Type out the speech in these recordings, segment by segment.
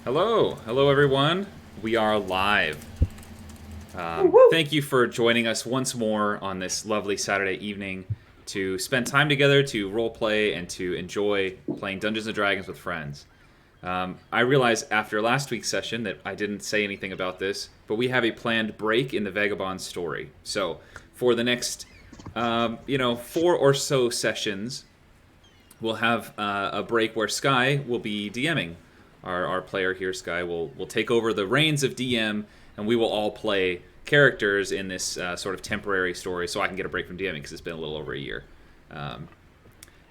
Hello everyone. We are live. Thank you for joining us once more on this lovely Saturday evening to spend time together, to roleplay, and to enjoy playing Dungeons and Dragons with friends. I realize after last week's session that I didn't say anything about this, but we have a planned break in the Vagabonds story. So for the next, 4 or so sessions, we'll have a break where Skye will be DMing. Our player here, Skye, will take over the reins of DM, and we will all play characters in this sort of temporary story, so I can get a break from DMing because it's been a little over a year.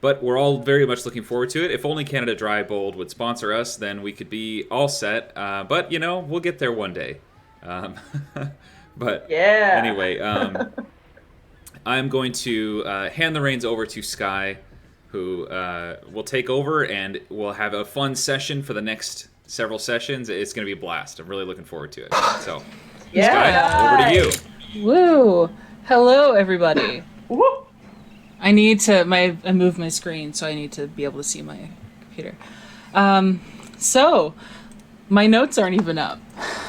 But we're all very much looking forward to it. If only Canada Dry Bold would sponsor us, then we could be all set. But we'll get there one day. But yeah. Anyway, I'm going to hand the reins over to Skye, who will take over, and we'll have a fun session for the next several sessions. It's going to be a blast. I'm really looking forward to it. So, yeah. Skye, over to you. Woo! Hello, everybody. Woo. I moved my screen, so I need to be able to see my computer. So, my notes aren't even up.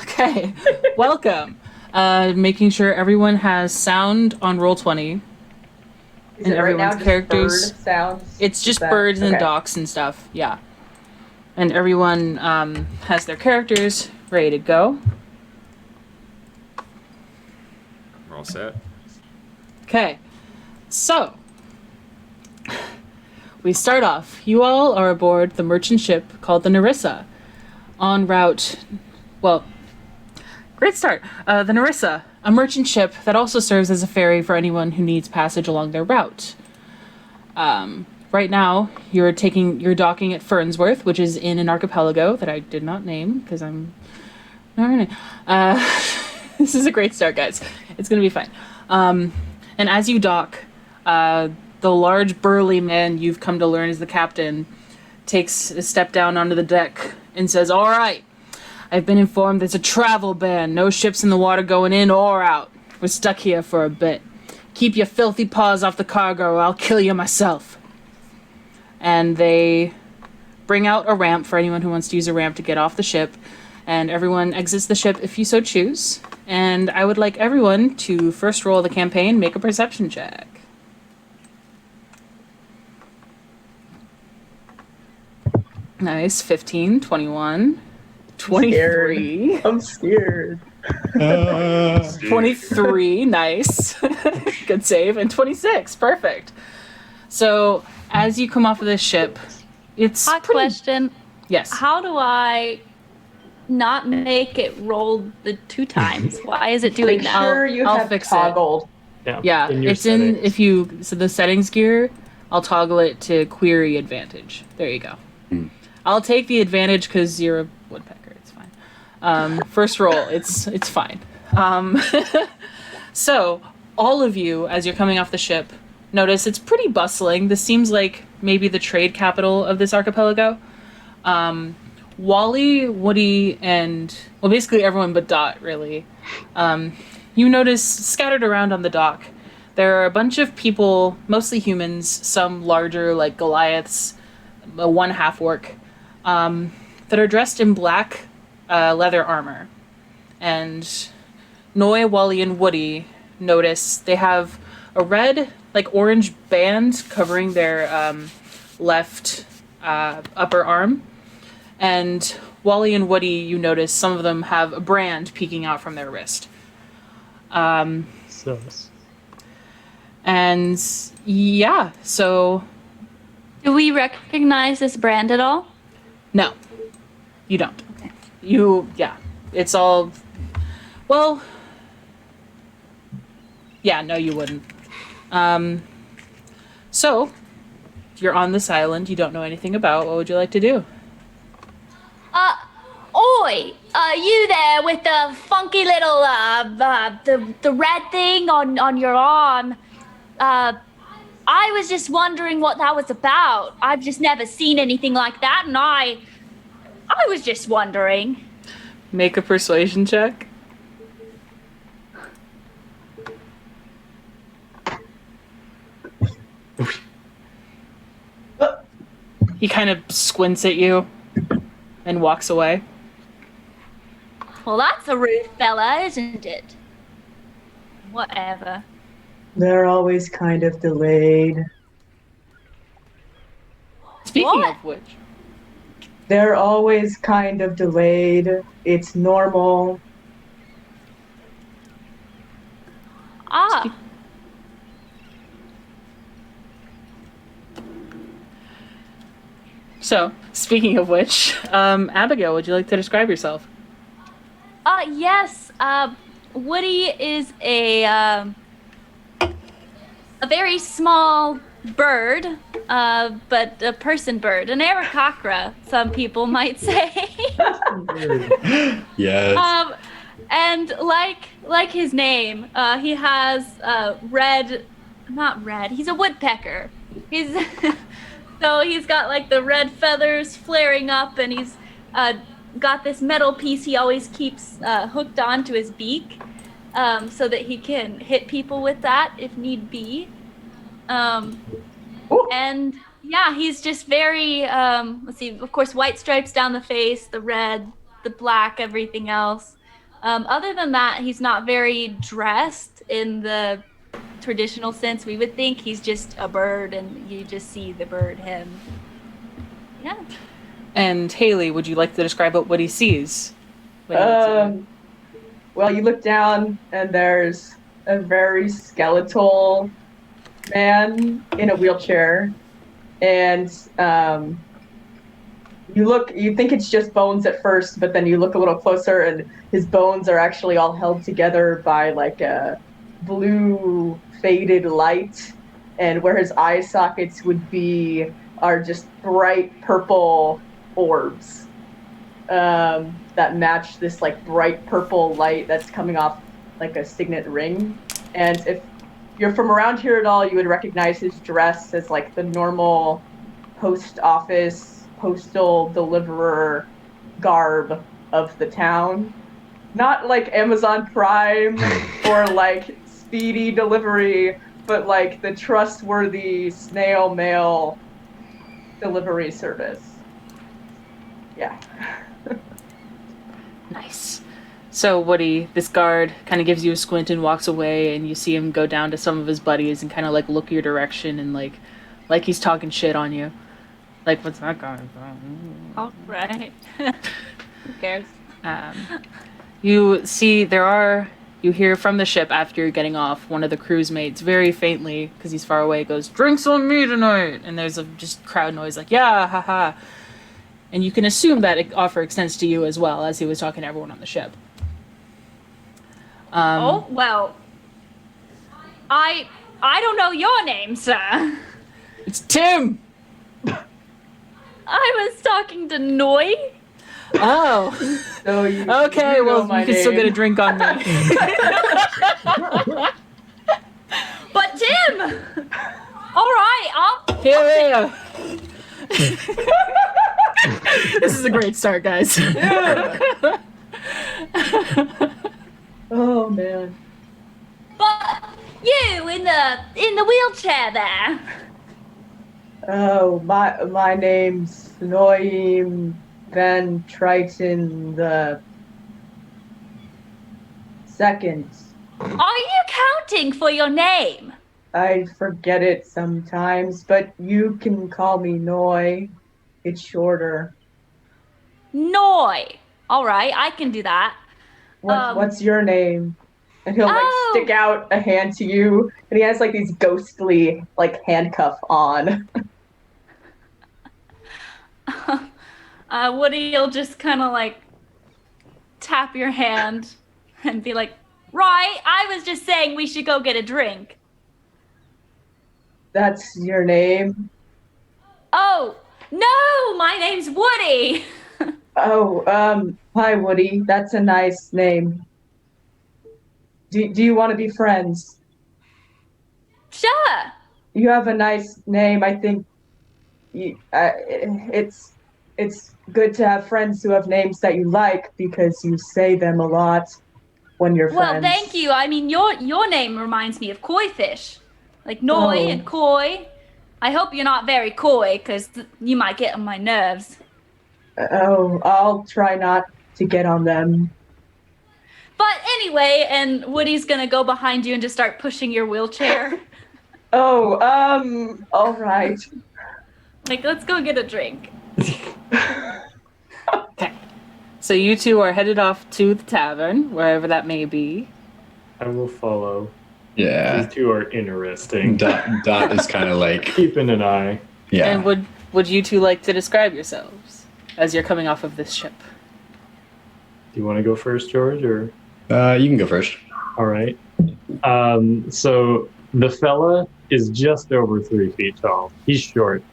Okay, welcome. Making sure everyone has sound on Roll20. Is and everyone's right now characters. Bird sounds? It's just birds and ducks and stuff, yeah. And everyone has their characters ready to go. We're all set. Okay, so we start off. You all are aboard the merchant ship called the Narissa, en route. Well, great start. The Narissa, a merchant ship that also serves as a ferry for anyone who needs passage along their route. Right now, you're docking at Fernsworth, which is in an archipelago that I did not name because I'm not gonna. This is a great start, guys. It's gonna be fine. And as you dock, the large burly man you've come to learn is the captain takes a step down onto the deck and says, "All right. I've been informed there's a travel ban. No ships in the water going in or out. We're stuck here for a bit. Keep your filthy paws off the cargo or I'll kill you myself." And they bring out a ramp for anyone who wants to use a ramp to get off the ship. And everyone exits the ship if you so choose. And I would like everyone to first roll the campaign, make a perception check. Nice. 15, 21. 23. I'm scared. 23, nice. Good save. And 26, perfect. So, as you come off of this ship, it's question. Yes. How do I not make it roll the 2 times? Why is it doing that? Sure you I'll have fix toggled. It. Yeah, it's settings. So the settings gear, I'll toggle it to query advantage. There you go. I'll take the advantage because you're a woodpecker. It's fine. First roll, it's fine. So all of you, as you're coming off the ship, notice it's pretty bustling. This seems like maybe the trade capital of this archipelago. Wally, Woody, and basically everyone but Dot, really. You notice scattered around on the dock, there are a bunch of people, mostly humans, some larger like Goliaths, one half-orc, that are dressed in black leather armor. And Noi, Wally, and Woody notice they have a red, like orange band covering their left upper arm. And Wally and Woody, you notice some of them have a brand peeking out from their wrist. And yeah, so... Do we recognize this brand at all? No, you don't. Okay. It's all... Well... Yeah, no, you wouldn't. So, you're on this island you don't know anything about. What would you like to do? Oi! You there with the funky little, the red thing on your arm. I was just wondering what that was about. I've just never seen anything like that, and I was just wondering. Make a persuasion check. He kind of squints at you and walks away. Well, that's a rude fella, isn't it? Whatever. They're always kind of delayed. Speaking What? of which, They're always kind of delayed. It's normal. Ah. so speaking of which, Abigail, would you like to describe yourself? Yes. Woody is a very small bird, but a person bird, an aarakocra, some people might say. Yes. And like his name, he has not red. He's a woodpecker. He's so he's got like the red feathers flaring up, and he's got this metal piece he always keeps hooked onto his beak, so that he can hit people with that if need be. And yeah, he's just very let's see, of course, white stripes down the face, the red, the black, everything else. Other than that, he's not very dressed in the traditional sense we would think. He's just a bird, and you just see the bird him. Yeah. And Haley, would you like to describe what Woody sees? when he looks at you? Well, you look down and there's a very skeletal man in a wheelchair, and you think it's just bones at first, but then you look a little closer and his bones are actually all held together by like a blue faded light, and where his eye sockets would be are just bright purple orbs that match this like bright purple light that's coming off like a signet ring. And if you're from around here at all, you would recognize his dress as like the normal post office postal deliverer garb of the town. Not like Amazon Prime or like speedy delivery, but like the trustworthy snail mail delivery service. Yeah. Nice. So Woody, this guard kind of gives you a squint and walks away, and you see him go down to some of his buddies and kind of like look your direction and like he's talking shit on you. Like, what's that guy? All right. Who cares? You see, you hear from the ship after you're getting off, one of the crew's mates, very faintly, because he's far away, goes, "Drinks on me tonight!" And there's a just crowd noise like, "Yeah, haha." And you can assume that offer extends to you as well, as he was talking to everyone on the ship. Oh, well, I don't know your name, sir. It's Tim! I was talking to Noi. Oh. So you, Okay, you know well, my you can name. still get a drink on me. But Tim! All right, I'll... Here. This is a great start, guys. Oh man. But you in the wheelchair there. Oh, my name's Noim Van Triton the Second. Are you counting for your name? I forget it sometimes, but you can call me Noi. It's shorter. Noi. All right, I can do that. What's your name? And he'll like Oh. stick out a hand to you, and he has like these ghostly like handcuff on. Woody'll just kind of like tap your hand and be like, "Right, I was just saying we should go get a drink." That's your name? Oh, no, my name's Woody. Oh, hi Woody. That's a nice name. Do you want to be friends? Sure. You have a nice name. I think it's good to have friends who have names that you like because you say them a lot when you're Well, friends. thank you. I mean, your name reminds me of koi fish. Like Noi Oh. and koi. I hope you're not very coy, because you might get on my nerves. Oh, I'll try not to get on them. But anyway, and Woody's gonna go behind you and just start pushing your wheelchair. Oh, all right. Like, let's go get a drink. Okay. So you two are headed off to the tavern, wherever that may be. I will follow. Yeah. These two are interesting. Dot is kind of like, Keeping an eye. yeah. And would you two like to describe yourselves as you're coming off of this ship? Do you want to go first, George, or? You can go first. All right. So the fella is just over 3 feet tall. He's short.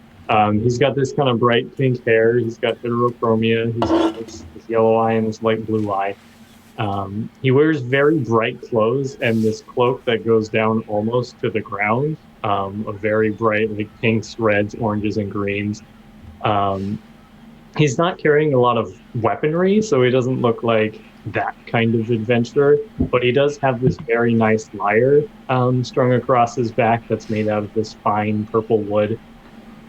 He's got this kind of bright pink hair. He's got heterochromia. He's got this yellow eye and this light blue eye. He wears very bright clothes and this cloak that goes down almost to the ground, of very bright, like pinks, reds, oranges, and greens. He's not carrying a lot of weaponry, so he doesn't look like that kind of adventurer, but he does have this very nice lyre strung across his back that's made out of this fine purple wood.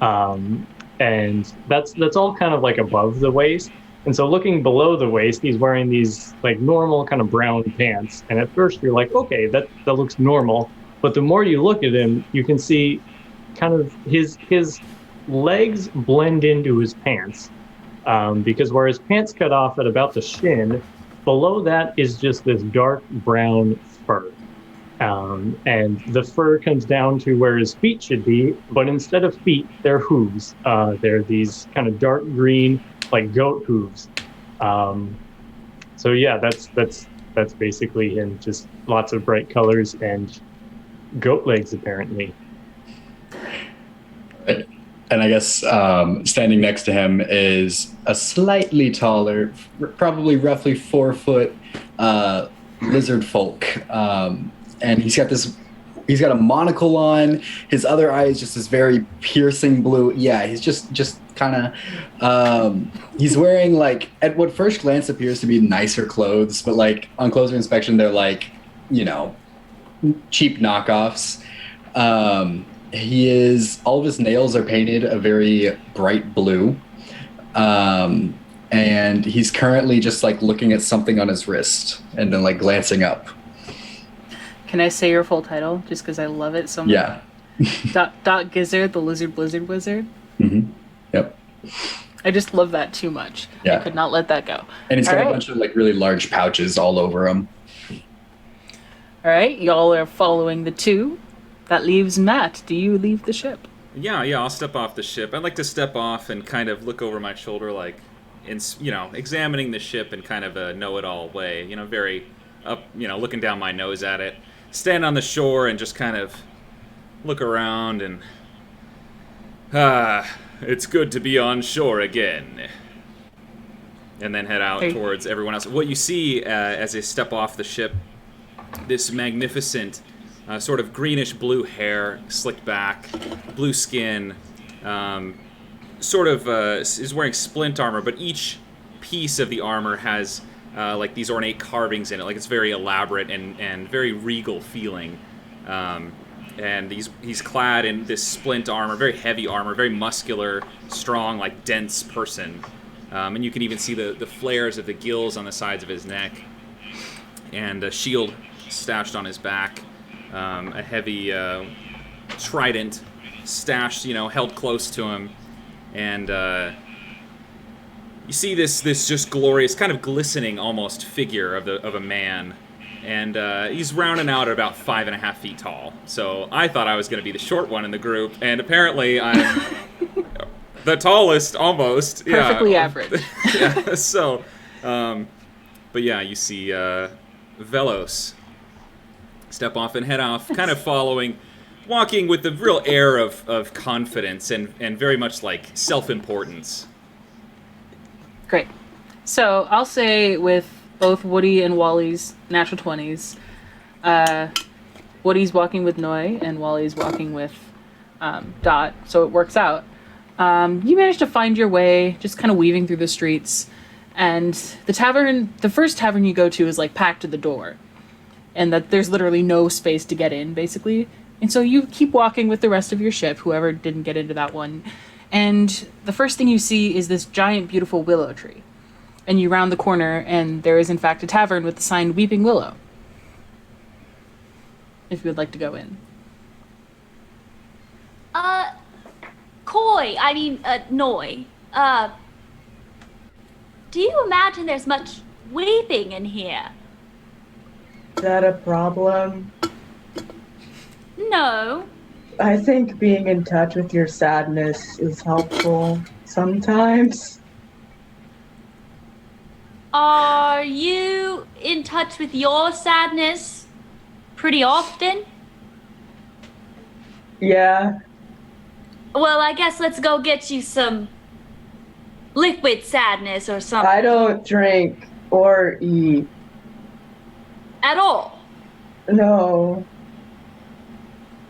And that's all kind of like above the waist. And so looking below the waist, he's wearing these like normal kind of brown pants. And at first you're like, okay, that looks normal. But the more you look at him, you can see kind of his legs blend into his pants. Because where his pants cut off at about the shin, below that is just this dark brown fur. And the fur comes down to where his feet should be, but instead of feet, they're hooves. They're these kind of dark green, like goat hooves. So yeah, that's basically him. Just lots of bright colors and goat legs, apparently. And I guess standing next to him is a slightly taller, probably roughly 4 foot lizard folk. And he's got a monocle on. His other eye is just this very piercing blue. Yeah, he's just kind of, he's wearing like, at what first glance appears to be nicer clothes, but like on closer inspection, they're like, cheap knockoffs. All of his nails are painted a very bright blue. And he's currently just like looking at something on his wrist and then like glancing up. Can I say your full title just because I love it so much? Yeah. Dot Gizzard, the Lizard Blizzard Wizard. Mm-hmm. Yep. I just love that too much. Yeah. I could not let that go. And he's got All a bunch of like really large pouches all over him. All right, y'all are following the two. That leaves Matt. Do you leave the ship? Yeah, I'll step off the ship. I'd like to step off and kind of look over my shoulder, like, examining the ship in kind of a know-it-all way. Very up, looking down my nose at it. Stand on the shore and just kind of look around and, it's good to be on shore again. And then head out towards everyone else. What you see as I step off the ship, this magnificent sort of greenish blue hair, slicked back, blue skin, is wearing splint armor, but each piece of the armor has like these ornate carvings in it, like it's very elaborate and very regal feeling. And he's clad in this splint armor, very heavy armor, very muscular, strong, like dense person. And you can even see the flares of the gills on the sides of his neck, and a shield stashed on his back. A heavy trident stashed, held close to him, and you see this just glorious, kind of glistening almost figure of a man, and he's rounding out at about 5.5 feet tall. So I thought I was going to be the short one in the group, and apparently I'm the tallest almost. Perfectly average. Yeah. So, but yeah, you see Velos step off and head off, kind of walking with the real air of confidence and very much like self-importance. Great. So I'll say with both Woody and Wally's natural 20s, Woody's walking with Noi and Wally's walking with Dot, so it works out. You manage to find your way, just kind of weaving through the streets, and the first tavern you go to is like packed to the door. And that there's literally no space to get in, basically. And so you keep walking with the rest of your ship, whoever didn't get into that one. And the first thing you see is this giant, beautiful willow tree. and you round the corner, and there is in fact a tavern with the sign Weeping Willow. If you would like to go in. Noi. Do you imagine there's much weeping in here? Is that a problem? No. I think being in touch with your sadness is helpful sometimes. Are you in touch with your sadness pretty often? Yeah. Well, I guess let's go get you some liquid sadness or something. I don't drink or eat. At all. No.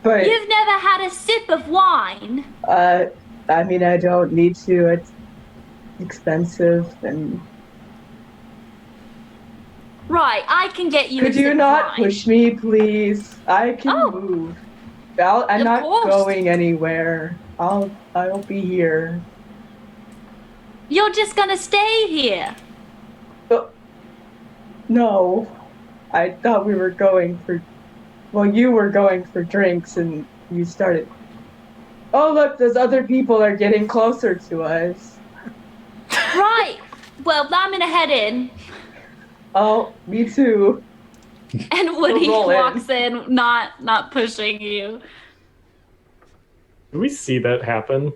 But You've never had a sip of wine. I mean, I don't need to. It's expensive and... Right, I can get you Could a sip you of not wine. push me, please? I can move. I'm Of not course. going anywhere. I'll be here. You're just gonna stay here. No. I thought we were going for... Well, you were going for drinks and you started... Oh, look, those other people are getting closer to us. Right. Well, I'm gonna head in. Oh, me too. And Woody We'll roll in. walks in, not pushing you. Do we see that happen?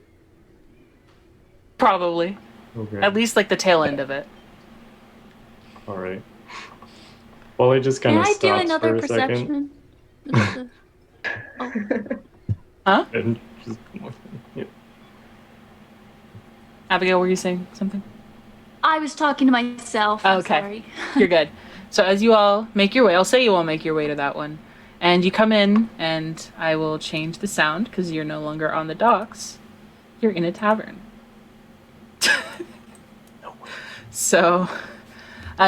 Probably. Okay. At least like the tail end of it. All right. Well, it just kind Can of I do stops another for a second. perception? Huh? And just, yeah. Abigail, were you saying something? I was talking to myself. I'm Okay. sorry. You're good. So as you all make your way, I'll say you all make your way to that one. And you come in, and I will change the sound because you're no longer on the docks. You're in a tavern. So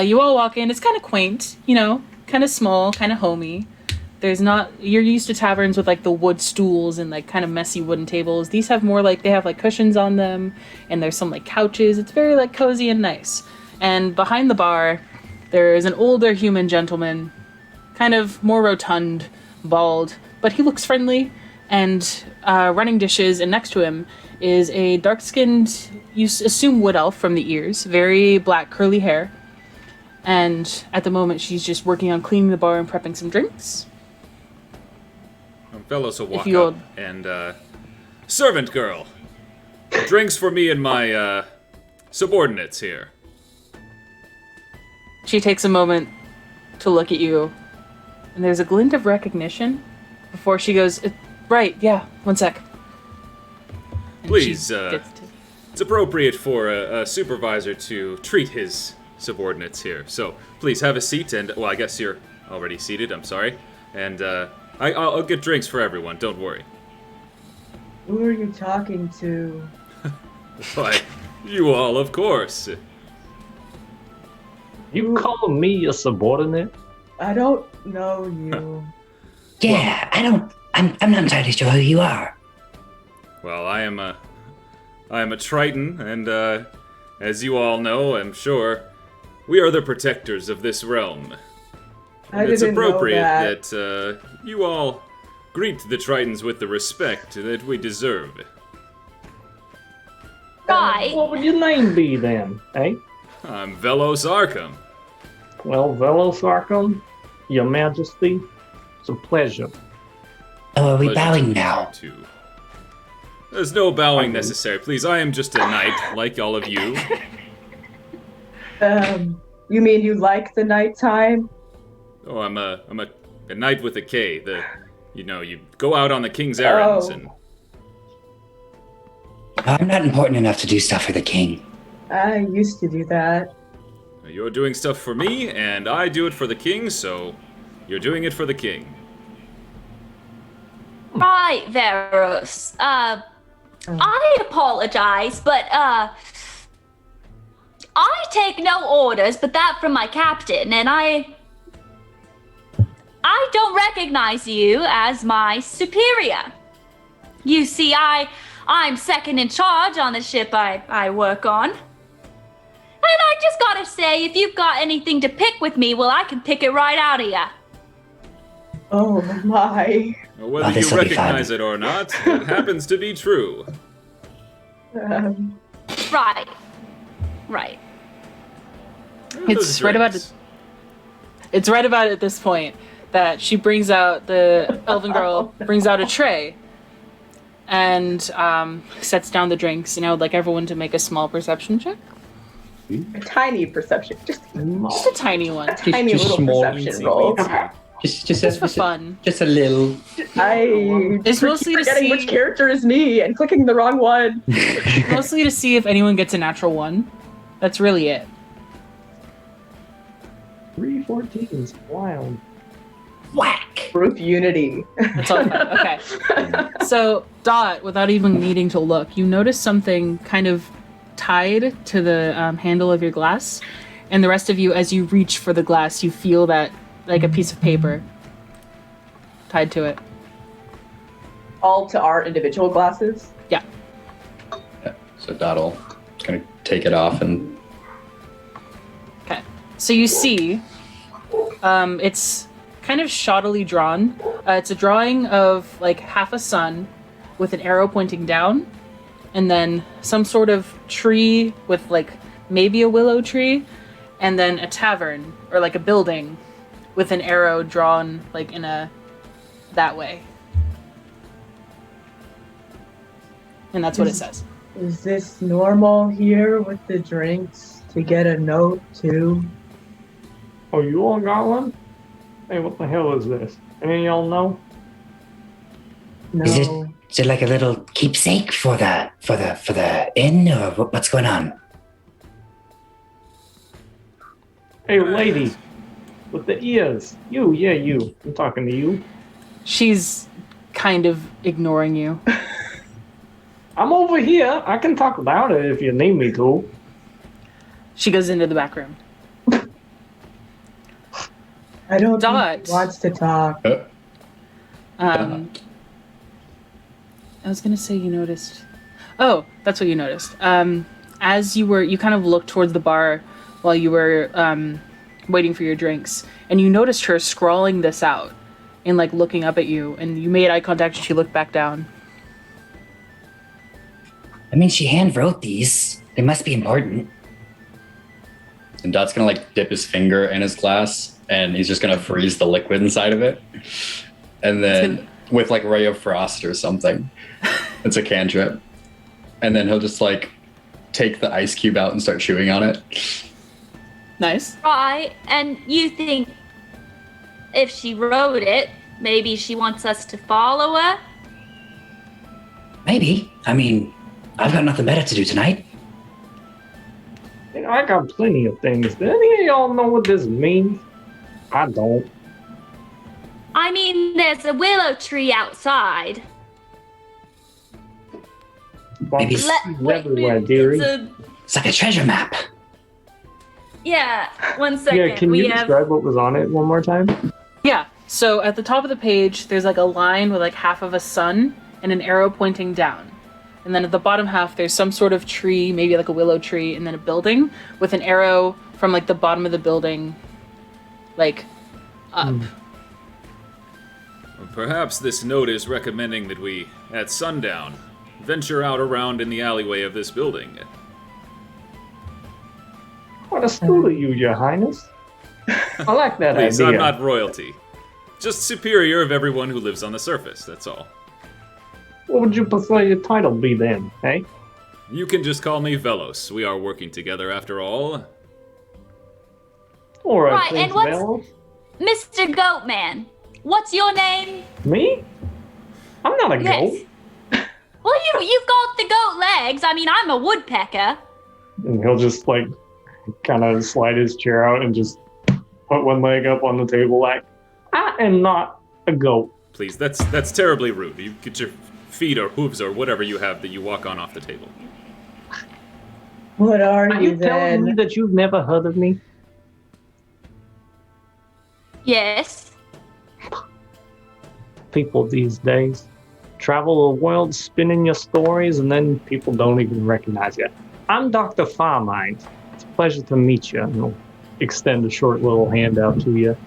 you all walk in. It's kind of quaint, you know, kind of small, kind of homey. There's not, you're used to taverns with like the wood stools and like kind of messy wooden tables. These have more like, they have like cushions on them, and there's some like couches. It's very like cozy and nice. And behind the bar, there is an older human gentleman, kind of more rotund, bald, but he looks friendly, and running dishes, and next to him is a dark-skinned, you assume wood elf from the ears, very black curly hair, and at the moment she's just working on cleaning the bar and prepping some drinks. Fellows will walk you'll- up and, servant girl, drinks for me and my, subordinates here. She takes a moment to look at you, and there's a glint of recognition before she goes, right, yeah, one sec. And Please, she gets to- It's appropriate for a supervisor to treat his subordinates here. So please have a seat, and well, I guess you're already seated. I'm sorry, and I'll get drinks for everyone. Don't worry. Who are you talking to? Why, you all, of course. You call me a subordinate? I don't know you. Yeah, I'm not entirely sure who you are. Well, I am a Triton, and as you all know, I'm sure, we are the protectors of this realm. I It's didn't know appropriate that. that you all greet the Tritons with the respect that we deserve. Right. What would your name be then, eh? I'm Velos Arkham. Well, Velos Arkham, Your Majesty, it's a pleasure. Oh, are we Pleasure to bowing meet now? you too. There's no bowing necessary, please. I am just a knight, like all of you. You mean you like the nighttime? Oh, I'm a knight with a K. You go out on the king's errands, Oh. and I'm not important enough to do stuff for the king. I used to do that. you're doing stuff for me, and I do it for the king. So, you're doing it for the king. Right, Varus. I apologize, but I take no orders but that from my captain, and I don't recognize you as my superior. You see, I'm second in charge on the ship I work on. And I just gotta say, if you've got anything to pick with me, well, I can pick it right out of ya. Oh my. Whether you this'll be recognize fun. it or not, it happens to be true. Right. Right. It's right about it. It's right about at this point that she brings out the elven girl brings out a tray and sets down the drinks, and I would like everyone to make a small perception check. A tiny perception. Just Just a tiny one. a tiny just little small, perception roll. Just For fun. just a little. It's mostly to forgetting see which character is me and clicking the wrong one. mostly to see if anyone gets a natural one. That's really it. 3 14s. Wild. Whack. Group unity. That's all fun. Okay. So, Dot, without even needing to look, you notice something kind of tied to the handle of your glass, and the rest of you, as you reach for the glass, you feel that like a piece of paper tied to it. All to our individual glasses. Yeah. So Dott'll gonna take it off and Okay. So you see, it's kind of shoddily drawn. It's a drawing of like half a sun with an arrow pointing down, and then some sort of tree with like maybe a willow tree, and then a tavern or like a building with an arrow drawn like in a that way. And that's what it says. Is this normal here with the drinks to get a note too? Oh, you all got one? Hey, what the hell is this? Any of y'all know? Is it No. is it like a little keepsake for the inn, or what's going on? Hey, lady, with the ears. You. I'm talking to you. She's kind of ignoring you. I'm over here. I can talk louder if you need me to. She goes into the back room. I don't Dot. think he wants to talk. I was gonna say you noticed. Oh, that's what you noticed. As you kind of looked towards the bar while you were waiting for your drinks, and you noticed her scrawling this out and like looking up at you, and you made eye contact and she looked back down. I mean, she hand wrote these. They must be important. And Dot's gonna like dip his finger in his glass, and he's just gonna freeze the liquid inside of it, and then with like Ray of Frost or something, it's a cantrip, and then he'll just like take the ice cube out and start chewing on it. Nice. Right, and you think if she wrote it, maybe she wants us to follow her? Maybe. I mean, I've got nothing better to do tonight. You know, I got plenty of things. Do any of y'all know what this means? I don't. I mean, there's a willow tree outside. Maybe It's Wait, everywhere, dearie. It's like a treasure map. Yeah, one second. Yeah, can you we have describe what was on it one more time? Yeah. So at the top of the page, there's like a line with like half of a sun and an arrow pointing down. And then at the bottom half, there's some sort of tree, maybe like a willow tree, and then a building with an arrow from like the bottom of the building, like up. Perhaps this note is recommending that we, at sundown, venture out around in the alleyway of this building. What a stool of you, Your Highness. I like that Please, idea. I'm not royalty. Just superior of everyone who lives on the surface, that's all. What would you prefer your title be then, eh? You can just call me Velos. We are working together after all. Or Right, Prince and what's- Velos? Mr. Goatman. What's your name? Me? I'm not a Yes. goat. Well, you've got the goat legs. I mean, I'm a woodpecker. And he'll just like kind of slide his chair out and just put one leg up on the table like, I am not a goat. Please, that's terribly rude. You get your feet or hooves or whatever you have that you walk on off the table. What are Are you you telling me then? that you've never heard of me? Yes. People these days travel the world spinning your stories and then people don't even recognize you. I'm Dr. Farmind. Pleasure to meet you. And he'll extend a short little handout to you.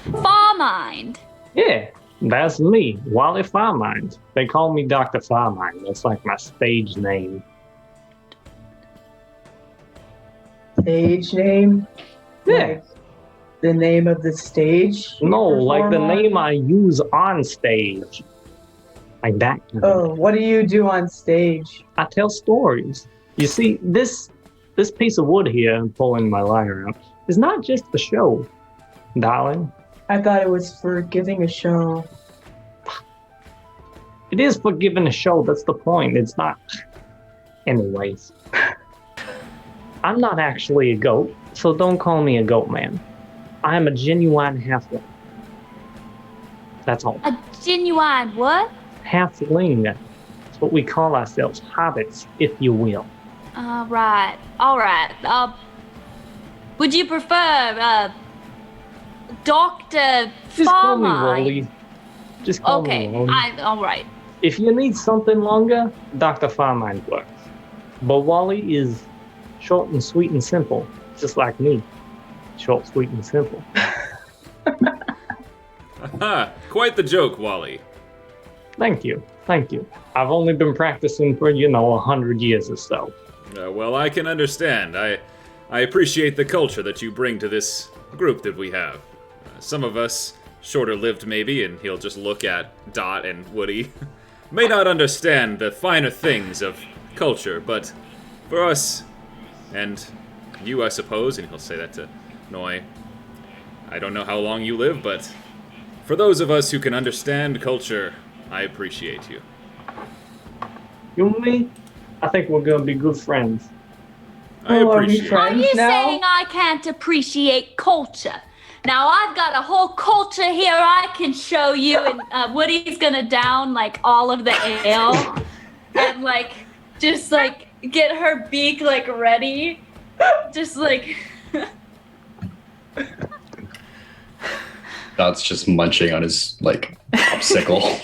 Farmind. Yeah, that's me, Wally Farmind. They call me Dr. Farmind. That's like my stage name. Stage name? Yeah. Like the name of the stage? you No, like the perform on? name I use on stage. Like that. Oh, what do you do on stage? I tell stories. You see, this piece of wood here, I'm pulling my lyre out, is not just a show, darling. I thought it was for giving a show. It is for giving a show, that's the point. It's not. Anyways. I'm not actually a goat, so don't call me a goat man. I am a genuine halfling. That's all. A genuine what? Halfling. That's what we call ourselves, hobbits, if you will. Right. All right. Would you prefer, Dr. Just call me Farmind? Rolly. Just call Okay, me Rolly. all right. If you need something longer, Dr. Farmind works. But Wally is short and sweet and simple, just like me. Short, sweet, and simple. Aha, quite the joke, Wally. Thank you. Thank you. I've only been practicing for, 100 years or so. Well, I can understand. I appreciate the culture that you bring to this group that we have. Some of us, shorter lived maybe, and he'll just look at Dot and Woody, may not understand the finer things of culture, but for us, and you, I suppose, and he'll say that to Noi, I don't know how long you live, but for those of us who can understand culture, I appreciate you. You and me, I think we're gonna be good friends. I Oh, are we appreciate friends? Are you now? saying I can't appreciate culture? Now I've got a whole culture here I can show you, and Woody's gonna down like all of the ale, and like just like get her beak like ready, just like. Dot's just munching on his popsicle.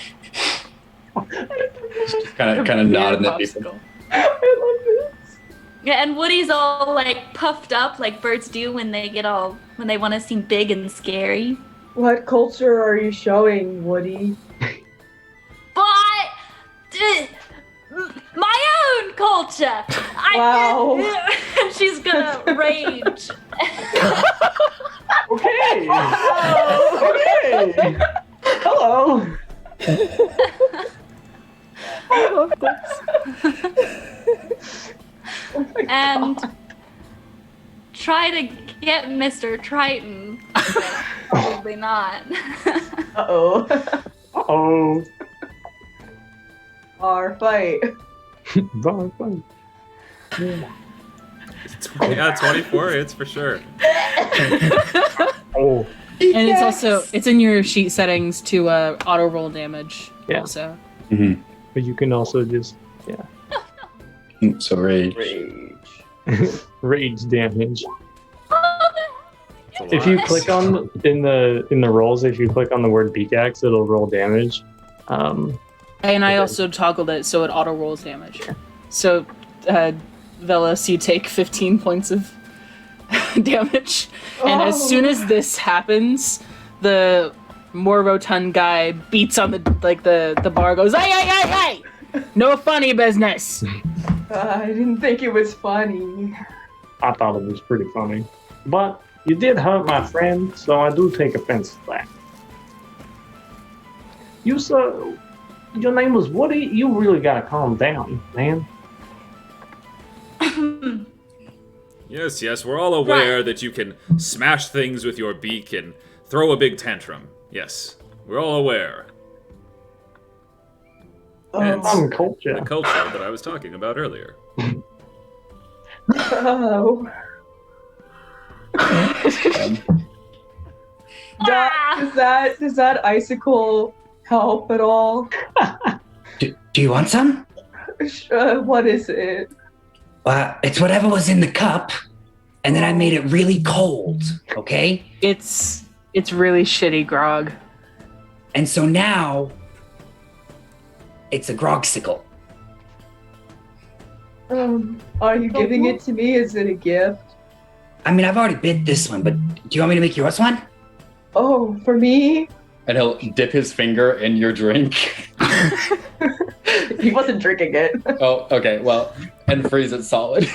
Just kind of nodding at people. I love this. Yeah, and Woody's all like puffed up like birds do when they want to seem big and scary. What culture are you showing, Woody? But my own culture. Wow. And she's gonna rage. Okay. Okay. Hello. I love this. Oh my And God. try to get Mr. Triton. But probably not. Uh-oh. Uh-oh. Our fight. Bye, bye. Yeah, 24 hits for sure. Oh, And it's in your sheet settings to auto roll damage. Yeah. So Mm-hmm. but you can also just, So rage. rage damage. It's a If you lot. click on in the rolls, if you click on the word pickaxe, it'll roll damage. and I also toggled it so it auto rolls damage. So Velas, you take 15 points of damage. And as soon as this happens, the more rotund guy beats on the bar, goes, hey! No funny business! I didn't think it was funny. I thought it was pretty funny. But you did hurt my friend, so I do take offense to that. You, sir, your name was Woody? You really gotta calm down, man. Yes, we're all aware that you can smash things with your beak and throw a big tantrum. Yes, we're all aware. Hence, I'm culture. the culture that I was talking about earlier. Oh. Does that icicle help at all? Do you want some? What is it? It's whatever was in the cup, and then I made it really cold, okay? It's really shitty grog. And so now, it's a grogsicle. Are you giving it to me? Is it a gift? I mean, I've already bit this one, but do you want me to make yours one? Oh, for me? And he'll dip his finger in your drink. He wasn't drinking it. Oh, okay. Well, and freeze it solid.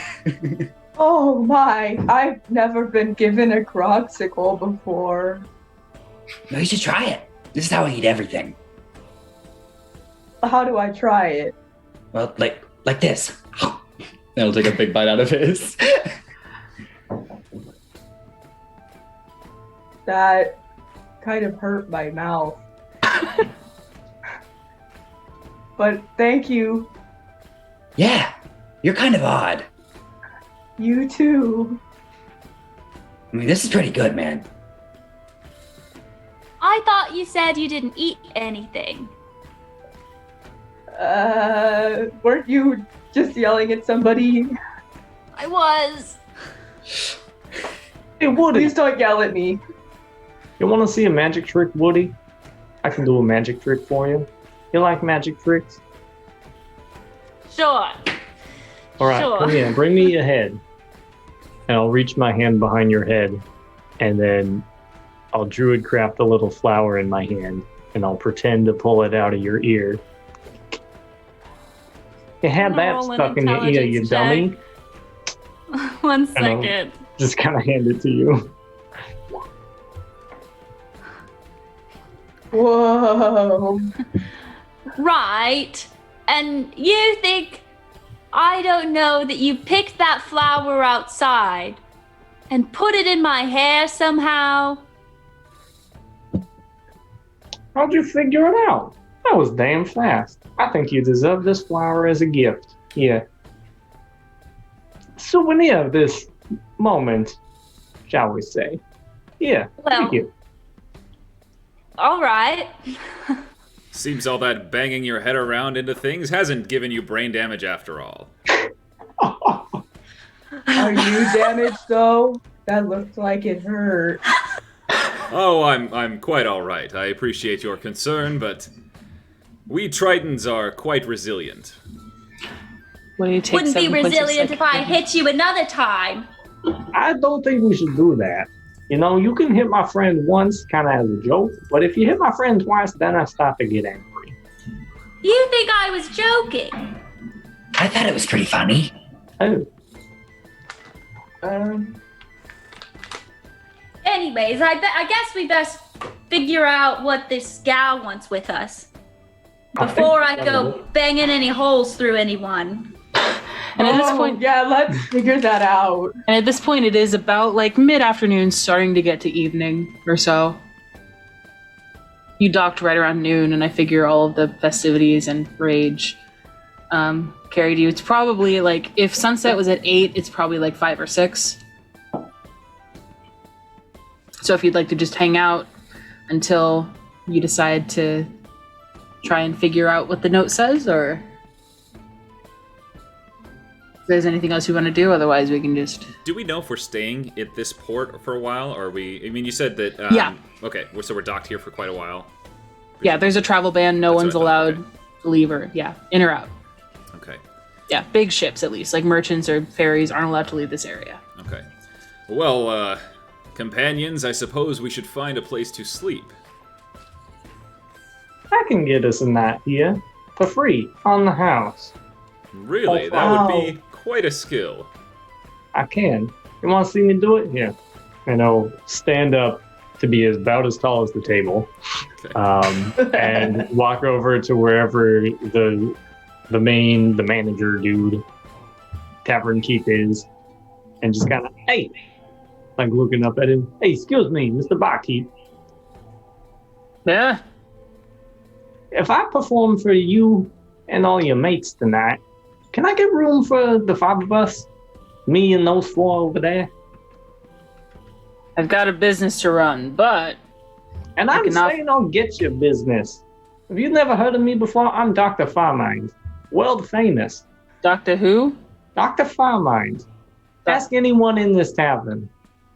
Oh my, I've never been given a grogsicle before. No, you should try it. This is how I eat everything. How do I try it? Well, like this. And he'll take a big bite out of his. That kind of hurt my mouth. But thank you. Yeah, you're kind of odd. You too. I mean, this is pretty good, man. I thought you said you didn't eat anything. Weren't you just yelling at somebody? I was. Hey, Woody, Please don't yell at me. you want to see a magic trick, Woody? I can do a magic trick for you. You like magic tricks? Sure. All right, Sure. come here. Bring me your head. And I'll reach my hand behind your head, and then I'll druid craft a little flower in my hand, and I'll pretend to pull it out of your ear. You had that Roll an stuck in your ear, you intelligence dummy. check. 1 I know. second. Just kind of hand it to you. Whoa. Right. And you think I don't know that you picked that flower outside and put it in my hair somehow? How'd you figure it out? That was damn fast. I think you deserve this flower as a gift. Here. Souvenir of this moment, shall we say. Yeah, Well- thank you. All right. Seems all that banging your head around into things hasn't given you brain damage after all. Are you damaged though? That looked like it hurt. Oh, I'm quite all right. I appreciate your concern, but we Tritons are quite resilient. What do you take? Wouldn't be 7 punches resilient like if I that? hit you another time. I don't think we should do that. You know, you can hit my friend once, kind of as a joke, but if you hit my friend twice, then I start to get angry. You think I was joking? I thought it was pretty funny. Oh, Anyways, I guess we best figure out what this gal wants with us before I go banging any holes through anyone. And at this point, yeah, let's figure that out. and at this point, it is about like mid-afternoon, starting to get to evening or so. You docked right around noon, and I figure all of the festivities and rage carried you. It's probably like if sunset was at 8, it's probably like 5 or 6. So if you'd like to just hang out until you decide to try and figure out what the note says, or if there's anything else you want to do, otherwise we can just... Do we know if we're staying at this port for a while, or are we... I mean, you said that... Yeah. Okay, so we're docked here for quite a while. Yeah, there's a travel ban. No That's one's what I thought, allowed to leave or, in or out. Okay, Yeah, big ships at least. Like merchants or ferries aren't allowed to leave this area. okay. Well, companions, I suppose we should find a place to sleep. I can get us a night here for free on the house. Really, Oh, that would wow. be quite a skill. I can. You want to see me do it? Yeah. And I'll stand up to be about as tall as the table, Okay. and walk over to wherever the manager dude, Tavern Keep is, and just kind of, hey, like looking up at him. Hey, excuse me, Mr. Barkeep. Yeah. If I perform for you and all your mates tonight, can I get room for the 5 of us? Me and those 4 over there? I've got a business to run, but And I'm cannot- saying I'll get your business. Have you never heard of me before? I'm Dr. Farmind. World famous. Doctor Who? Dr. Farmind. Ask anyone in this tavern.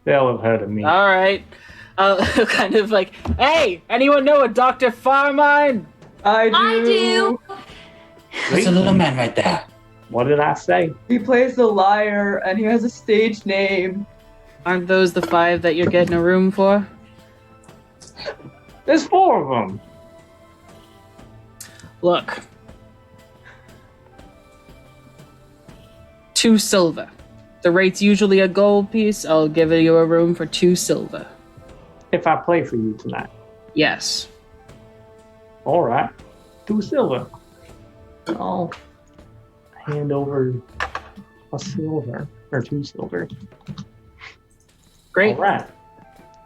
They'll have heard of me. All right. Kind of like, hey, anyone know a Dr. Farmine? I do. That's a little man right there. What did I say? He plays the lyre and he has a stage name. Aren't those the 5 that you're getting a room for? There's 4 of them. Look. 2 silver. The rate's usually a gold piece. I'll give you a room for 2 silver. If I play for you tonight. Yes. All right. 2 silver. I'll hand over a silver or 2 silver. Great. All right.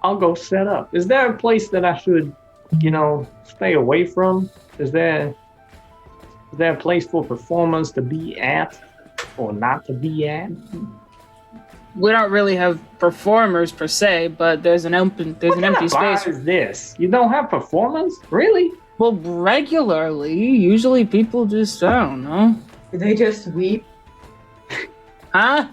I'll go set up. Is there a place that I should, stay away from? Is there a place for performers to be at or not to be at? We don't really have performers per se, but there's an empty Why space. is this? You don't have performers? Really? Well, regularly, usually people just, I don't know. They just weep. Huh?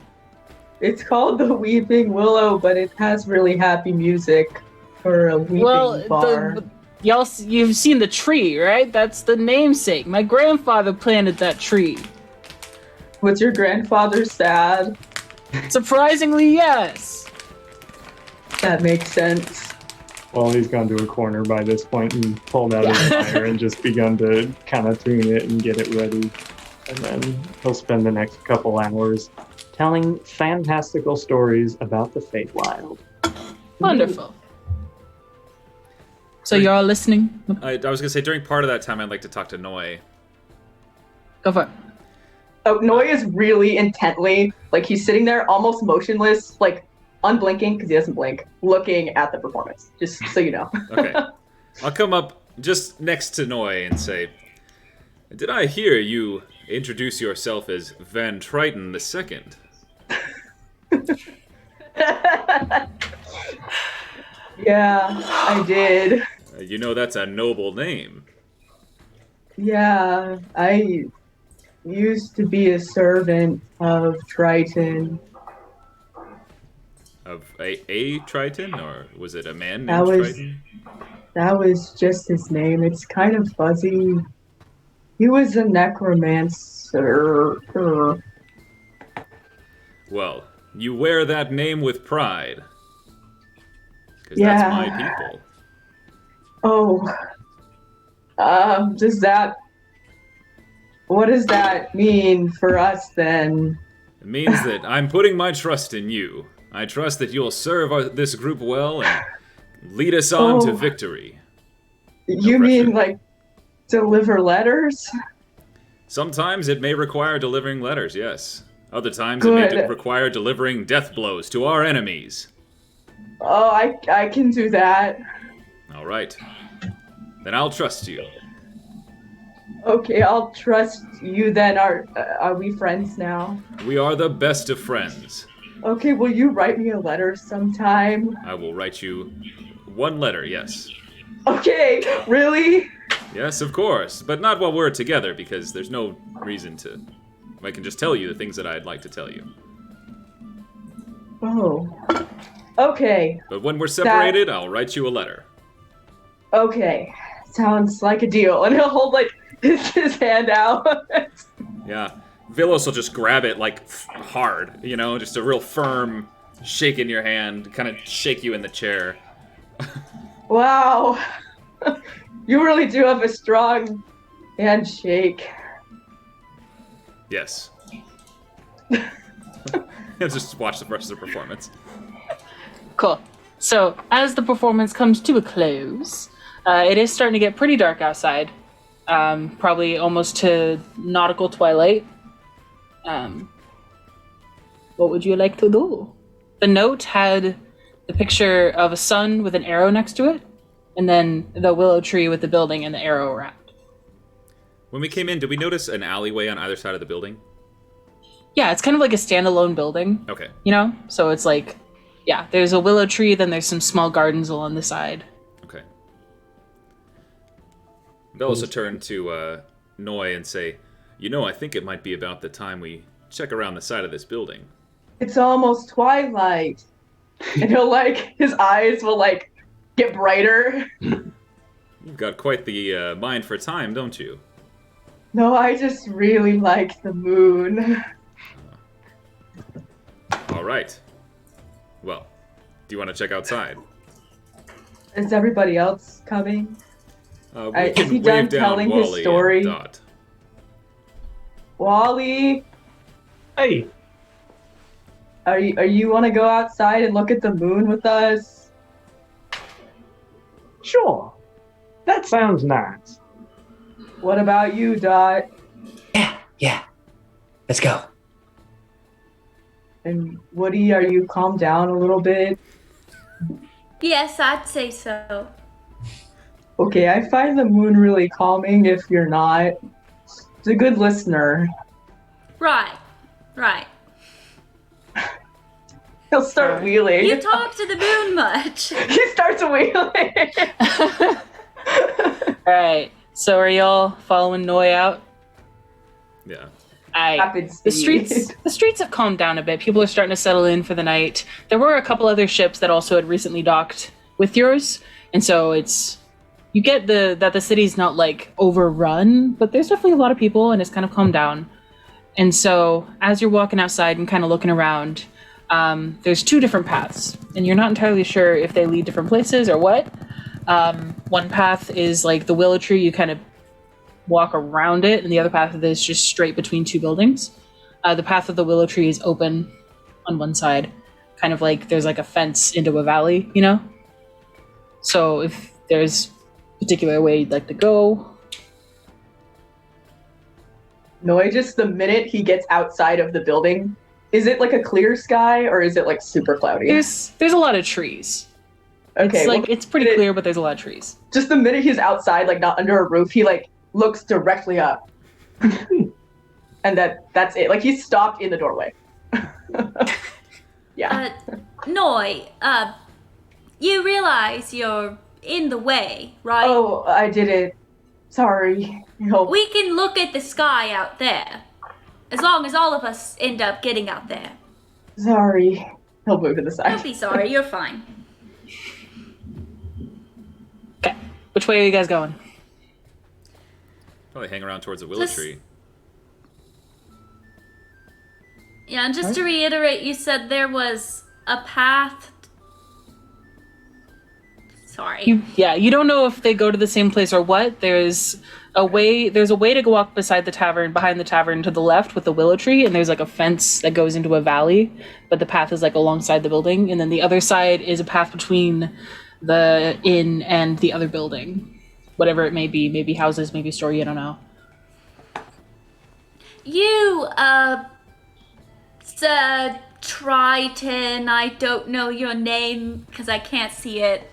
It's called the Weeping Willow, but it has really happy music for a weeping bar. You've seen the tree, right? That's the namesake. My grandfather planted that tree. Was your grandfather sad? Surprisingly, yes. That makes sense. Well, he's gone to a corner by this point and pulled out his lyre and just begun to kind of tune it and get it ready. And then he'll spend the next couple hours telling fantastical stories about the Feywild. Wonderful. So you're all listening? I was gonna say during part of that time I'd like to talk to Noi. Go for it. Oh, Noi is really intently, like he's sitting there almost motionless, like unblinking because he doesn't blink, looking at the performance, just so you know. Okay. I'll come up just next to Noi and say, "Did I hear you introduce yourself as Van Triton II?" Yeah, I did. You know that's a noble name. Yeah, I used to be a servant of Triton. Of a Triton, or was it a man That named was- Triton? That was just his name. It's kind of fuzzy. He was a necromancer. Well, you wear that name with pride. Because Yeah. that's my people. Oh. What does that mean for us then? It means that I'm putting my trust in you. I trust that you'll serve this group well and lead us on to Oh. victory. You pressure. mean like deliver letters? Sometimes it may require delivering letters, yes. Other times it may Good. require delivering death blows to our enemies. Oh, I can do that. All right. Then I'll trust you. Okay, I'll trust you then. Are we friends now? We are the best of friends. Okay, will you write me a letter sometime? I will write you one letter, yes. Okay, really? Yes, of course, but not while we're together because there's no reason to. I can just tell you the things that I'd like to tell you. Oh. Okay, But when we're separated, I'll write you a letter. okay. Sounds like a deal. And he'll hold like his hand out. Yeah. Vilos will just grab it like hard, just a real firm shake in your hand, kind of shake you in the chair. Wow. You really do have a strong handshake. Yes. Just watch the rest of the performance. Cool. So, as the performance comes to a close, it is starting to get pretty dark outside. Probably almost to nautical twilight. What would you like to do? The note had the picture of a sun with an arrow next to it, and then the willow tree with the building and the arrow around. When we came in, did we notice an alleyway on either side of the building? Yeah, it's kind of like a standalone building, Okay. So it's like, yeah, there's a willow tree, then there's some small gardens along the side. Okay. They'll also turn to Noi and say, I think it might be about the time we check around the side of this building. It's almost twilight. And his eyes will get brighter. You've got quite the mind for time, don't you? No, I just really like the moon. All right. Well, do you want to check outside? Is everybody else coming? We Is can he wave done down telling his Wally story? and Dot. Wally, Hey, are you want to go outside and look at the moon with us? sure. That sounds nice. What about you, Dot? Yeah. Let's go. And Woody, are you calmed down a little bit? Yes, I'd say so. Okay, I find the moon really calming if you're not. It's a good listener. Right. He'll start wheeling. You talk to the moon much. He starts wheeling. Alright, so are y'all following Noi out? Yeah. Rapid The speed. streets have calmed down a bit. People are starting to settle in for the night. There were a couple other ships that also had recently docked with yours, and so you get that the city's not like overrun, but there's definitely a lot of people and it's kind of calmed down. And so as you're walking outside and kind of looking around, there's two different paths, and you're not entirely sure if they lead different places or what. One path is like the willow tree, you kind of walk around it, and the other path is just straight between two buildings. The path of the willow tree is open on one side, kind of like there's like a fence into a valley, you know? So if there's a particular way you'd like to go. Noi, just the minute he gets outside of the building, is it like a clear sky or is it like super cloudy? There's a lot of trees. Okay, It's well, like it's pretty clear, but there's a lot of trees. just the minute he's outside, like not under a roof, he like looks directly up. And that's it. Like he's stopped in the doorway. Yeah. Noi, you realize you're in the way, right? Oh, I did it. Sorry. No. We can look at the sky out there. As long as all of us end up getting out there. Sorry. He'll move to the side. Don't be sorry, you're fine. Okay, which way are you guys going? Probably hang around towards the willow Just- tree. Yeah, and just to reiterate, you said there was a path. Sorry. You don't know if they go to the same place or what. There's a way to go walk behind the tavern to the left with the willow tree, and there's like a fence that goes into a valley, but the path is like alongside the building, and then the other side is a path between the inn and the other building. Whatever it may be, maybe houses, maybe store, you don't know. You, Sir Triton, I don't know your name because I can't see it.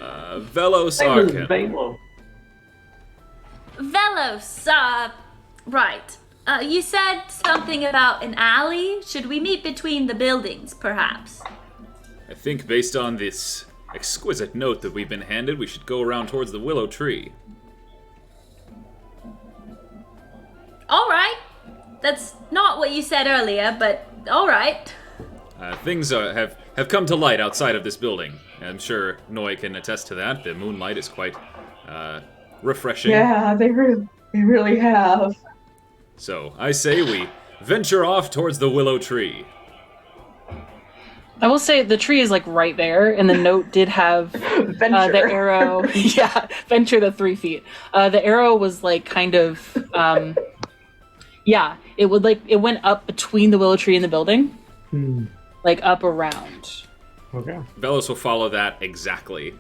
Velos Hey, Arcan. Valo. Velos, right. You said something about an alley. Should we meet between the buildings, perhaps? I think based on this exquisite note that we've been handed, we should go around towards the willow tree. All right. That's not what you said earlier, but all right. Things have come to light outside of this building. I'm sure Noi can attest to that. The moonlight is quite refreshing. Yeah, they really have. So I say we venture off towards the willow tree. I will say the tree is like right there, and the note did have Venture. the arrow. Yeah, venture the 3 feet. The arrow was like kind of, it went up between the willow tree and the building, like up around. Okay. Velos will follow that exactly.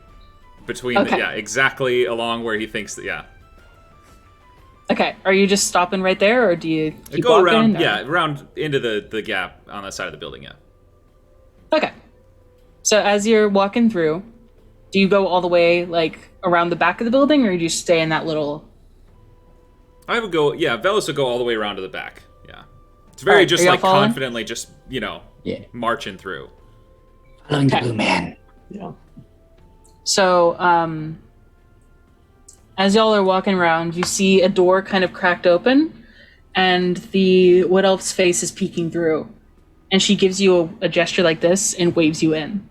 Okay. Exactly along where he thinks that, yeah. Okay, are you just stopping right there, or do you keep Go walking? around, or- around into the gap on the side of the building, yeah. Okay. So as you're walking through, do you go all the way like around the back of the building, or do you stay in that little? I would go, Velos would go all the way around to the back, yeah. It's very Alright, just are y'all like following? confidently just, Yeah. marching through. Following the Okay. blue man. Yeah. So, as y'all are walking around, you see a door kind of cracked open, and the wood elf's face is peeking through, and she gives you a gesture like this and waves you in.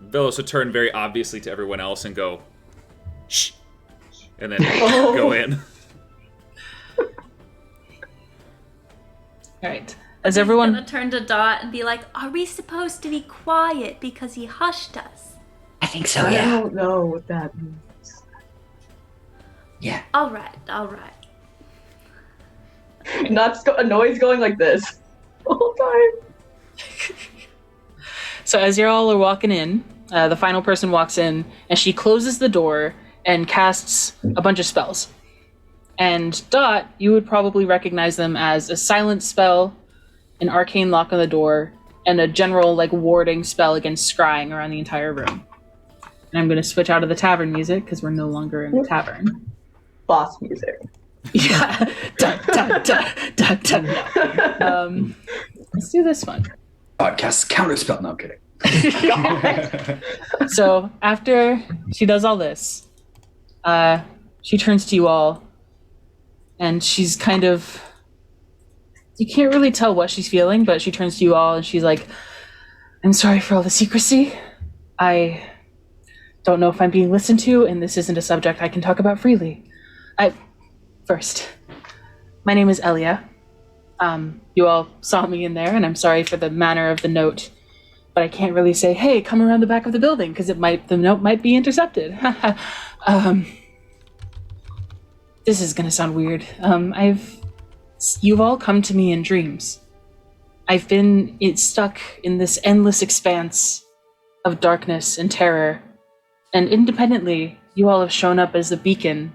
Velos would turn very obviously to everyone else and go, shh, and then go in. All right. As everyone, gonna turn to Dot and be like, "Are we supposed to be quiet because he hushed us?" I think so, I yeah. don't know what that means. Yeah. All right. Not a noise going like this the whole time. so as you all are walking in, the final person walks in, and she closes the door and casts a bunch of spells. And Dot, you would probably recognize them as a silent spell, an arcane lock on the door, and a general warding spell against scrying around the entire room. And I'm going to switch out of the tavern music because we're no longer in the tavern. Boss music. Yeah. Dun, dun, dun, dun, dun, no. Let's do this one. Podcast counterspell. No, I'm kidding. So after she does all this, she turns to you all, and she's kind of... You can't really tell what she's feeling, but she turns to you all and she's like, "I'm sorry for all the secrecy. I don't know if I'm being listened to, and this isn't a subject I can talk about freely. First, my name is Elia. You all saw me in there, and I'm sorry for the manner of the note, but I can't really say, hey, come around the back of the building, because the note might be intercepted. This is gonna sound weird. You've all come to me in dreams. I've been stuck in this endless expanse of darkness and terror, and independently, you all have shown up as the beacon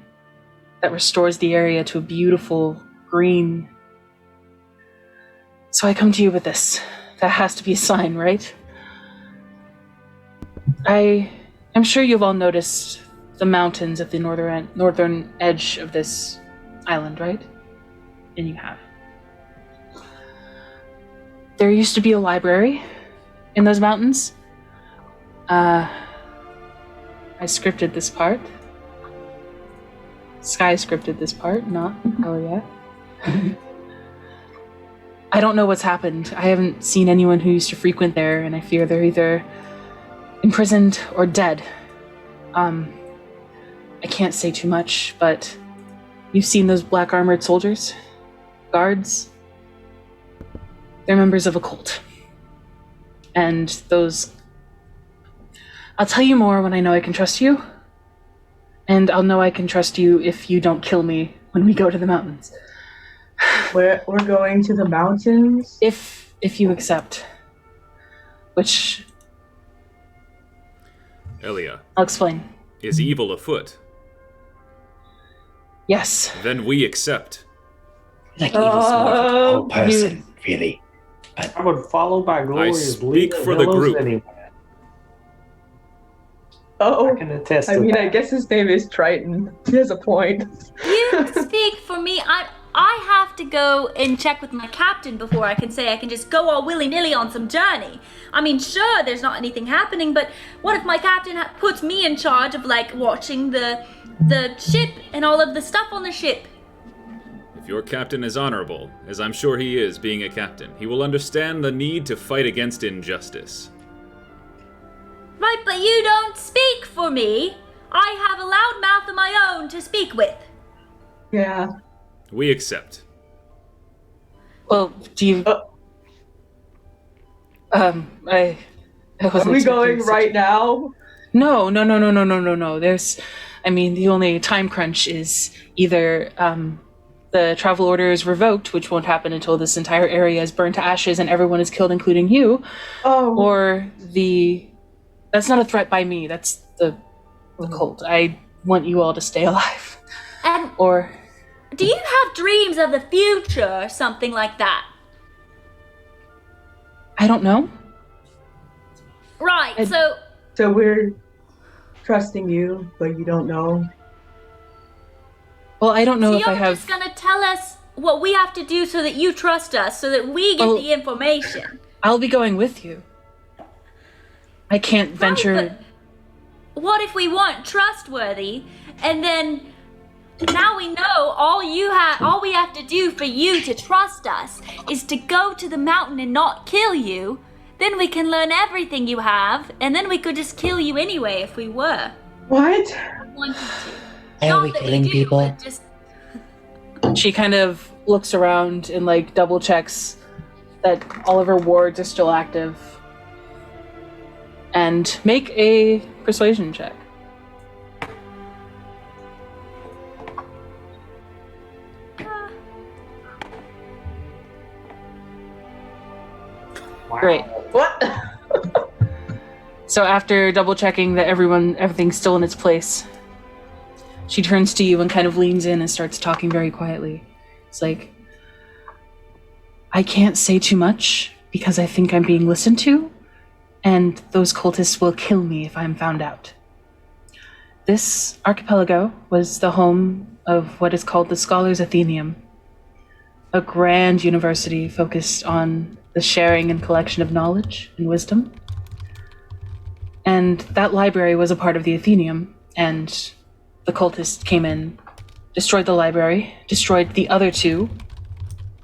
that restores the area to a beautiful green. So I come to you with this. That has to be a sign, right? I'm sure you've all noticed the mountains at the northern edge of this island, right? And you have. There used to be a library in those mountains. I scripted this part. Skye scripted this part, not Elia. I don't know what's happened. I haven't seen anyone who used to frequent there, and I fear they're either imprisoned or dead. I can't say too much, but you've seen those black armored soldiers? Guards? They're members of a cult. And those... I'll tell you more when I know I can trust you. And I'll know I can trust you if you don't kill me when we go to the mountains. We're going to the mountains? If you accept. Which... Elia, I'll explain. is evil afoot? Yes. Then we accept. Like evil's more of a whole person, really. I would follow by glorious speak for the group. Anyway. Oh, I can attest I to mean, that. I guess his name is Triton. He has a point. You speak for me. I have to go and check with my captain before I can say I can just go all willy-nilly on some journey. I mean, sure, there's not anything happening, but what if my captain puts me in charge of, watching the ship and all of the stuff on the ship? If your captain is honorable, as I'm sure he is being a captain, he will understand the need to fight against injustice. Right, but you don't speak for me. I have a loud mouth of my own to speak with. Yeah. We accept. Well, do you... I wasn't Are we expecting going such- right now? No. There's... I mean, the only time crunch is either the travel order is revoked, which won't happen until this entire area is burned to ashes and everyone is killed, including you, Oh. or the... That's not a threat by me, that's the cult. I want you all to stay alive. And Or... do you have dreams of the future or something like that? I don't know. Right, I- so So we're trusting you, but you don't know. Well, I don't know if you're I have... just gonna tell us what we have to do so that you trust us, so that we get Well- the information. I'll be going with you. I can't venture... Right, but what if we weren't trustworthy, and then now we know all we have to do for you to trust us is to go to the mountain and not kill you? Then we can learn everything you have, and then we could just kill you anyway if we were What? wanted to. Are Not we that killing do, people? but just She kind of looks around and like double checks that all of her wards are still active. And make a persuasion check. Wow. Great. What? So after double checking that everything's still in its place, she turns to you and kind of leans in and starts talking very quietly. It's like, I can't say too much because I think I'm being listened to, and those cultists will kill me if I'm found out. This archipelago was the home of what is called the Scholars Athenaeum, a grand university focused on the sharing and collection of knowledge and wisdom. And that library was a part of the Athenaeum, and the cultists came in, destroyed the library, destroyed the other two,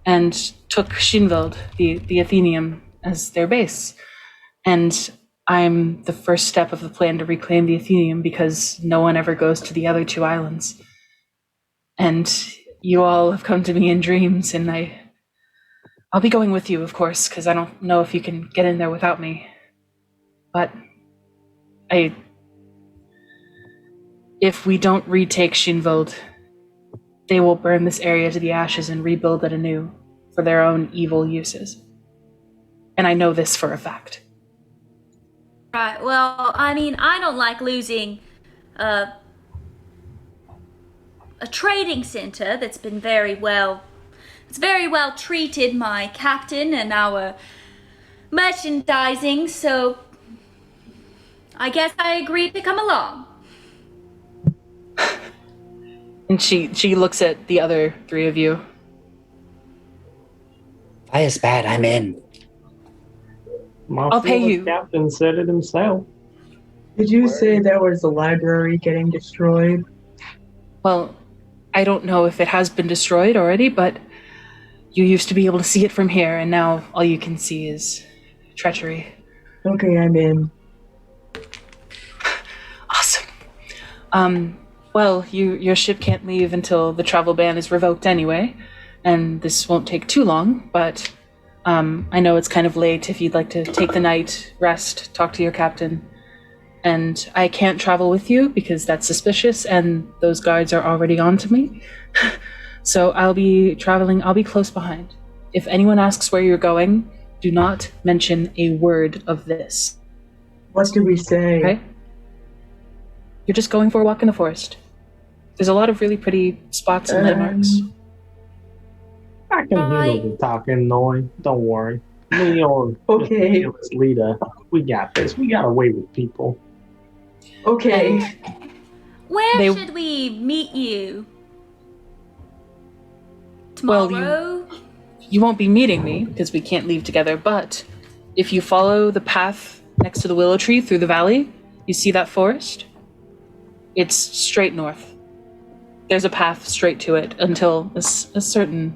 and took Shinveld, the Athenaeum, as their base. And I'm the first step of the plan to reclaim the Athenaeum because no one ever goes to the other two islands. And you all have come to me in dreams, and I'll be going with you, of course, because I don't know if you can get in there without me. But if we don't retake Shinveld, they will burn this area to the ashes and rebuild it anew for their own evil uses. And I know this for a fact. Right, well, I mean, I don't like losing a trading center that's been very well treated my captain and our merchandising, so I guess I agreed to come along. And she looks at the other three of you. Why is bad? I'm in. I'll pay you. The captain said it himself. Did you say there was a library getting destroyed? Well, I don't know if it has been destroyed already, but you used to be able to see it from here, and now all you can see is treachery. Okay, I'm in. Awesome. Well, your ship can't leave until the travel ban is revoked anyway, and this won't take too long, but I know it's kind of late if you'd like to take the night, rest, talk to your captain. And I can't travel with you because that's suspicious, and those guards are already on to me. So I'll be close behind. If anyone asks where you're going, do not mention a word of this. What do we say? Okay? You're just going for a walk in the forest. There's a lot of really pretty spots and landmarks. I can handle the talking noise. Don't worry. Me or Okay. fearless leader, we got this. We got away with people. Okay. Where should we meet you? Tomorrow? Well, you won't be meeting me because we can't leave together, but if you follow the path next to the willow tree through the valley, you see that forest? It's straight north. There's a path straight to it until a certain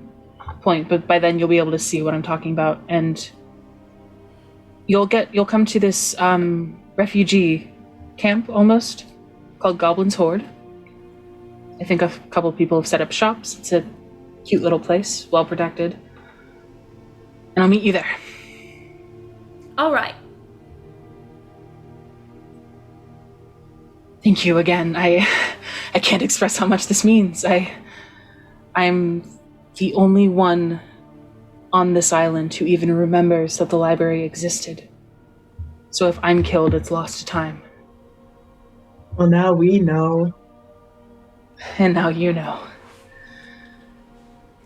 point, but by then you'll be able to see what I'm talking about, and you'll come to this refugee camp almost called Goblins Hoard. I think a couple people have set up shops. It's a cute little place, well protected, and I'll meet you there. All right. Thank you again. I can't express how much this means. I'm the only one on this island who even remembers that the library existed. So if I'm killed, it's lost to time. Well, now we know. And now you know.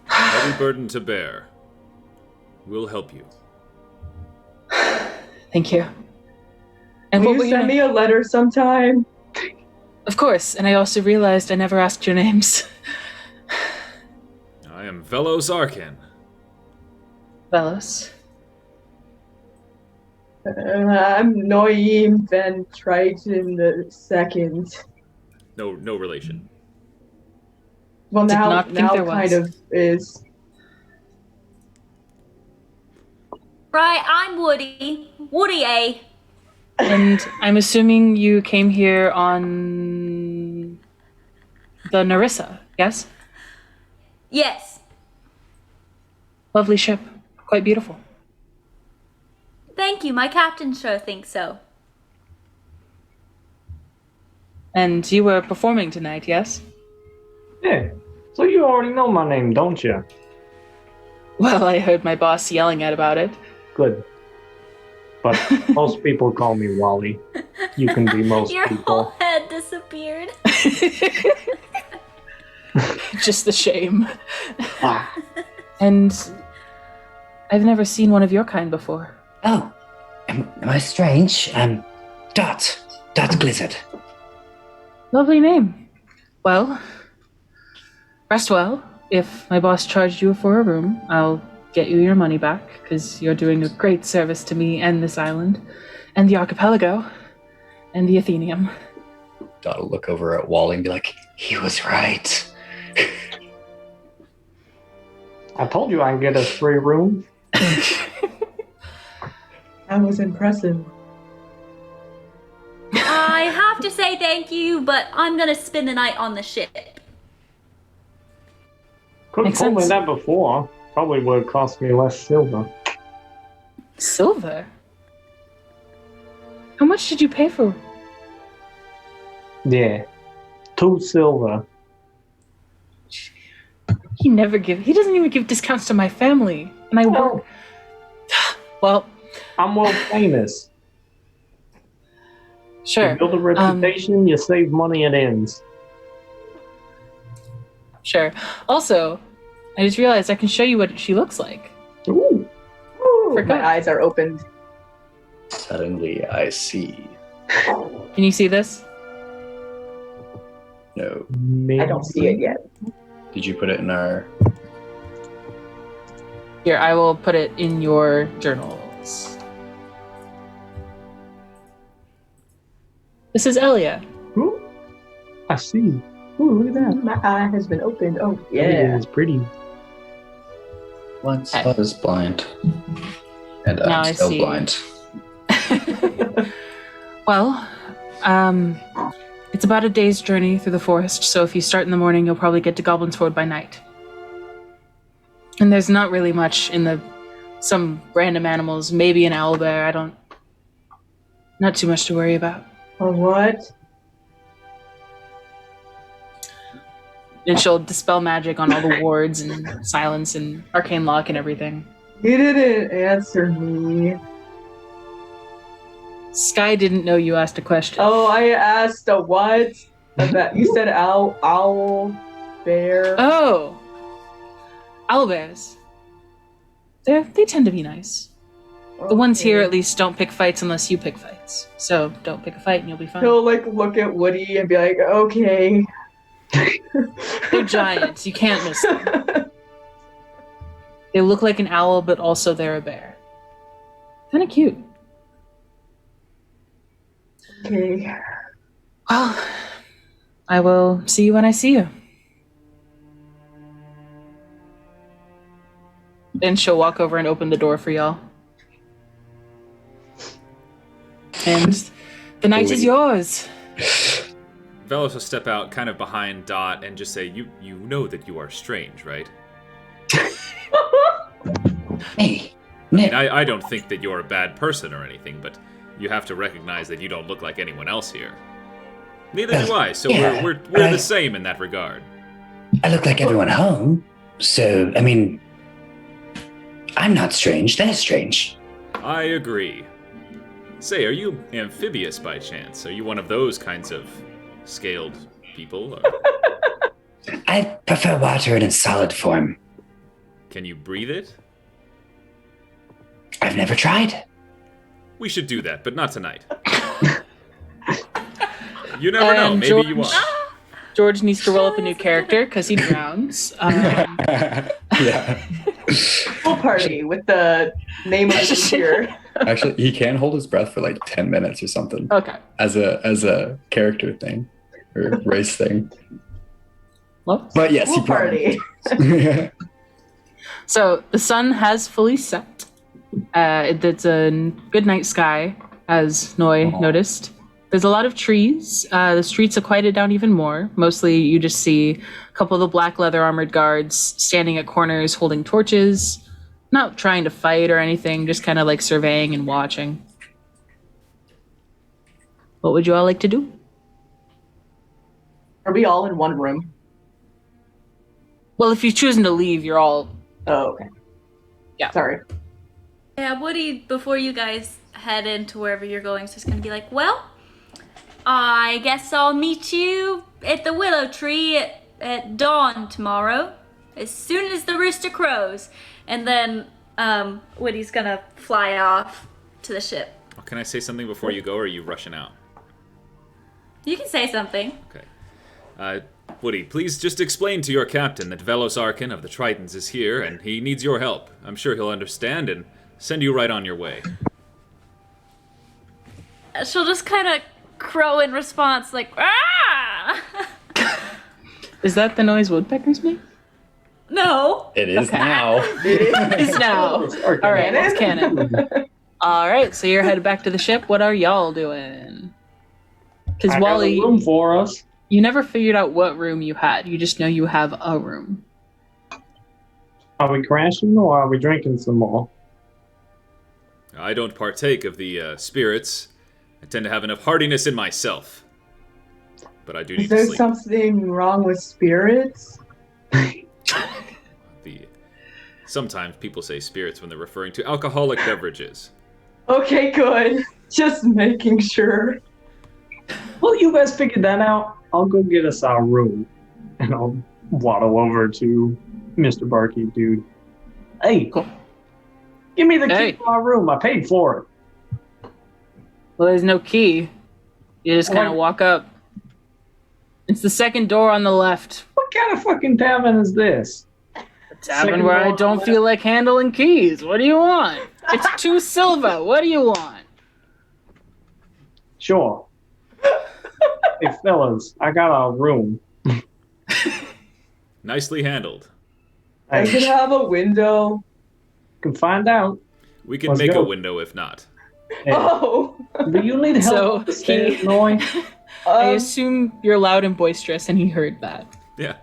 Heavy burden to bear. We'll help you. Thank you. And Will you send me a letter sometime? Of course, and I also realized I never asked your names. I am Velos Arkin. Velos. I'm Noim Van Triton the Second. No relation. Well, Did now not think there was. kind of is. Right, I'm Woody. Woody A. And I'm assuming you came here on the Narissa, yes? Yes. Lovely ship. Quite beautiful. Thank you. My captain sure thinks so. And you were performing tonight, yes? Yeah. So you already know my name, don't you? Well, I heard my boss yelling about it. Good. But most people call me Wally. You can be most Your people. whole head disappeared. Just the shame. Ah. And I've never seen one of your kind before. Oh, am I strange? Dot Blizzard. Lovely name. Well, rest well. If my boss charged you for a room, I'll get you your money back, because you're doing a great service to me and this island, and the archipelago, and the Athenium. Dot will look over at Wally and be like, He was right. I told you I'd get us free room. That was impressive. I have to say thank you, but I'm gonna spend the night on the ship. Could have Makes told me sense. that before. Probably would have cost me less silver. Silver? How much did you pay for? Yeah. 2 silver. He doesn't even give discounts to my family. And I work. Well, I'm world famous. sure. You build a reputation, you save money, it ends. Sure. Also, I just realized I can show you what she looks like. Ooh. Ooh, Forgot. my eyes are opened. suddenly I see. Can you see this? No. I don't see it yet. Did you put it in our... Here, I will put it in your journals. This is Elia. Ooh. I see. Ooh, look at that. My eye has been opened. Oh, Everything yeah. is pretty. Once Okay. I was blind. And Now I I'm still see. blind. Well, it's about a day's journey through the forest, so if you start in the morning, you'll probably get to Goblins Hoard by night. And there's not really much in some random animals, maybe an owlbear, not too much to worry about. Oh, what? And she'll dispel magic on all the wards and silence and arcane lock and everything. You didn't answer me. Skye didn't know you asked a question. Oh, I asked a what? You said owl, bear. Oh! Owlbears. They tend to be nice. The ones here, at least, don't pick fights unless you pick fights. So don't pick a fight and you'll be fine. He'll look at Woody and be like, okay. They're giants. You can't miss them. They look like an owl, but also they're a bear. Kind of cute. Okay. Well, I will see you when I see you. Then she'll walk over and open the door for y'all. And the night is yours. Velos will step out kind of behind Dot and just say, you know that you are strange, right? Hey, I mean, Nick. I don't think that you're a bad person or anything, but you have to recognize that you don't look like anyone else here. Neither do I, so Yeah, we're but the same in that regard. I look like everyone home. So, I mean, I'm not strange. They're strange. I agree. Say, are you amphibious by chance? Are you one of those kinds of scaled people? Or I prefer water in its solid form. can you breathe it? I've never tried. We should do that, but not tonight. You never know, And maybe you are. George needs to roll up a new character because he drowns. Yeah. Full party with the name of the year. Actually, he can hold his breath for like 10 minutes or something Okay. as a character thing or race thing. Well, But yes, Full he probably. party. so the sun has fully set. It's a good night sky, as Noi noticed. There's a lot of trees. The streets have quieted down even more. Mostly you just see a couple of the black leather armored guards standing at corners holding torches. Not trying to fight or anything, just kind of like surveying and watching. What would you all like to do? Are we all in one room? Well, if you're choosing to leave, you're all... Oh, okay. Yeah. Sorry. Yeah, Woody, before you guys head into wherever you're going, is just gonna be like, well, I guess I'll meet you at the willow tree at dawn tomorrow, as soon as the rooster crows. And then Woody's gonna fly off to the ship. Can I say something before you go, or are you rushing out? You can say something. Okay. Woody, please just explain to your captain that Velos Arkin of the Tritons is here, and he needs your help. I'm sure he'll understand and send you right on your way. She'll just kind of crow in response, like, ah! Is that the noise woodpeckers make? No. It is now. It's now. All right, it's canon. All right, so you're headed back to the ship. What are y'all doing? Because I got Wally, a room for us. you never figured out what room you had. You just know you have a room. Are we crashing or are we drinking some more? I don't partake of the spirits. I tend to have enough hardiness in myself. But I do Is need to there sleep. something wrong with spirits? Sometimes people say spirits when they're referring to alcoholic beverages. Okay, good. Just making sure. Well, you guys figured that out. I'll go get us our room. And I'll waddle over to Mr. Barkeep Dude. Hey, give me the key to our room. I paid for it. Well, there's no key. You just kind of walk up. It's the second door on the left. What kind of fucking tavern is this? Tavern where I don't feel like handling keys. What do you want? It's 2 silver. What do you want? Sure. Hey, fellas, I got our room. Nicely handled. I could have a window. Can find out. We can Let's make go. a window if not. Hey, Oh. do you need help So with the stairs, Noy? I assume you're loud and boisterous, and he heard that. Yeah.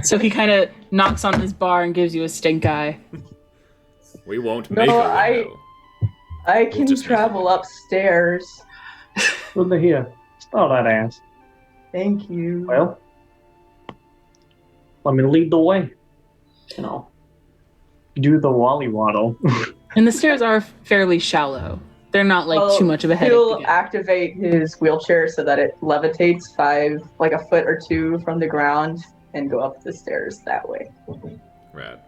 So he kind of knocks on his bar and gives you a stink eye. We won't No, make a window. I can just travel upstairs. Good to hear. Oh, that ass. Thank you. Well, let me lead the way. You know, do the Wally waddle. And the stairs are fairly shallow. They're not like too much of a headache. to He'll get. activate his wheelchair so that it levitates a foot or 2 from the ground and go up the stairs that way. Rad.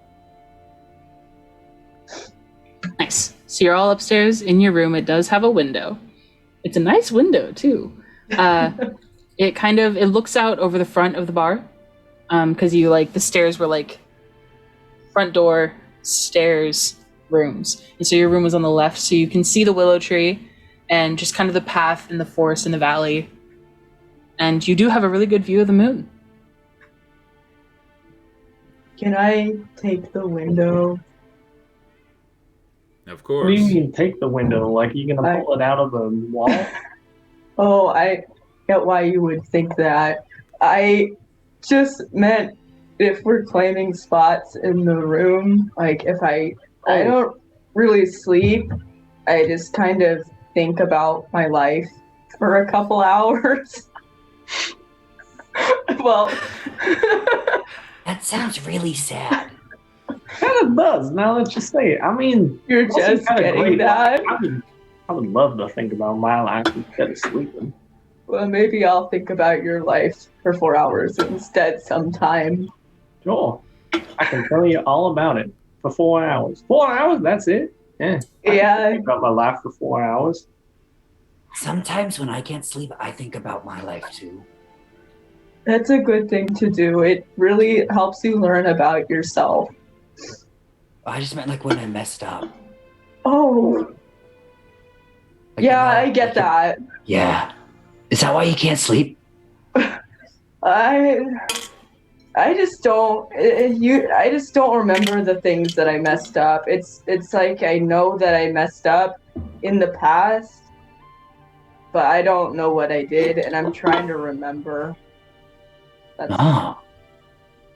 Nice. So you're all upstairs in your room. It does have a window. It's a nice window too. It looks out over the front of the bar. Because the stairs were like front door, stairs, rooms. And so your room was on the left, so you can see the willow tree and just kind of the path in the forest in the valley. And you do have a really good view of the moon. Can I take the window? Of What course. do you mean take the window? Like, you gonna pull it out of the wall? Oh, I get why you would think that. I just meant if we're claiming spots in the room, like if I don't really sleep, I just kind of think about my life for a couple hours. Well, That sounds really sad. Kind of does, now that you say it. I mean, you're also just kinda getting great. that. I would love to think about my life instead of sleeping. Well, maybe I'll think about your life for 4 hours instead sometime. Sure. I can tell you all about it for 4 hours. 4 hours? That's it? Yeah. I can Yeah. think about my life for 4 hours. Sometimes when I can't sleep, I think about my life too. That's a good thing to do. It really helps you learn about yourself. I just meant like when I messed up. Oh, Like, yeah, you know, I get like- that. Yeah. Is that why you can't sleep? I just don't. I just don't remember the things that I messed up. It's like I know that I messed up in the past, but I don't know what I did, and I'm trying to remember. That's Oh.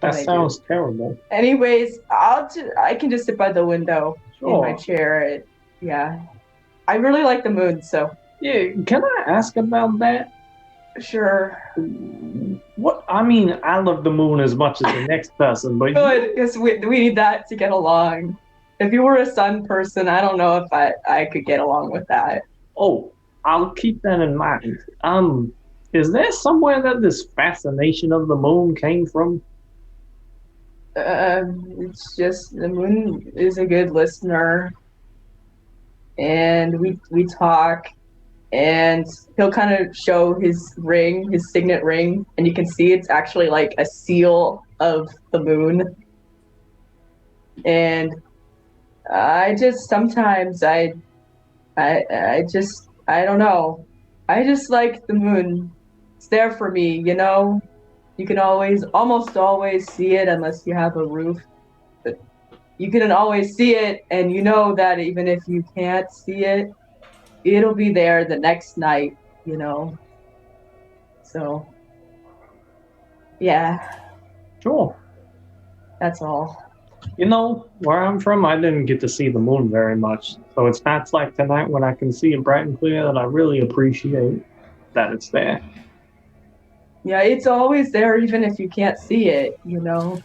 That I do. sounds terrible. Anyways, I can just sit by the window in my chair. Yeah, I really like the moon, so Yeah, can I ask about that? sure. What I mean, I love the moon as much as the next person, but Good, because we need that to get along. If you were a sun person, I don't know if I could get along with that. oh, I'll keep that in mind. Is there somewhere that this fascination of the moon came from? It's just the moon is a good listener, and we talk, and he'll kind of show his ring, his signet ring, and you can see it's actually like a seal of the moon. And I just sometimes I don't know. I just like the moon. It's there for me, you know? You can almost always see it unless you have a roof. But you can always see it, and you know that even if you can't see it, it'll be there the next night, you know? So, yeah, Sure. that's all. You know, where I'm from, I didn't get to see the moon very much. So it's nights like tonight when I can see it bright and clear that I really appreciate that it's there. Yeah, it's always there even if you can't see it, you know?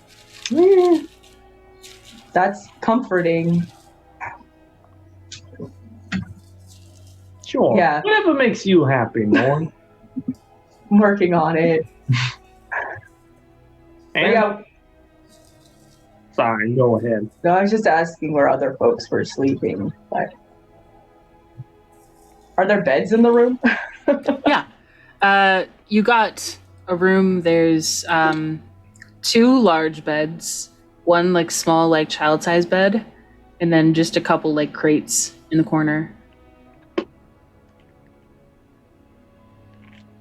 That's comforting. Sure. Yeah. Whatever makes you happy, Norm. I'm working on it. But And, yeah, sorry, go ahead. no, I was just asking where other folks were sleeping. But are there beds in the room? Yeah. You got a room. There's 2 large beds, one like small, like child-sized bed, and then just a couple like crates in the corner.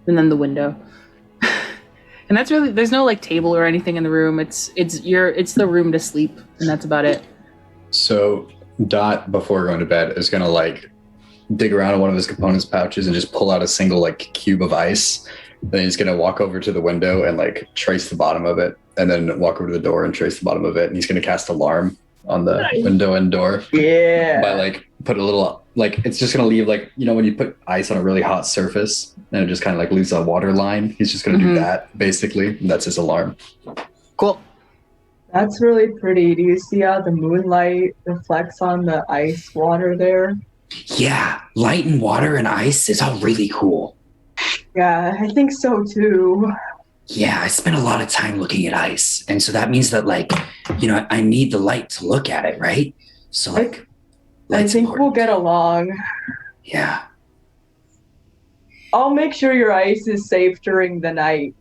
And then the window. And that's really, there's no like table or anything in the room. It's the room to sleep, and that's about it. So Dot, before going to bed, is gonna like dig around in one of his components pouches and just pull out a single like cube of ice. Then he's gonna walk over to the window and like trace the bottom of it, and then walk over to the door and trace the bottom of it. And he's gonna cast alarm on the window and door. Yeah. By like put a little like it's just gonna leave like, you know, when you put ice on a really hot surface and it just kind of like leaves a water line. He's just gonna do that basically. And that's his alarm. Cool. That's really pretty. Do you see how the moonlight reflects on the ice water there? Yeah, light and water and ice is all really cool. Yeah, I think so too. Yeah, I spent a lot of time looking at ice. And so that means that, like, you know, I need the light to look at it, right? So, like, I think we'll get along. Yeah. I'll make sure your ice is safe during the night.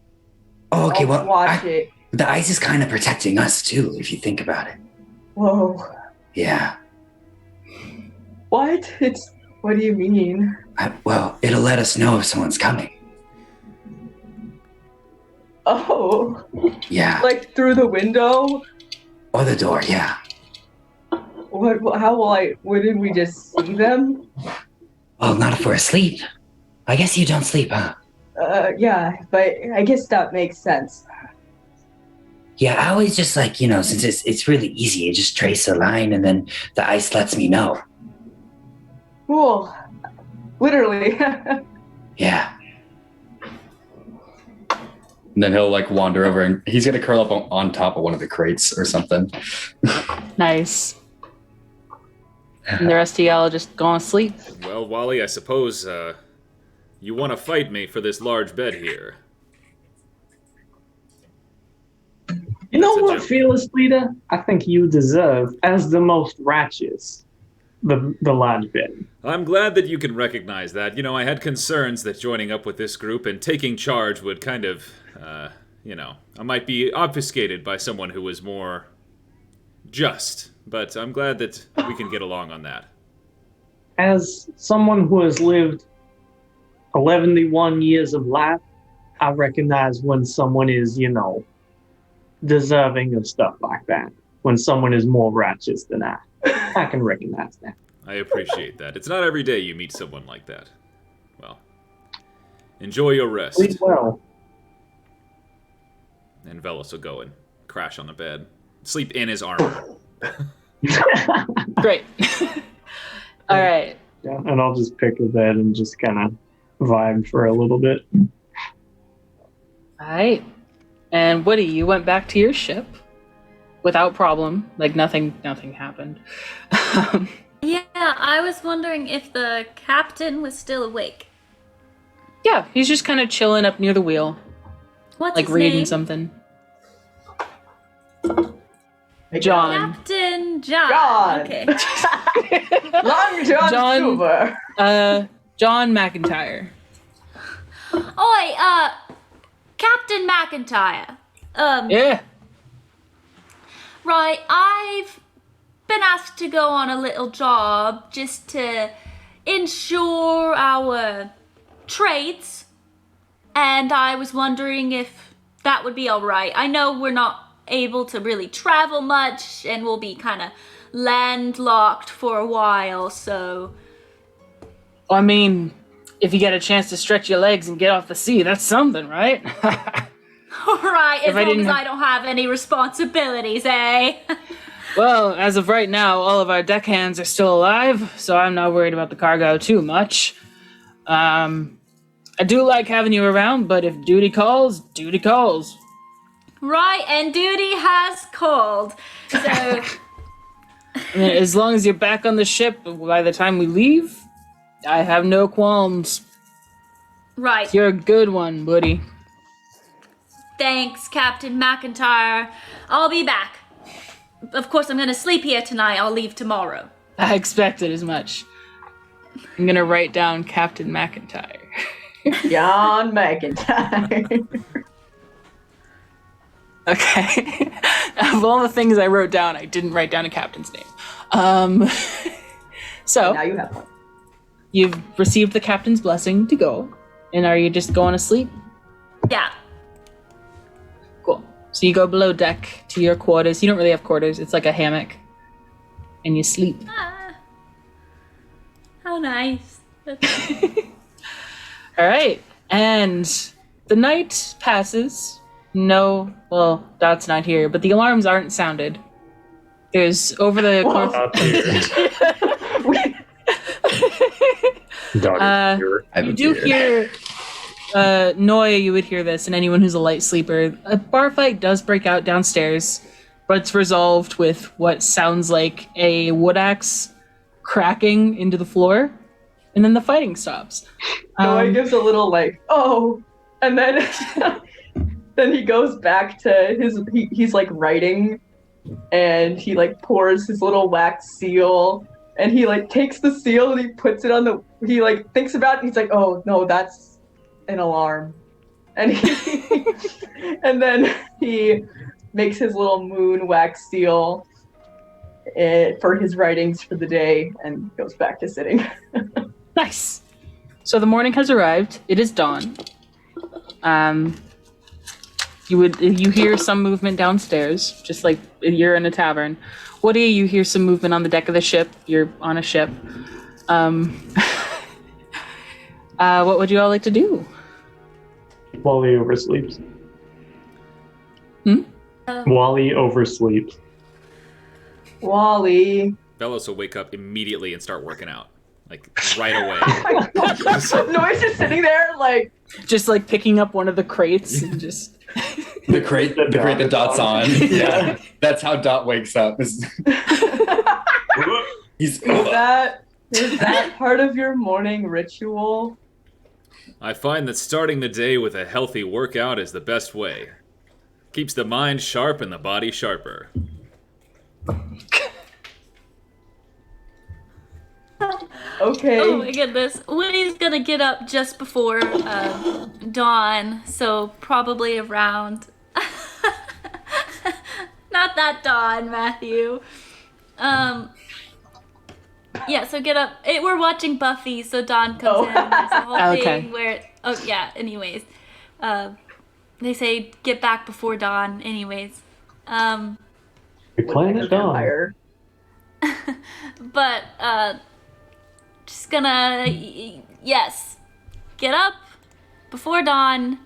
Oh, okay, I'll watch it. The ice is kind of protecting us, too, if you think about it. Whoa. Yeah. What? What do you mean? Well, it'll let us know if someone's coming. Oh. Yeah. Like through the window? Or the door, yeah. Wouldn't we just see them? Well, not if we're asleep. I guess you don't sleep, huh? Yeah, but I guess that makes sense. Yeah, I always just like, you know, since it's really easy, you just trace a line and then the ice lets me know. Cool. Literally. Yeah. And then he'll like wander over and he's gonna curl up on top of one of the crates or something. Nice. And the rest of y'all just go on sleep. Well, Wally, I suppose you want to fight me for this large bed here. You know That's a what, joke. Fearless Leader? I think you deserve, as the most righteous, the large bed. I'm glad that you can recognize that. You know, I had concerns that joining up with this group and taking charge would kind of, you know, I might be obfuscated by someone who was more just. But I'm glad that we can get along on that. As someone who has lived 11 years of life, I recognize when someone is, you know, deserving of stuff like that. When someone is more righteous than I can recognize that. I appreciate that. It's not every day you meet someone like that. Well, enjoy your rest. Sleep well. And Velos will go and crash on the bed. Sleep in his armor. Great. All right. Yeah, and I'll just pick a bed and just kind of vibe for a little bit. All right. And Woody, you went back to your ship without problem. Like nothing happened. Yeah, I was wondering if the captain was still awake. Yeah, he's just kind of chilling up near the wheel, What's like his reading name? something. Hey, John. Captain John. John. Okay. Long John, John- Silver. John McIntyre. Oi, Captain McIntyre. Yeah. Right, I've been asked to go on a little job just to ensure our trades, and I was wondering if that would be alright. I know we're not able to really travel much, and we'll be kind of landlocked for a while, so... I mean, if you get a chance to stretch your legs and get off the sea, that's something, right? Alright, as If I long didn't as have- I don't have any responsibilities, eh? Well, as of right now, all of our deckhands are still alive, so I'm not worried about the cargo too much. I do like having you around, but if duty calls, duty calls. Right, and duty has called. So, I mean, as long as you're back on the ship by the time we leave, I have no qualms. right. You're a good one, Woody. Thanks, Captain McIntyre. I'll be back. Of course, I'm gonna sleep here tonight. I'll leave tomorrow. I expected as much. I'm gonna write down Captain McIntyre. John McIntyre. Okay. Of all the things I wrote down, I didn't write down a captain's name. So Now you have one. you've received the captain's blessing to go, and are you just going to sleep? Yeah. Cool. So you go below deck to your quarters. You don't really have quarters. It's like a hammock, and you sleep. Ah, how nice. All right. And the night passes. No, well, Dot's not here, but the alarms aren't sounded. There's over the course. Up here. Dog here. You do hear, Noya, you would hear this, and anyone who's a light sleeper. A bar fight does break out downstairs, but it's resolved with what sounds like a wood axe cracking into the floor, and then the fighting stops. Noah gives a little like, oh, and then then he goes back to he's like writing, and he like pours his little wax seal, and he like takes the seal and he puts it on he like thinks about it and he's like, oh no, that's an alarm, and and then he makes his little moon wax seal for his writings for the day and goes back to sitting. Nice. So the morning has arrived. It is dawn. You hear some movement downstairs, just like you're in a tavern. Woody, you hear some movement on the deck of the ship. You're on a ship. What would you all like to do? Wally oversleeps. Hmm? Wally oversleeps. Wally. Velos will wake up immediately and start working out. Like, right away. Noah's just sitting there like, Just like picking up one of the crates and just. The crate that Dot's on. Yeah. That's how Dot wakes up. He's is that part of your morning ritual? I find that starting the day with a healthy workout is the best way. Keeps the mind sharp and the body sharper. Okay. Oh my goodness. Woody's gonna get up just before dawn, so probably around. Not that dawn, Matthew. Yeah, so get up. We're watching Buffy, so dawn comes in. And there's a whole Okay. thing where. Oh, yeah, anyways. They say get back before dawn, anyways. We plan it on. Vampire. But just gonna yes, get up before dawn,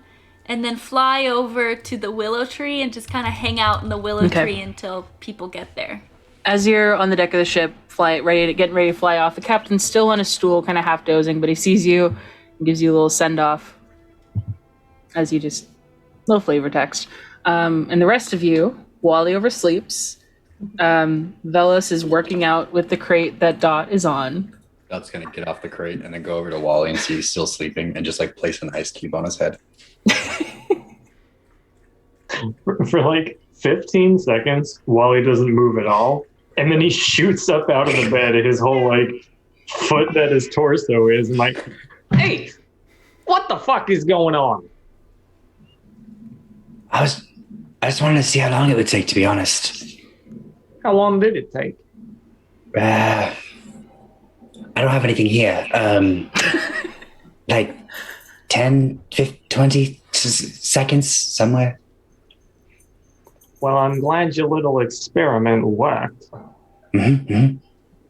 and then fly over to the willow tree and just kind of hang out in the willow tree until people get there. As you're on the deck of the ship, getting ready to fly off, the captain's still on a stool, kind of half dozing, but he sees you and gives you a little send-off as you just, little flavor text. And the rest of you, Wally oversleeps. Velos is working out with the crate that Dot is on. Dot's gonna get off the crate and then go over to Wally and see he's still sleeping and just like place an ice cube on his head. For like 15 seconds, Wally doesn't move at all. And then he shoots up out of the bed, his whole like foot that his torso is. And like, hey, what the fuck is going on? I just wanted to see how long it would take, to be honest. How long did it take? I don't have anything here. Like 10, 15, 20 seconds somewhere. Well, I'm glad your little experiment worked. Mm-hmm.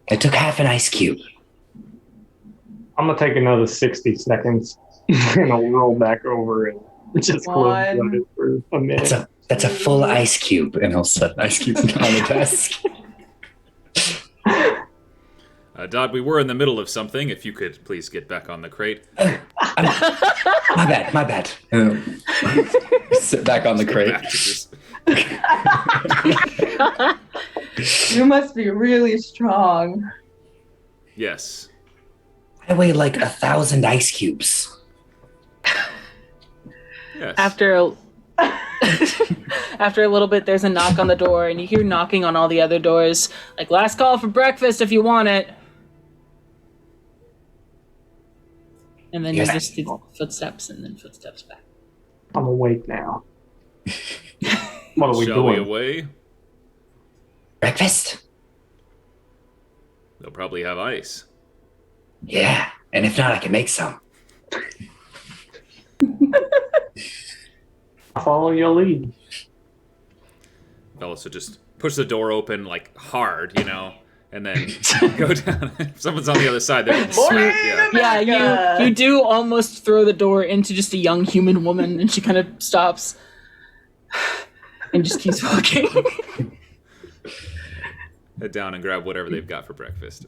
It took half an ice cube. I'm going to take another 60 seconds and I'll roll back over and just close it for a minute. That's a full ice cube. And he'll set an ice cube on the desk. Dodd, we were in the middle of something. If you could please get back on the crate. My bad. Sit back on the crate. You must be really strong. Yes. I weigh like 1,000 ice cubes. Yes. After a little bit, there's a knock on the door, and you hear knocking on all the other doors. Like, last call for breakfast if you want it. And then you just see footsteps and then footsteps back. I'm awake now. What are we Shall doing? we away? Breakfast? They'll probably have ice. Yeah, and if not, I can make some. Follow your lead. Velos would just push the door open, like, hard, and then go down. If someone's on the other side, they're getting smacked. Yeah. Yeah, you do almost throw the door into just a young human woman, and she kind of stops and just keeps walking. Head down and grab whatever they've got for breakfast.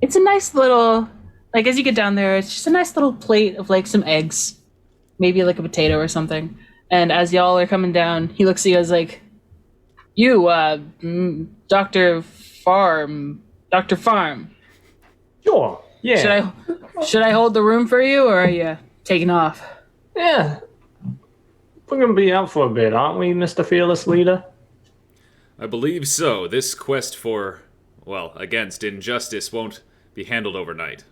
It's a nice little, like, as you get down there, it's just a nice little plate of, like, some eggs. Maybe, like, a potato or something. And as y'all are coming down, he looks at you as, like, you, Dr. Farm. Sure, yeah. Should I hold the room for you, or are you taking off? Yeah. We're going to be out for a bit, aren't we, Mr. Fearless Leader? I believe so. This quest against injustice won't be handled overnight.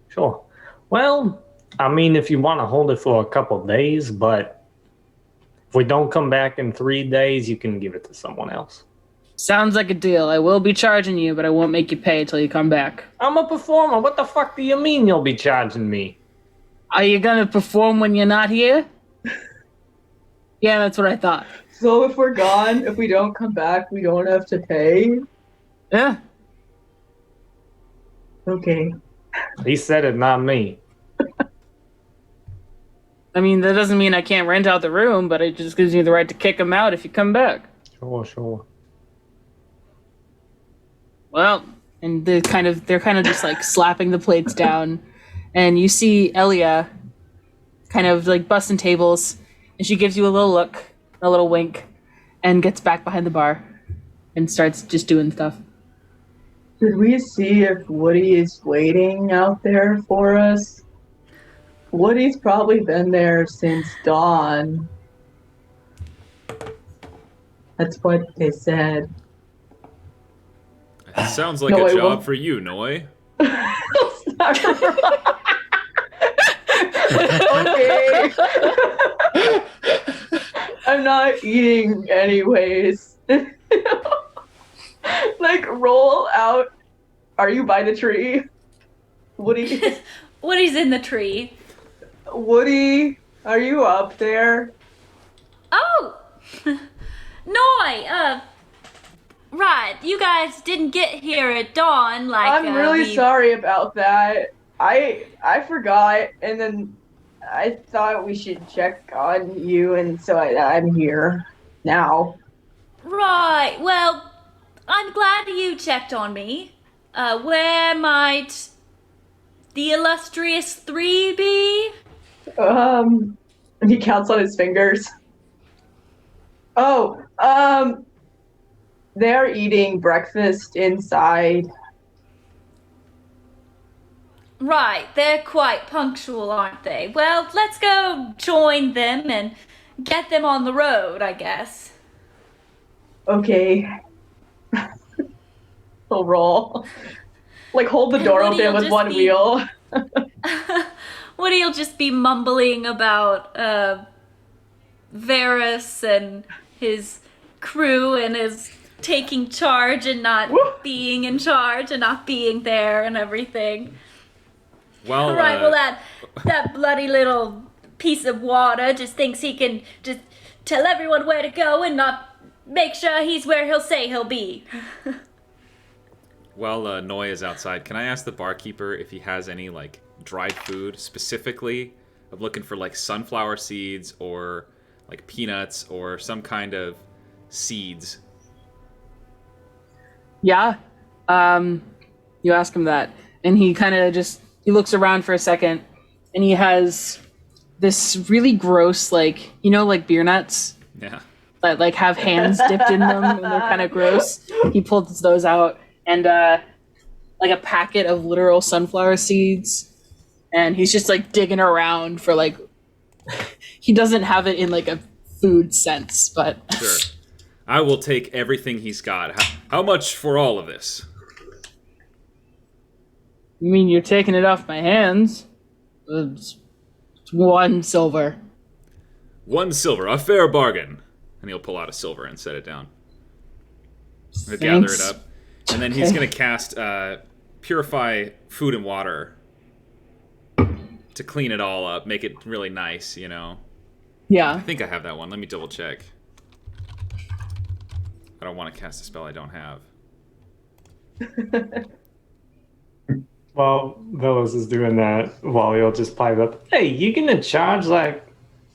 Sure. Well, I mean, if you want to hold it for a couple days, but if we don't come back in 3 days, you can give it to someone else. Sounds like a deal. I will be charging you, but I won't make you pay until you come back. I'm a performer. What the fuck do you mean you'll be charging me? Are you gonna perform when you're not here? Yeah, that's what I thought. So if we're gone, if we don't come back, we don't have to pay? Yeah. Okay. He said it, not me. I mean, that doesn't mean I can't rent out the room, but it just gives you the right to kick him out if you come back. Sure. Well, and they're kind of just like slapping the plates down, and you see Elia kind of like busting tables, and she gives you a little look, a little wink, and gets back behind the bar and starts just doing stuff. Should we see if Woody is waiting out there for us? Woody's probably been there since dawn. That's what they said. It sounds like a job for you, Noi. Okay. I'm not eating anyways. Like, roll out. Are you by the tree? Woody? Woody's in the tree. Woody, are you up there? Oh! Noi, right, you guys didn't get here at dawn like I'm really sorry about that. I forgot, and then I thought we should check on you, and so I'm here now. Right. Well, I'm glad you checked on me. Where might the illustrious three be? He counts on his fingers. Oh, they're eating breakfast inside. Right, they're quite punctual, aren't they? Well, let's go join them and get them on the road, I guess. Okay. He'll roll. Like, hold the And door Woody'll open with just one be- wheel. Woody'll just be mumbling about Varus and his crew and his taking charge and not being in charge and not being there and everything. Well, Right, well that bloody little piece of water just thinks he can just tell everyone where to go and not make sure he's where he'll say he'll be. While Noi is outside, can I ask the barkeeper if he has any, like, dried food specifically? I'm looking for, like, sunflower seeds or, like, peanuts or some kind of seeds. Yeah. You ask him that, and he kind of just he looks around for a second, and he has this really gross, like, you know, like beer nuts Yeah. that like have hands dipped in them and they're kind of gross. He pulls those out, and like a packet of literal sunflower seeds, and he's just like digging around for like he doesn't have it in like a food sense, but Sure. I will take everything he's got. How much for all of this? you mean you're taking it off my hands? It's 1 silver. 1 silver, a fair bargain. And he'll pull out a silver and set it down. He'll gather it Thanks. up. And then he's going to cast Purify Food and Water to clean it all up, make it really nice, you know. Yeah. I think I have that one. Let me double check. I don't want to cast a spell I don't have. While Velos is doing that, Wally will just pipe up. Hey, you gonna charge like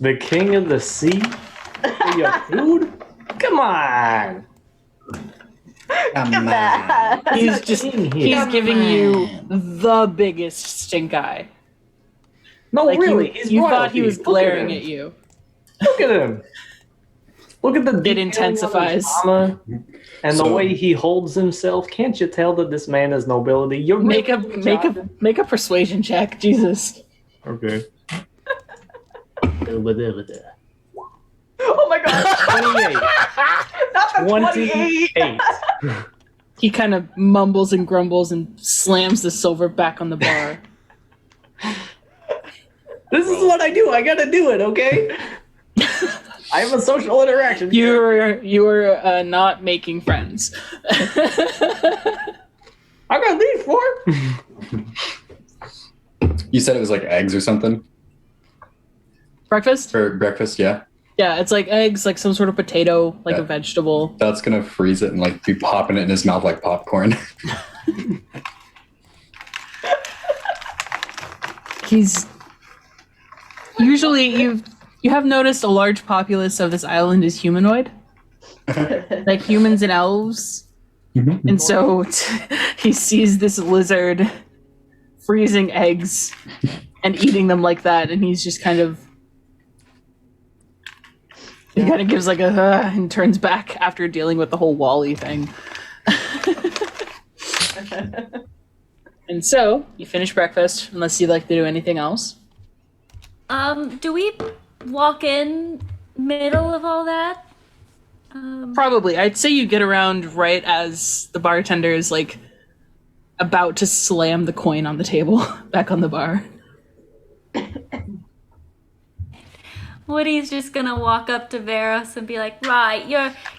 the king of the sea for your food? Come on. Come on. He's just he's giving you the biggest stink eye. No, Like really, you, he's you thought royalty. he was Look glaring him. at you. Look at him. Look at the It detailing on his intensifies. armor and the So- way he holds himself. Can't you tell that this man has nobility? You're Make really a persuasion check, Jesus. Okay. Oh my god. 28. Not the 28. 28. He kind of mumbles and grumbles and slams the silver back on the bar. This is what I do. I gotta do it, okay? I have a social interaction. You are not making friends. I got these 4. You said it was like eggs or something Breakfast? for breakfast, yeah? Yeah, it's like eggs, like some sort of potato, like Yeah. a vegetable. That's gonna freeze it and like be popping it in his mouth like popcorn. He's usually you have noticed a large populace of this island is humanoid, like humans and elves, and so he sees this lizard freezing eggs and eating them like that, and he's just kind of he kind of gives like a and turns back after dealing with the whole Wally thing. And so you finish breakfast, unless you'd like to do anything else. Do we walk in middle of all that? Probably. I'd say you get around right as the bartender is like about to slam the coin on the table back on the bar. Woody's just gonna walk up to Varus and be like, right,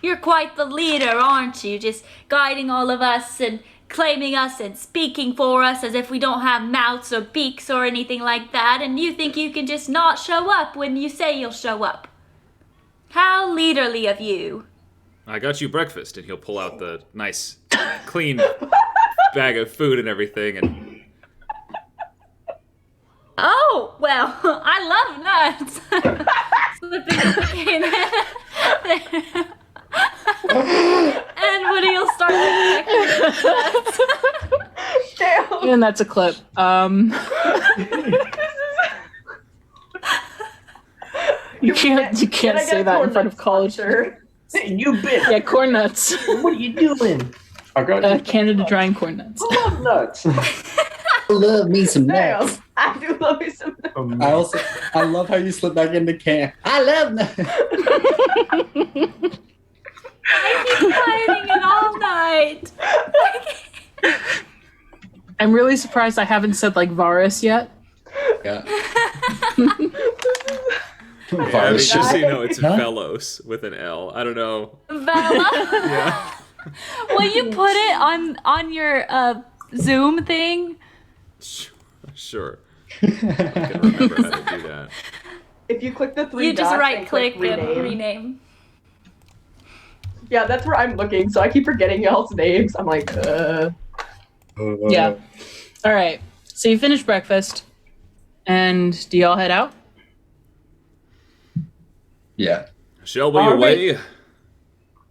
you're quite the leader, aren't you? Just guiding all of us and claiming us and speaking for us as if we don't have mouths or beaks or anything like that, and you think you can just not show up when you say you'll show up. How leaderly of you. I got you breakfast, and he'll pull out the nice, clean bag of food and everything, and Oh, Oh, well, I love nuts. Slipping cocaine. And Woody will start nuts. Damn. And that's a clip. You can't Can I say get that a in front of college. sponsor? Hey, you bitch! Yeah, corn nuts. What are you doing? I got Canada drying corn nuts. I love nuts. I love me some Damn. nuts. I do love me some. I love how you slip back into camp. I love nuts. I keep hiding it all night. I'm really surprised I haven't said like Varus yet. Yeah. Yeah, just so you know, it's Huh? Velos with an L. I don't know. Bella, Yeah. will you put it on your Zoom thing? Sure. I can remember how to do that. If you click the three You just dots right and click click and rename. Yeah, that's where I'm looking, so I keep forgetting y'all's names. I'm like, Yeah. All right. So you finish breakfast, and do y'all head out? Yeah. Shall we All away?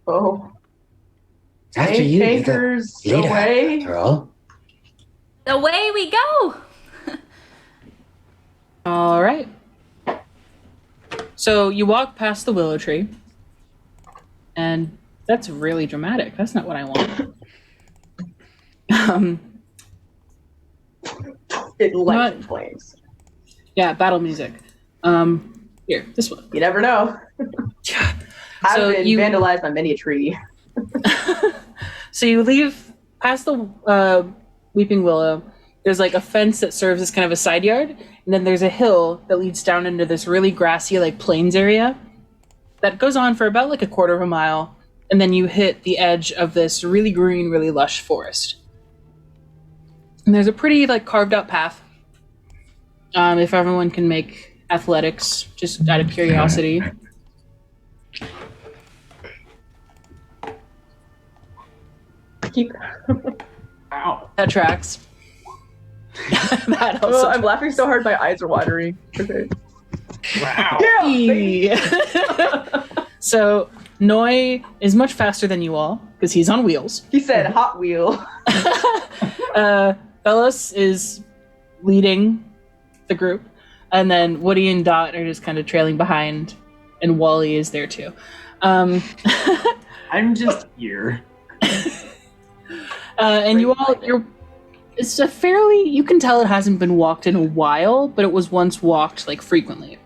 oh, After you, you're the tankers leader, away. after all. Away we go. All right. So you walk past the willow tree, and that's really dramatic. That's not what I want. It lights What? in flames. Yeah, battle music. Here, this one. You never know. I've So been you- vandalized by many a tree. So you leave past the weeping willow. There's like a fence that serves as kind of a side yard, and then there's a hill that leads down into this really grassy like plains area that goes on for about like a quarter of a mile, and then you hit the edge of this really green, really lush forest. And there's a pretty like carved out path. If everyone can make athletics, just out of curiosity. Keep. Ow. That tracks. That Oh, also I'm laughing so hard my eyes are watering. Okay. Wow. Yeah, baby. So Noi is much faster than you all because he's on wheels. He said Hot Wheel. Bellos is leading the group, and then Woody and Dot are just kind of trailing behind, and Wally is there too. I'm just here. And you all, it's a fairly, you can tell it hasn't been walked in a while, but it was once walked like frequently.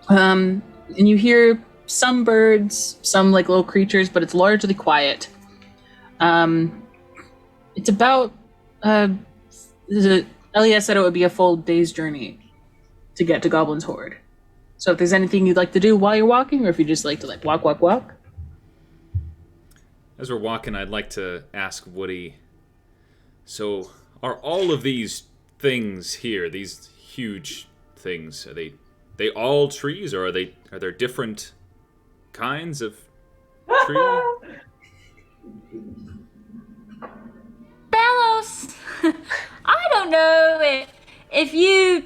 And you hear some birds, some like little creatures, but it's largely quiet. It's about, Elias said it would be a full day's journey to get to Goblins Hoard. So if there's anything you'd like to do while you're walking, or if you just like to like walk. As we're walking, I'd like to ask Woody, so are all of these things here, these huge things, are they all trees, or are there different kinds of tree? Bellows, I don't know if you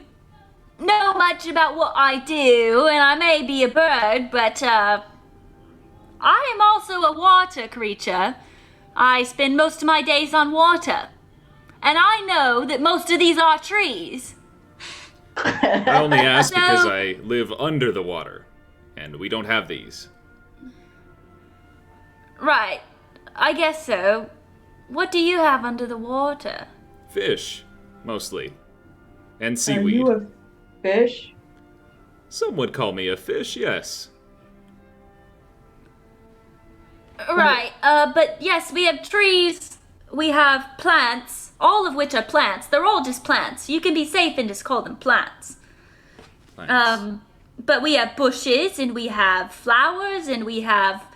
know much about what I do, and I may be a bird, but I am also a water creature. I spend most of my days on water. And I know that most of these are trees. I only ask So- because I live under the water, and we don't have these. Right. I guess so. What do you have under the water? Fish, mostly. And Are seaweed. you a fish? Some would call me a fish, yes. Right. But yes, we have trees. We have plants. All of which are plants. They're all just plants. You can be safe and just call them plants. Plants. But we have bushes, and we have flowers, and we have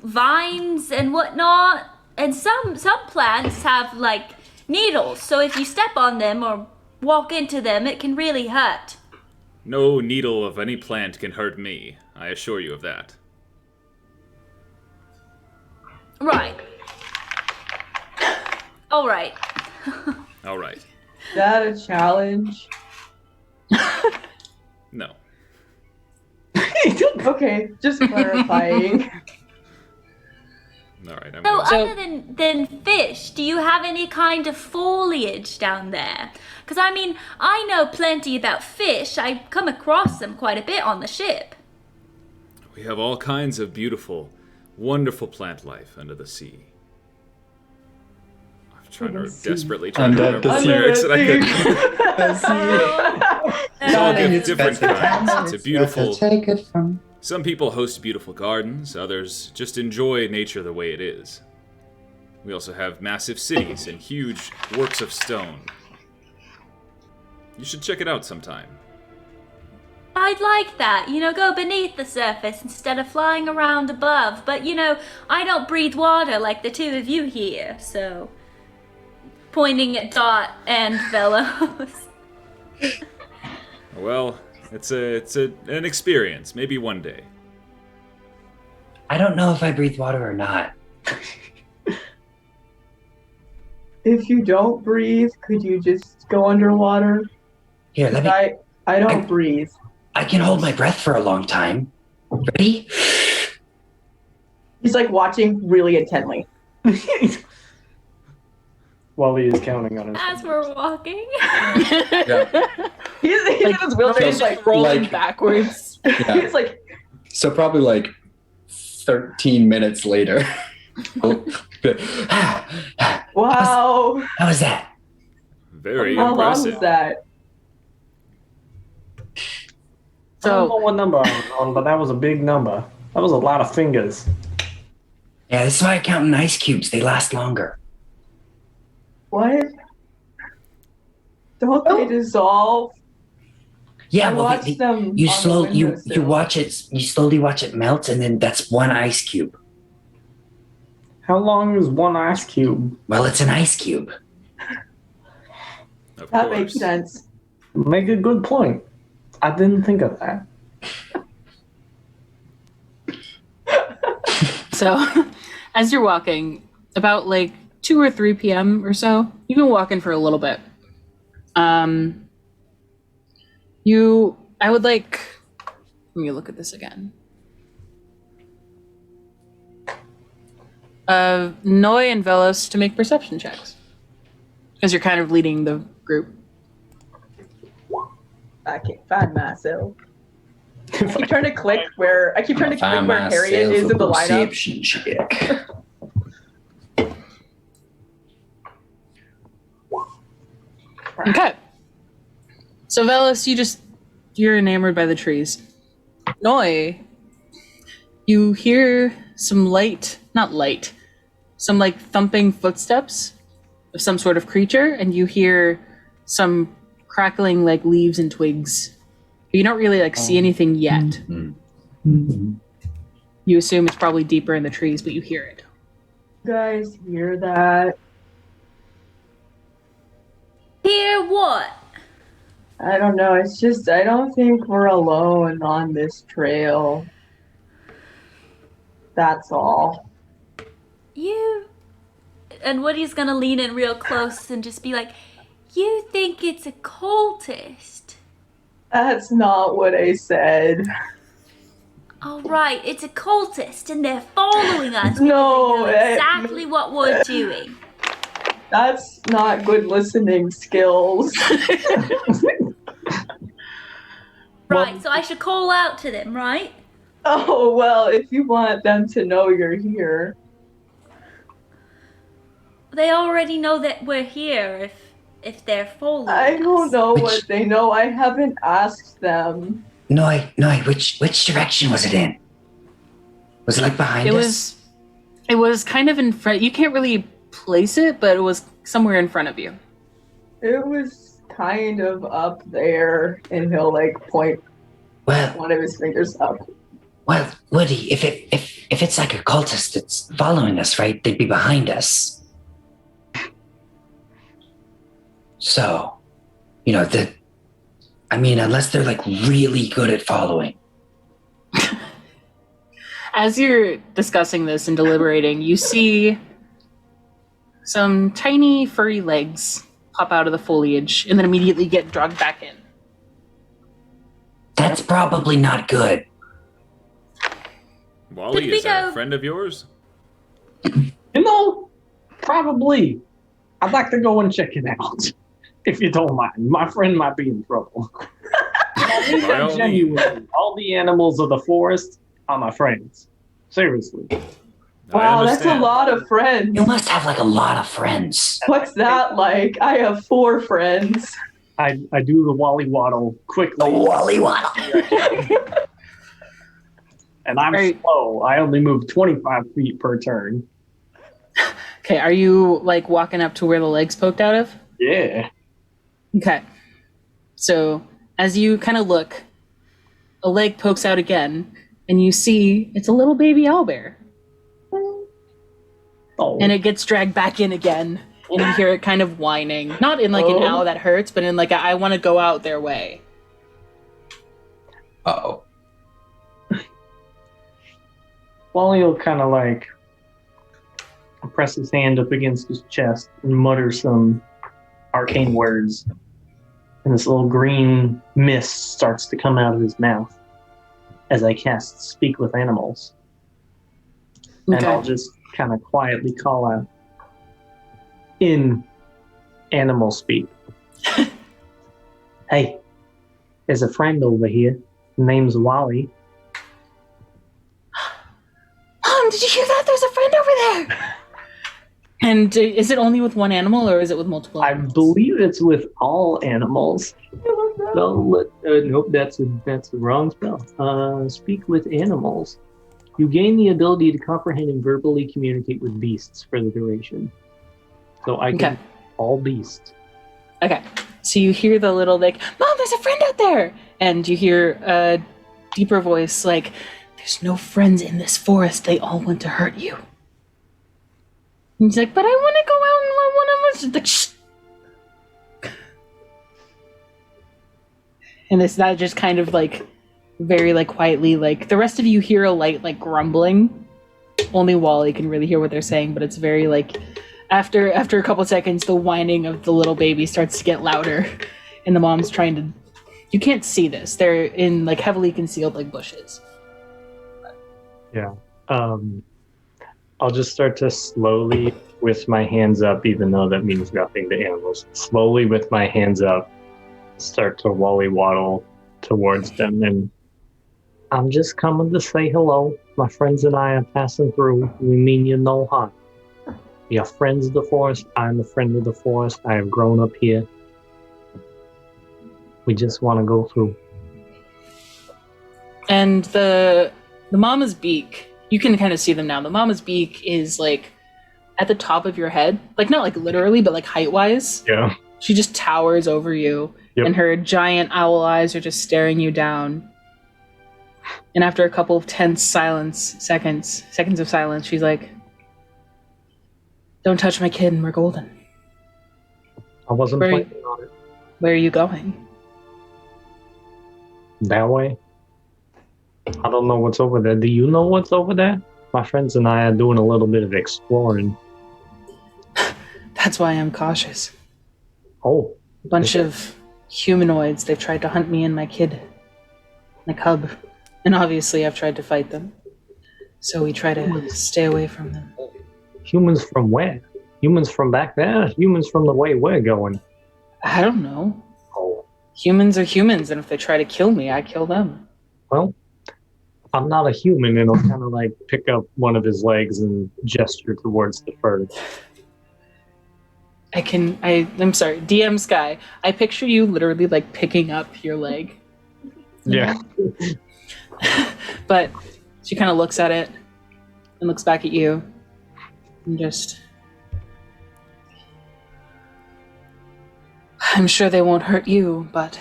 vines and whatnot. And some plants have like needles, so if you step on them or walk into them, it can really hurt. No needle of any plant can hurt me, I assure you of that. Right. All right. All right. Is that a challenge? No. Okay, just clarifying. All right. So, So- other than fish, do you have any kind of foliage down there? Because, I mean, I know plenty about fish. I come across them quite a bit on the ship. We have all kinds of beautiful, wonderful plant life under the sea. I'm trying to desperately trying to Under remember the the sea. lyrics, and I couldn't. They all Nothing give is different better kinds. than It's a it's beautiful. better take it from. Some people host beautiful gardens. Others just enjoy nature the way it is. We also have massive cities and huge works of stone. You should check it out sometime. I'd like that, go beneath the surface instead of flying around above. But, I don't breathe water like the two of you here, so. Pointing at Dot and Velos. Well, it's an experience. Maybe one day. I don't know if I breathe water or not. If you don't breathe, could you just go underwater? Here, let me. I don't breathe. I can hold my breath for a long time. Ready? He's like watching really intently. While he is counting on his. As we're walking. He's in his wheelchair. He's like rolling like- backwards. Yeah. He's like, So probably like 13 minutes later. wow. How was that? Very How long impressive. was that? I don't know So, what number I'm on, but that was a big number. That was a lot of fingers. Yeah, that's why I count in ice cubes. They last longer. What? Don't they dissolve? Yeah, I well, watched them. you on the you windowsill. watch it. You slowly watch it melt, and then that's one ice cube. How long is one ice cube? Well, it's an ice cube. Of That course. makes sense. Make a good point. I didn't think of that. so as you're walking, about like 2 or 3 p.m. or so, you've been walking for a little bit. I would like, let me look at this again. Noi and Velos to make perception checks. Because you're kind of leading the group. I can't find myself. I keep trying to click where Harriet is in the lineup. Perception check. Okay. So Velos, you're enamored by the trees. Noi, you hear some some like thumping footsteps of some sort of creature, and you hear some crackling like leaves and twigs. But you don't really like see anything yet. You assume it's probably deeper in the trees, but you hear it. You guys hear that? Hear what? I don't know. It's just I don't think we're alone on this trail. That's all. And Woody's gonna lean in real close and just be like, you think it's a cultist? That's not what I said. All right, it's a cultist, and they're following us. No, because they know exactly what we're doing. That's not good listening skills. Right, so I should call out to them, right? Oh, well, if you want them to know you're here. They already know that we're here if they're following I don't us. know what they know. I haven't asked them. Noi, which direction was it in? Was it like behind us? It was kind of in front. You can't really place it, but it was somewhere in front of you. It was kind of up there, and he'll like point Well, one of his fingers up. well, Woody, if it's like a cultist that's following us, right? They'd be behind us. So, unless they're like really good at following. As you're discussing this and deliberating, you see some tiny furry legs pop out of the foliage and then immediately get dragged back in. I That's probably not good. Wally, Did we is that a go- friend of yours? Probably. I'd like to go and check it out, if you don't mind. My friend might be in trouble. I mean By that all means. genuinely. All the animals of the forest are my friends. Seriously. I Wow, that's a understand. lot of friends. You must have like a lot of friends. What's that like? I have 4 friends. I do the wally waddle The quickly, wally waddle. and I'm Right. slow. I only move 25 feet per turn. Okay, are you like walking up to where the leg's poked out of? Yeah. Okay. So as you kind of look, a leg pokes out again, and you see it's a little baby owlbear. Oh. And it gets dragged back in again, and you hear it kind of whining. Not in like an Oh. owl that hurts, but in like a, I want to go out their way. Uh-oh. Wally will kind of like press his hand up against his chest and mutter some arcane words. And this little green mist starts to come out of his mouth as I cast Speak with Animals. And Okay. I'll just kind of quietly call out in animal speak. Hey, there's a friend over here. Name's Wally. Mom, did you hear that? There's a friend over there. And is it only with one animal, or is it with multiple I animals? believe it's with all animals. No, nope, that's the wrong spell. Speak with animals. You gain the ability to comprehend and verbally communicate with beasts for the duration. So I can Okay. all beasts. Okay. So you hear the little like, Mom, there's a friend out there, and you hear a deeper voice like, "There's no friends in this forest. They all want to hurt you." And he's like, "But I want to go out and let one of us." Like, shh. And it's that just kind of like very like quietly like the rest of you hear a light like grumbling. Only Wally can really hear what they're saying, but it's very like after a couple seconds the whining of the little baby starts to get louder, and the mom's trying to. You can't see this. They're in like heavily concealed like bushes. Yeah. I'll just start to slowly, with my hands up, even though that means nothing to animals, slowly with my hands up, start to wally waddle towards them. And I'm just coming to say hello. My friends and I are passing through. We mean you no harm. We are friends of the forest. I'm a friend of the forest. I have grown up here. We just want to go through. And the mama's beak, you can kind of see them now. The mama's beak is like at the top of your head, like not like literally, but like height wise. Yeah. She just towers over you, Yep. and her giant owl eyes are just staring you down. And after a couple of tense seconds of silence, she's like, "Don't touch my kid, and we're golden. I wasn't Where- planning on it Where are you going?" that way. I don't know what's over there. Do you know what's over there? My friends and I are doing a little bit of exploring. That's why I'm cautious. Oh, A bunch of humanoids. They've tried to hunt me and my kid, my cub. And obviously I've tried to fight them. So we try to stay away from them. humans from where? Humans from back there? Humans from the way we're going? I don't know. Oh, Humans are humans, and if they try to kill me, I kill them. well, I'm not a human, and I'll kind of like pick up one of his legs and gesture towards the fur. I'm sorry, DM Skye. I picture you literally like picking up your leg. Yeah. But she kind of looks at it and looks back at you and just. I'm sure they won't hurt you, but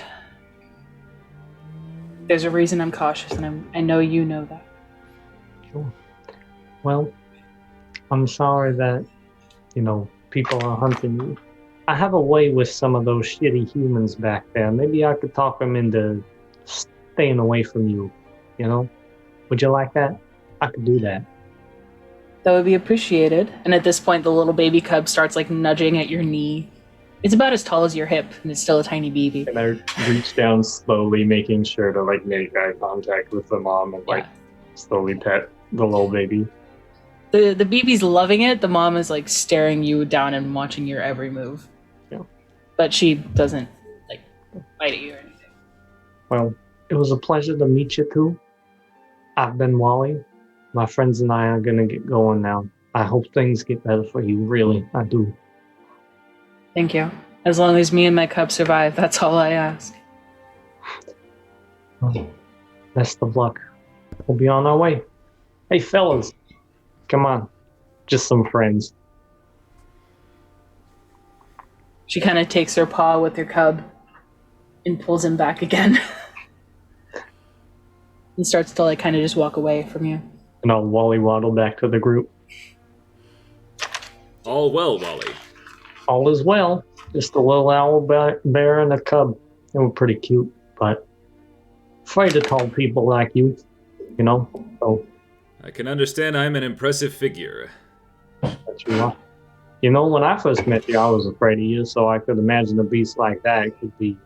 there's a reason I'm cautious, and I know you know that. Sure. Well, I'm sorry that, people are hunting you. I have a way with some of those shitty humans back there. Maybe I could talk them into staying away from you, Would you like that? I could do that. That would be appreciated. And at this point, the little baby cub starts like nudging at your knee It's about as tall as your hip, and it's still a tiny BB. And I reach down slowly, making sure to like make eye contact with the mom and like slowly pet the little baby. The BB's loving it. The mom is like staring you down and watching your every move. Yeah. But she doesn't like bite at you or anything. Well, it was a pleasure to meet you too. I've been Wally. My friends and I are gonna get going now. I hope things get better for you, really. I do. Thank you. As long as me and my cub survive, that's all I ask. Well, best of luck. We'll be on our way. Hey, fellas. Come on. Just some friends. She kind of takes her paw with her cub and pulls him back again. And starts to like kind of just walk away from you. And I'll Wally waddle back to the group. All well, Wally. All is well. Just a little owl bear and a cub. They were pretty cute, but afraid of tall people like you, you know? So I can understand I'm an impressive figure. that's you are. You know, when I first met you, I was afraid of you, so I could imagine a beast like that could be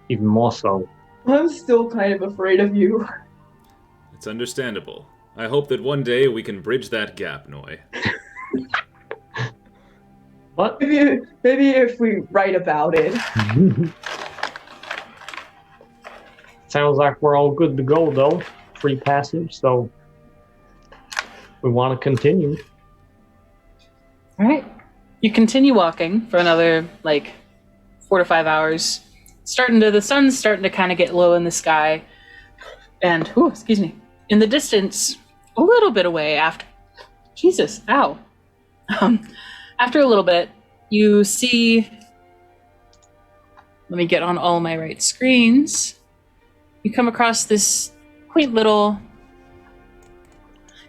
even more so. I'm still kind of afraid of you. It's understandable. I hope that one day we can bridge that gap, Noi. What? Maybe if we write about it. Sounds like we're all good to go, though. Free passage, so we want to continue. All right. You continue walking for another like 4 to 5 hours. The sun's starting to kind of get low in the sky, and in the distance, a little bit away after. Jesus, ow. After a little bit, you see. Let me get on all my right screens. You come across this quaint little,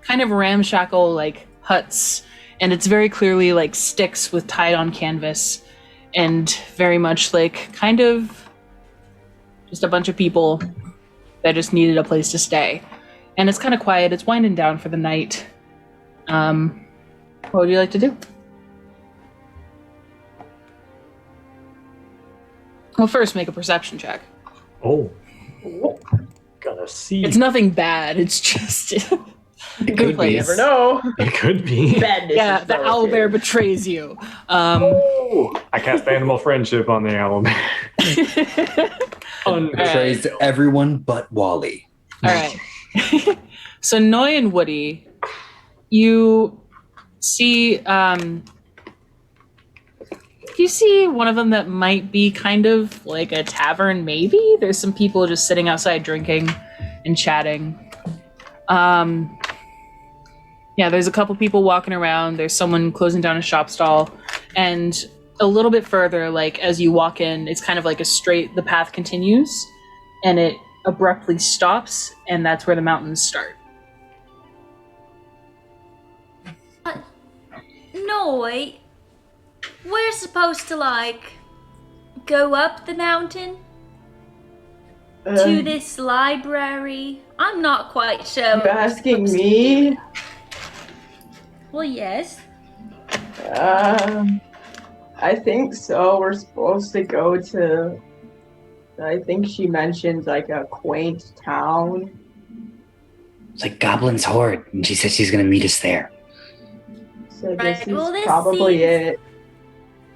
kind of ramshackle like huts. And it's very clearly like sticks with tied on canvas, and very much like kind of just a bunch of people that just needed a place to stay. And it's kind of quiet. It's winding down for the night. What would you like to do? Well, first make a perception check. Oh. Gotta see. It's nothing bad. It's just a good place. You never know. It could be. Badness Yeah, is the relative. owlbear betrays you. I cast animal friendship on the owl bear. Betrays everyone but Wally. All right. So Noi and Woody, you see one of them that might be kind of like a tavern, maybe? There's some people just sitting outside drinking and chatting. Yeah, there's a couple people walking around. There's someone closing down a shop stall. And a little bit further, like as you walk in, it's kind of like the path continues and it abruptly stops, and that's where the mountains start. Noi, we're supposed to, like, go up the mountain to this library. I'm not quite sure. You what we're asking supposed to me? do. Well, yes. I think so. We're supposed to go to. I think she mentioned like a quaint town. It's like Goblins Hoard, and she said she's going to meet us there. So Right, this is well, this probably seems- it.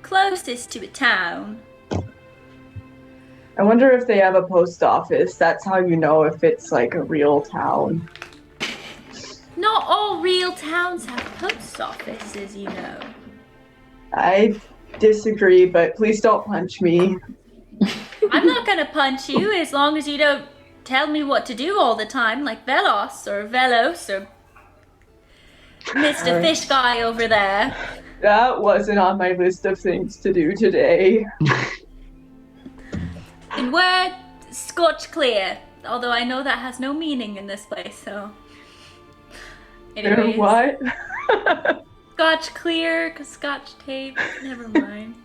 Closest to a town. I wonder if they have a post office. That's how you know if it's like a real town. Not all real towns have post offices, you know. I disagree, but please don't punch me. I'm not gonna punch you as long as you don't tell me what to do all the time, like Velos or Mr. Fish Guy over there. That wasn't on my list of things to do today. And we're Scotch Clear, although I know that has no meaning in this place, so. Anyways, What? Scotch Clear, Scotch Tape, never mind.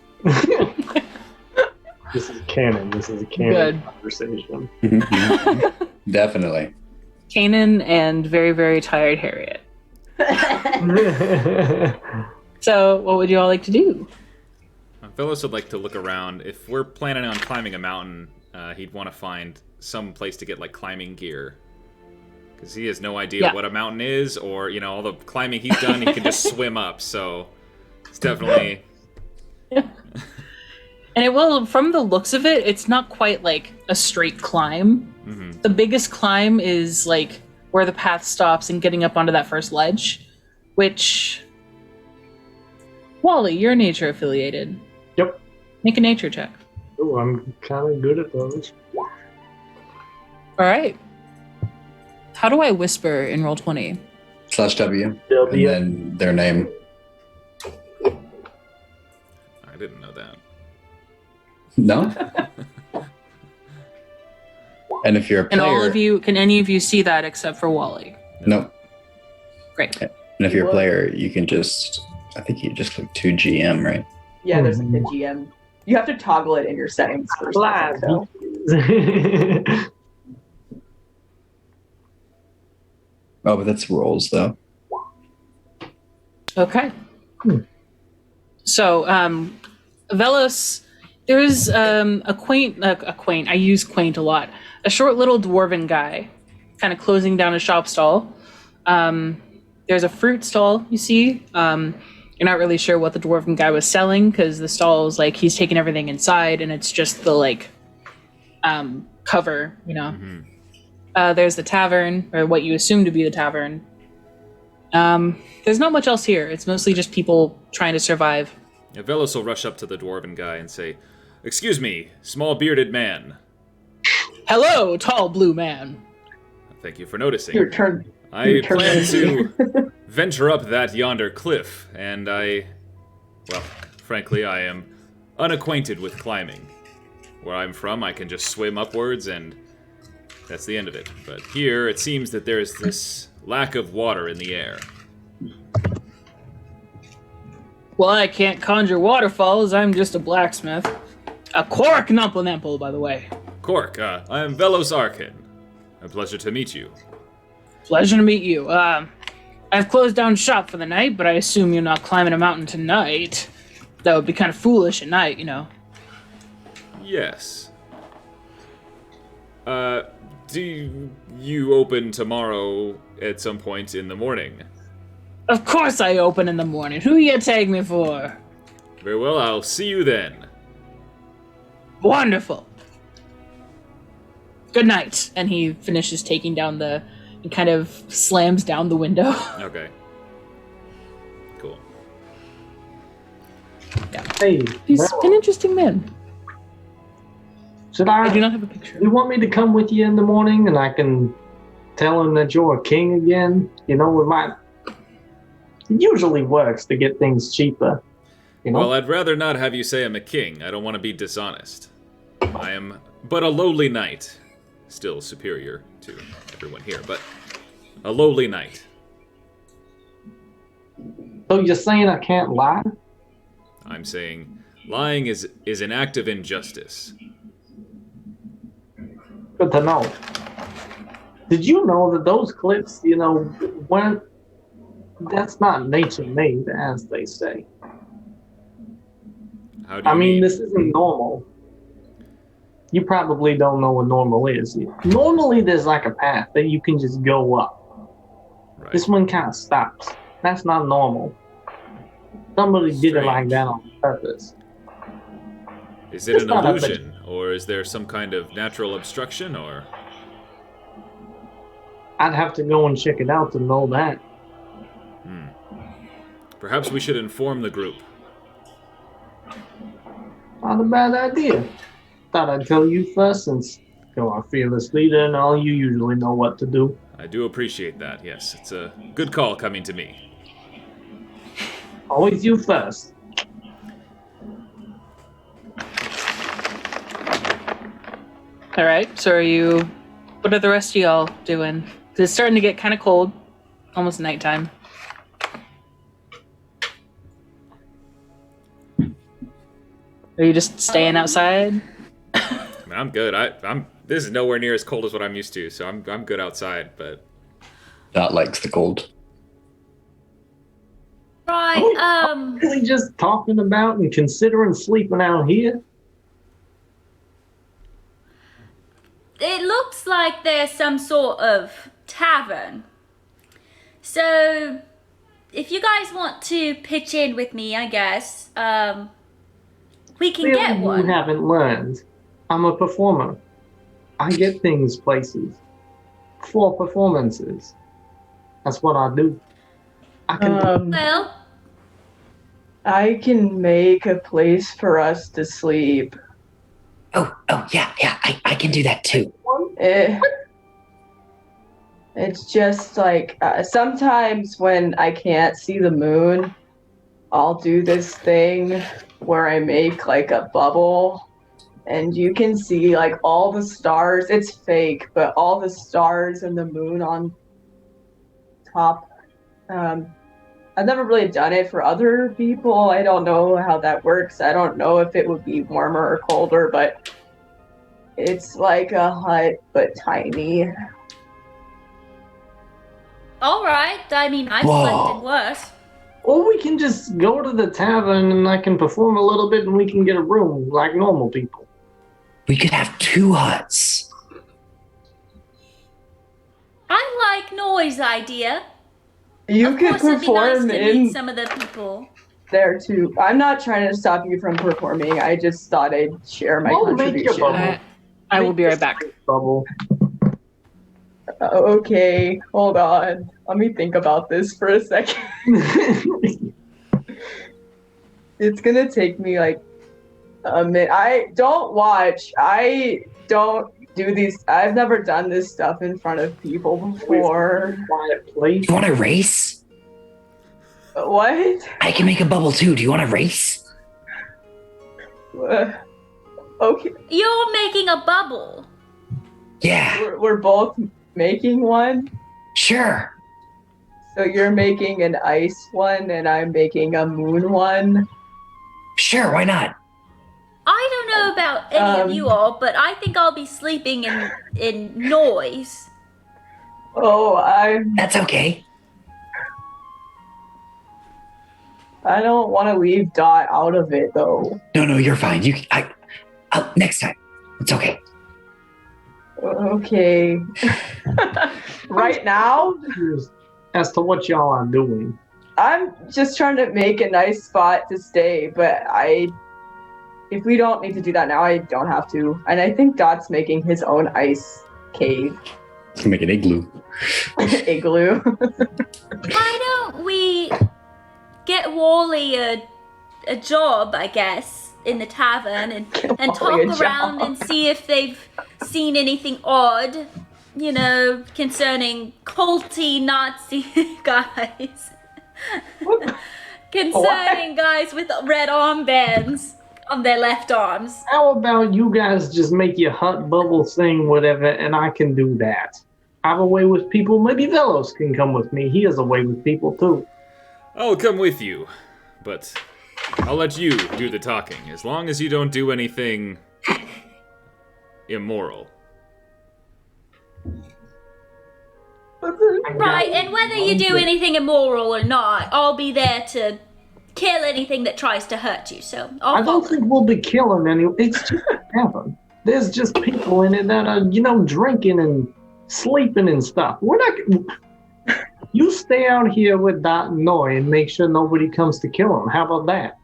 This is canon. This is a canon Good. conversation. Definitely. Kanan and very, very tired Harriet. So, what would you all like to do? Velos would like to look around. If we're planning on climbing a mountain, he'd want to find some place to get like climbing gear. Because he has no idea what a mountain is, or, you know, all the climbing he's done, he can just swim up, so it's definitely... And it will, from the looks of it, it's not quite like a straight climb. Mm-hmm. The biggest climb is like where the path stops and getting up onto that first ledge, which... Wally, you're nature affiliated. Yep. Make a nature check. Oh, I'm kind of good at those. All right. How do I whisper in Roll20? /W. W. And then their name. I didn't know that. No? And if you're a player... And all of you, can any of you see that except for Wally? No. Great. And if you're a player, you can just... I think you just click 2GM, right? Yeah, there's like the GM. You have to toggle it in your settings first. I think, though. Oh, but that's rolls, though. Okay. So, Velos, there's a quaint, I use quaint a lot, a short little dwarven guy kind of closing down a shop stall. There's a fruit stall, you see. You're not really sure what the dwarven guy was selling because the stall is like he's taking everything inside and it's just the like cover, you know. Mm-hmm. There's the tavern, or what you assume to be the tavern. There's not much else here. It's mostly just people trying to survive. Yeah, Velos will rush up to the dwarven guy and say, "Excuse me, small bearded man." Hello, tall blue man. Thank you for noticing. Your turn. I plan to venture up that yonder cliff, and frankly, I am unacquainted with climbing. Where I'm from, I can just swim upwards, and that's the end of it. But here, it seems that there is this lack of water in the air. Well, I can't conjure waterfalls. I'm just a blacksmith. A cork numple, by the way. Cork, I am Velos Arkin. A pleasure to meet you. Pleasure to meet you. I've closed down shop for the night, but I assume you're not climbing a mountain tonight. That would be kind of foolish at night, you know. Yes. Do you open tomorrow at some point in the morning? Of course I open in the morning. Who you take me for? Very well, I'll see you then. Wonderful. Good night. And he finishes taking down and kind of slams down the window. Okay. Cool. Yeah. Hey, He's Mel, an interesting man. should I do I? not have a picture. You want me to come with you in the morning, and I can tell him that you're a king again? You know, we might. It usually works to get things cheaper. You know. Well, I'd rather not have you say I'm a king. I don't want to be dishonest. I am but a lowly knight. Still superior to everyone here, but a lowly knight. So you're saying I can't lie? I'm saying lying is an act of injustice. Good to know. Did you know that those clips, you know, weren't... That's not nature made, as they say. How do you I mean, mean? this isn't normal. You probably don't know what normal is. Normally, there's like a path that you can just go up. Right. This one kind of stops. That's not normal. Somebody did it like Strange. that on purpose. Is it It's an not a- illusion, or is there some kind of natural obstruction, or... I'd have to go and check it out to know that. Perhaps we should inform the group. Not a bad idea. Thought I'd tell you first since you're our fearless leader and all, you usually know what to do. I do appreciate that, yes. It's a good call coming to me. Always you first. All right. So what are the rest of y'all doing? 'Cause it's starting to get kind of cold. Almost nighttime. Are you just staying outside? I mean, I'm good. This is nowhere near as cold as what I'm used to, so I'm good outside, but... Dot likes the cold. Right, Really just talking about and considering sleeping out here? it looks like there's some sort of tavern. So, if you guys want to pitch in with me, I guess, we can Clearly get one. You haven't learned. I'm a performer. I get things places for performances. That's what I do. I can. Well, I can make a place for us to sleep. Oh, yeah, I can do that too. It's just like sometimes when I can't see the moon, I'll do this thing where I make like a bubble and you can see like all the stars. It's fake, but all the stars and the moon on top. I've never really done it for other people. I don't know how that works. I don't know if it would be warmer or colder, but it's like a hut, but tiny. alright. I mean, I've slept in worse. Or we can just go to the tavern and I can perform a little bit and we can get a room like normal people. We could have 2 huts. I like Noise idea. You Of could course, it'd be nice perform to in meet some of the people. there too. I'm not trying to stop you from performing. I just thought I'd share my Oh, make your contribution. bubble. I will be right back. Bubble. Okay, hold on. Let me think about this for a second. It's gonna take me like a minute. I don't watch. I don't do these. I've never done this stuff in front of people before. Quiet place. You want to race? What? I can make a bubble too. Do you want to race? Okay, You're making a bubble. Yeah, we're both making one. sure. So you're making an ice one, and I'm making a moon one. Sure, why not? I don't know about any of you all, but I think I'll be sleeping in Noise. Oh, That's okay. I don't want to leave Dot out of it though. No, you're fine. Next time. It's okay. Okay. Right now, As to what y'all are doing. I'm just trying to make a nice spot to stay, but if we don't need to do that now, I don't have to. And I think Dot's making his own ice cave. Let's make an igloo. Igloo. Why don't we get Wally a job, I guess, in the tavern and Wally talk a around job. and see if they've seen anything odd, you know, concerning culty Nazi guys. Concerning guys with red armbands on their left arms. How about you guys just make your hut bubble thing, whatever, and I can do that. I have a way with people. Maybe Velos can come with me. He has a way with people too. I'll come with you, but I'll let you do the talking, as long as you don't do anything immoral. Right, and whether you do anything immoral or not, I'll be there to kill anything that tries to hurt you, so I'll I don't follow. think we'll be killing anyone. It's just a tavern. There's just people in it that are, drinking and sleeping and stuff. We're not. You stay out here with Dot and Noi and make sure nobody comes to kill them. How about that?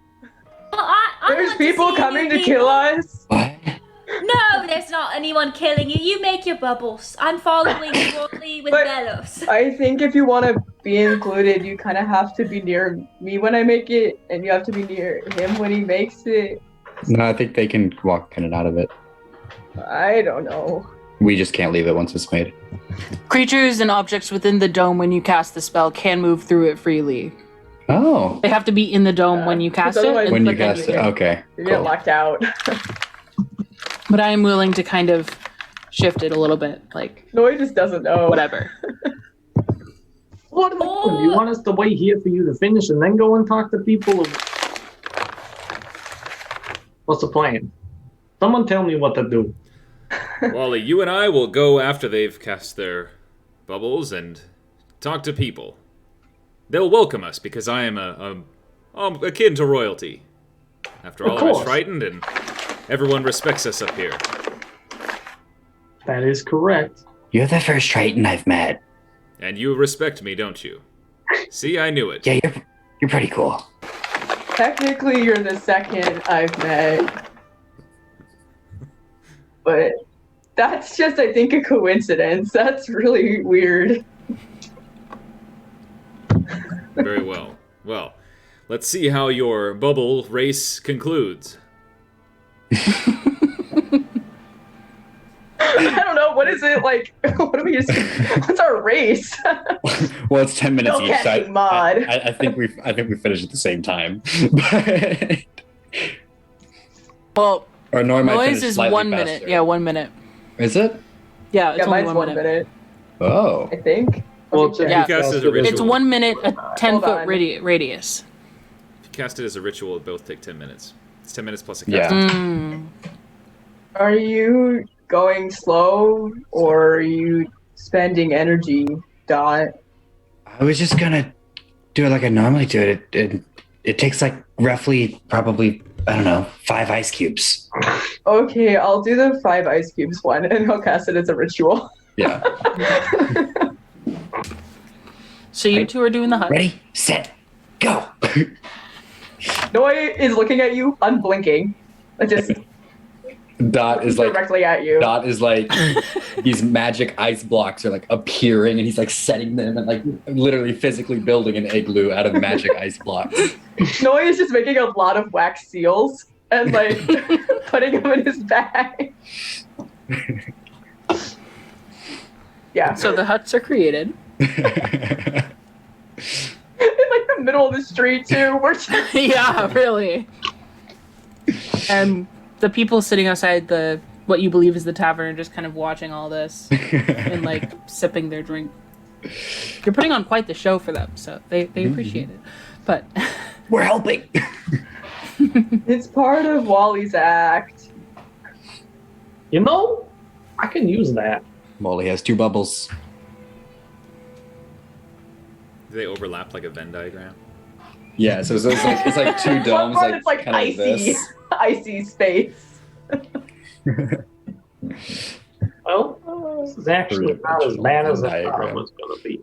Well, I There's want to people see coming new to kill us. What? No, there's not anyone killing you. You make your bubbles. I'm following Wally with But- Velos. I think if you want to be included, you kind of have to be near me when I make it, and you have to be near him when he makes it. No, I think they can walk in and out of it. I don't know. We just can't leave it once it's made. Creatures and objects within the dome when you cast the spell can move through it freely. Oh. They have to be in the dome when you cast it. otherwise- When you but then- cast it. Okay. You get Cool. locked out. But I am willing to kind of shift it a little bit, like Noi just doesn't know. whatever. What? Do you want us to wait here for you to finish and then go and talk to people? What's the plan? Someone tell me what to do. Wally, you and I will go after they've cast their bubbles and talk to people. they'll welcome us because I am akin to royalty. After all, I was frightened, and everyone respects us up here. That is correct. You're the first Triton I've met. And you respect me, don't you? See, I knew it. Yeah, you're pretty cool. Technically, you're the second I've met. But that's just, I think, a coincidence. That's really weird. Very well. Well, let's see how your bubble race concludes. I don't know. What is it like? What do we just? What's our race? Well, it's 10 minutes Still each. So catching mod. I think we finished at the same time. Well, Or Norm might noise finish is slightly 1 minute. faster. Yeah, 1 minute. Is it? Yeah, it's Yeah, only mine's 1 minute. Oh. I think. Well, Let me Yeah. check. Cast as a ritual. It's 1 minute, a 10-foot on. radius. If you cast it as a ritual, it both take 10 minutes. It's 10 minutes plus a Yeah. cast. Are you going slow or are you spending energy, Dot? I was just gonna do it like I normally do it. It takes like roughly, probably, I don't know, 5 ice cubes. Okay, I'll do the 5 ice cubes one and I'll cast it as a ritual. Yeah. So you two are doing the hut. Ready, set, go. Noi is looking at you, unblinking. Just Dot is like directly at you. Dot is like these magic ice blocks are like appearing, and he's like setting them and like literally physically building an igloo out of magic ice blocks. Noi is just making a lot of wax seals and like putting them in his bag. Yeah. So the huts are created. In like the middle of the street too. We're just Yeah, really. And the people sitting outside what you believe is the tavern are just kind of watching all this and like sipping their drink. You're putting on quite the show for them, so they appreciate it. But We're helping. It's part of Wally's act. You know, I can use that. Molly has 2 bubbles. Do they overlap like a Venn diagram? Yeah, so it's like 2 One domes, part like it's like kind of icy, this. icy space. Well, this is actually not as bad as I thought it Diagram. was going to be.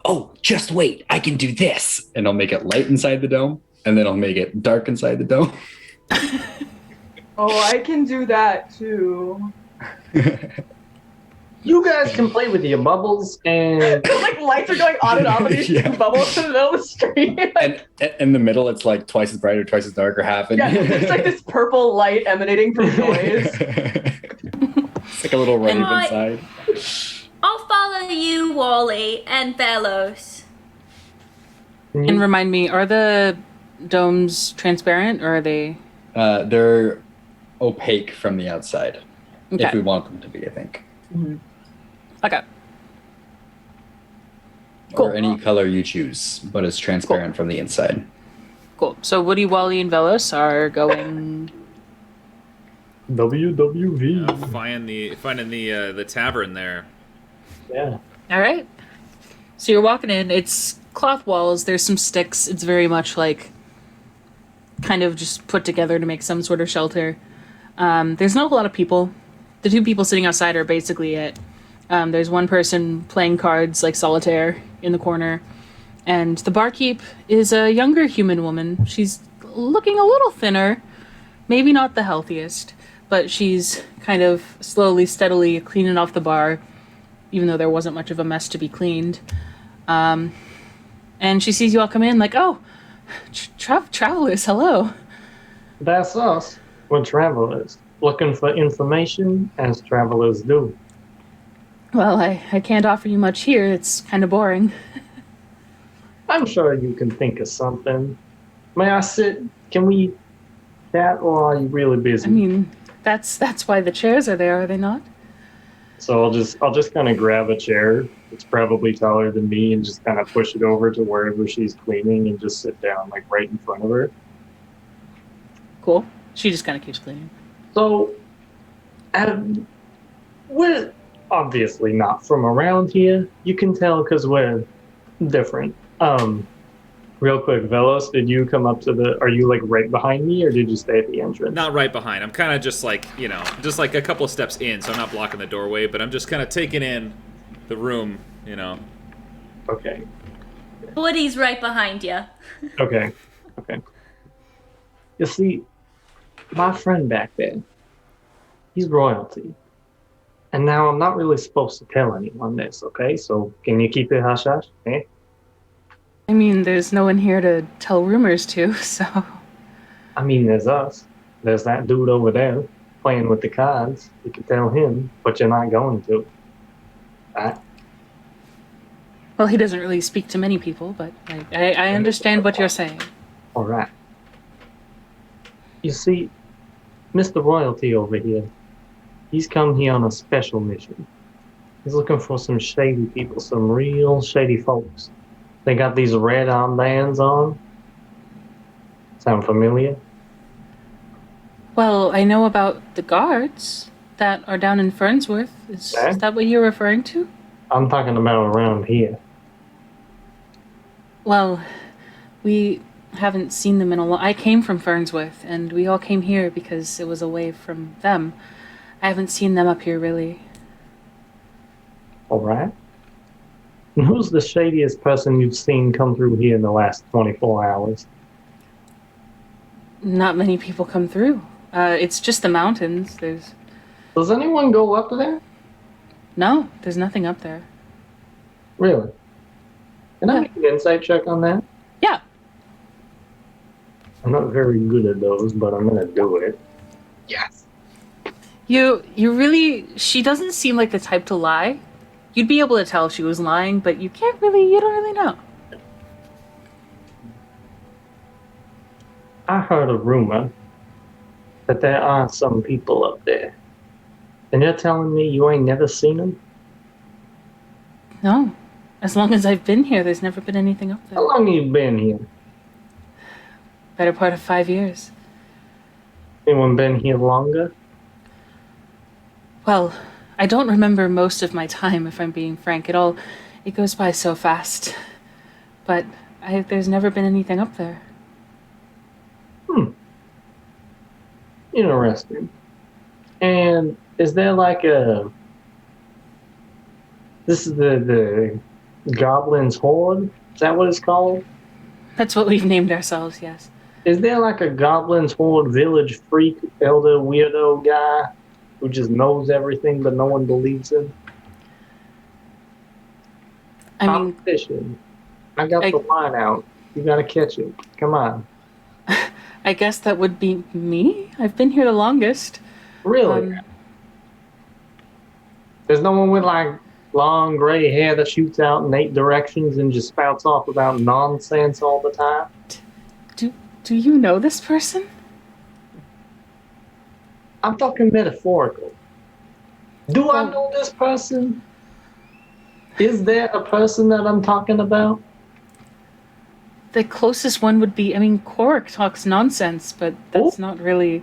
Oh, just wait. I can do this. And I'll make it light inside the dome, and then I'll make it dark inside the dome. Oh, I can do that too. You guys can play with your bubbles and Like lights are going on and off of these Yeah. bubbles in the middle of the street. And in the middle, it's like twice as bright or twice as dark or half. And Yeah, it's like this purple light emanating from noise. It's like a little rave Right. inside. I'll follow you, Wally, and Velos. and remind me, are the domes transparent or are they? They're opaque from the outside, if Okay. we want them to be, I think. Okay. Cool. Or any color you choose, but it's transparent from the inside. Cool. So Woody, Wally, and Velos are going. WWV. Finding the tavern there. Yeah. All right. So you're walking in. It's cloth walls. There's some sticks. It's very much like kind of just put together to make some sort of shelter. There's not a lot of people. The 2 people sitting outside are basically it. There's one person playing cards like solitaire in the corner. And the barkeep is a younger human woman. She's looking a little thinner. Maybe not the healthiest. But she's kind of slowly, steadily cleaning off the bar, even though there wasn't much of a mess to be cleaned. And she sees you all come in like, oh, travelers, hello. That's us. We're travelers. Looking for information as travelers do. Well, I can't offer you much here. It's kind of boring. I'm sure you can think of something. May I sit? Can we chat, or are you really busy? I mean, that's why the chairs are there, are they not? So I'll just kind of grab a chair. It's probably taller than me, and just kind of push it over to wherever she's cleaning, and just sit down like right in front of her. Cool. She just kind of keeps cleaning. So, we're obviously not from around here. You can tell because we're different. Real quick, Velos, did you come up to the? Are you like right behind me, or did you stay at the entrance? Not right behind. I'm kind of just like, just like a couple of steps in, so I'm not blocking the doorway, but I'm just kind of taking in the room, Okay. Woody's right behind you. Okay. You see, my friend back there, he's royalty. And now I'm not really supposed to tell anyone this, okay? So can you keep it hush-hush, eh? I mean, there's no one here to tell rumors to, so... I mean, there's us. There's that dude over there playing with the cards. You can tell him, but you're not going to. Right? Well, he doesn't really speak to many people, but I understand what you're saying. All right. You see, Mr. Royalty over here, he's come here on a special mission. He's looking for some shady people, some real shady folks. They got these red armbands on. Sound familiar? Well, I know about the guards that are down in Fernsworth. Is that what you're referring to? I'm talking about around here. Well, we haven't seen them in a while. I came from Fernsworth, and we all came here because it was away from them. I haven't seen them up here, really. All right. And who's the shadiest person you've seen come through here in the last 24 hours? Not many people come through. It's just the mountains. Does anyone go up there? No, there's nothing up there. Really? Can I make an insight check on that? Yeah. I'm not very good at those, but I'm gonna do it. Yes. You really... She doesn't seem like the type to lie. You'd be able to tell if she was lying, but you don't really know. I heard a rumor that there are some people up there. And you're telling me you ain't never seen them? No. As long as I've been here, there's never been anything up there. How long have you been here? Better part of 5 years. Anyone been here longer? Well, I don't remember most of my time, if I'm being frank. It goes by so fast. But there's never been anything up there. Interesting. And is there like this is the Goblins Hoard? Is that what it's called? That's what we've named ourselves, yes. Is there like a Goblins Hoard village freak, elder, weirdo guy who just knows everything but no one believes him? I'm fishing. I got the line out. You gotta catch it. Come on. I guess that would be me. I've been here the longest. Really? There's no one with like long gray hair that shoots out in 8 directions and just spouts off about nonsense all the time? Do you know this person? I'm talking metaphorical. Do I know this person? Is there a person that I'm talking about? The closest one would be, Korik talks nonsense, but that's not really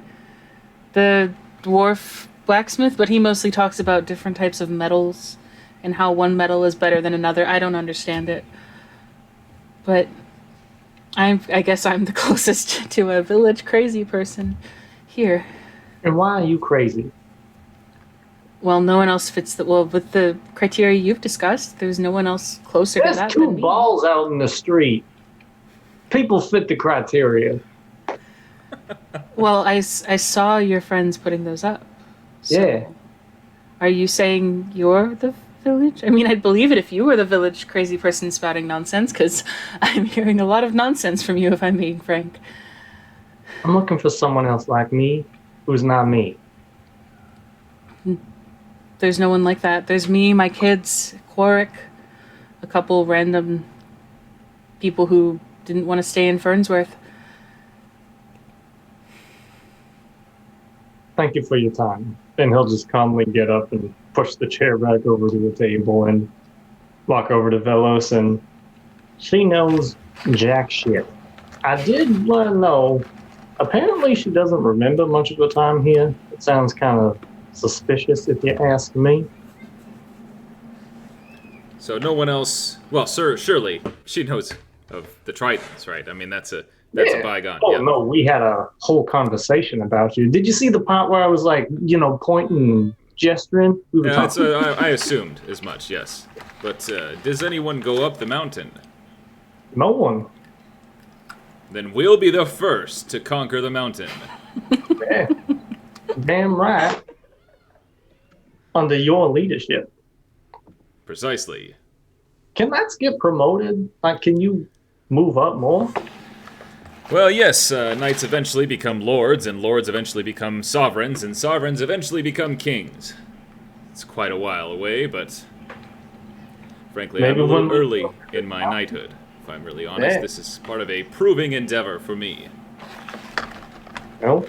the dwarf blacksmith, but he mostly talks about different types of metals and how one metal is better than another. I don't understand it. But I guess I'm the closest to a village crazy person here. And why are you crazy? Well, no one else fits with the criteria you've discussed. There's no one else closer to that There's than 2 me. balls out in the street. People fit the criteria. Well, I saw your friends putting those up. So Yeah. Are you saying you're the village? I'd believe it if you were the village crazy person spouting nonsense, because I'm hearing a lot of nonsense from you, if I'm being frank. I'm looking for someone else like me who's not me. There's no one like that. There's me, my kids, Quarrick, a couple random people who didn't want to stay in Fernsworth. Thank you for your time. And he'll just calmly get up and push the chair back over to the table and walk over to Velos, and she knows jack shit. I did want to know, apparently she doesn't remember much of the time here. It sounds kind of suspicious if you ask me. So no one else... Well, sir, surely she knows of the Tritons, right? I mean, that's a bygone. Oh, yeah. no, we had a whole conversation about you. Did you see the part where I was like, pointing and gesturing? We were Yeah, talking. I assumed as much, yes. But does anyone go up the mountain? No one. Then we'll be the first to conquer the mountain. Yeah. Damn right. Under your leadership. Precisely. Can Knights get promoted? Like, can you move up more? Well, yes, knights eventually become lords, and lords eventually become sovereigns, and sovereigns eventually become kings. It's quite a while away, but frankly, Maybe I'm a little when- early in my knighthood. If I'm really honest, Yeah. this is part of a proving endeavor for me. Well,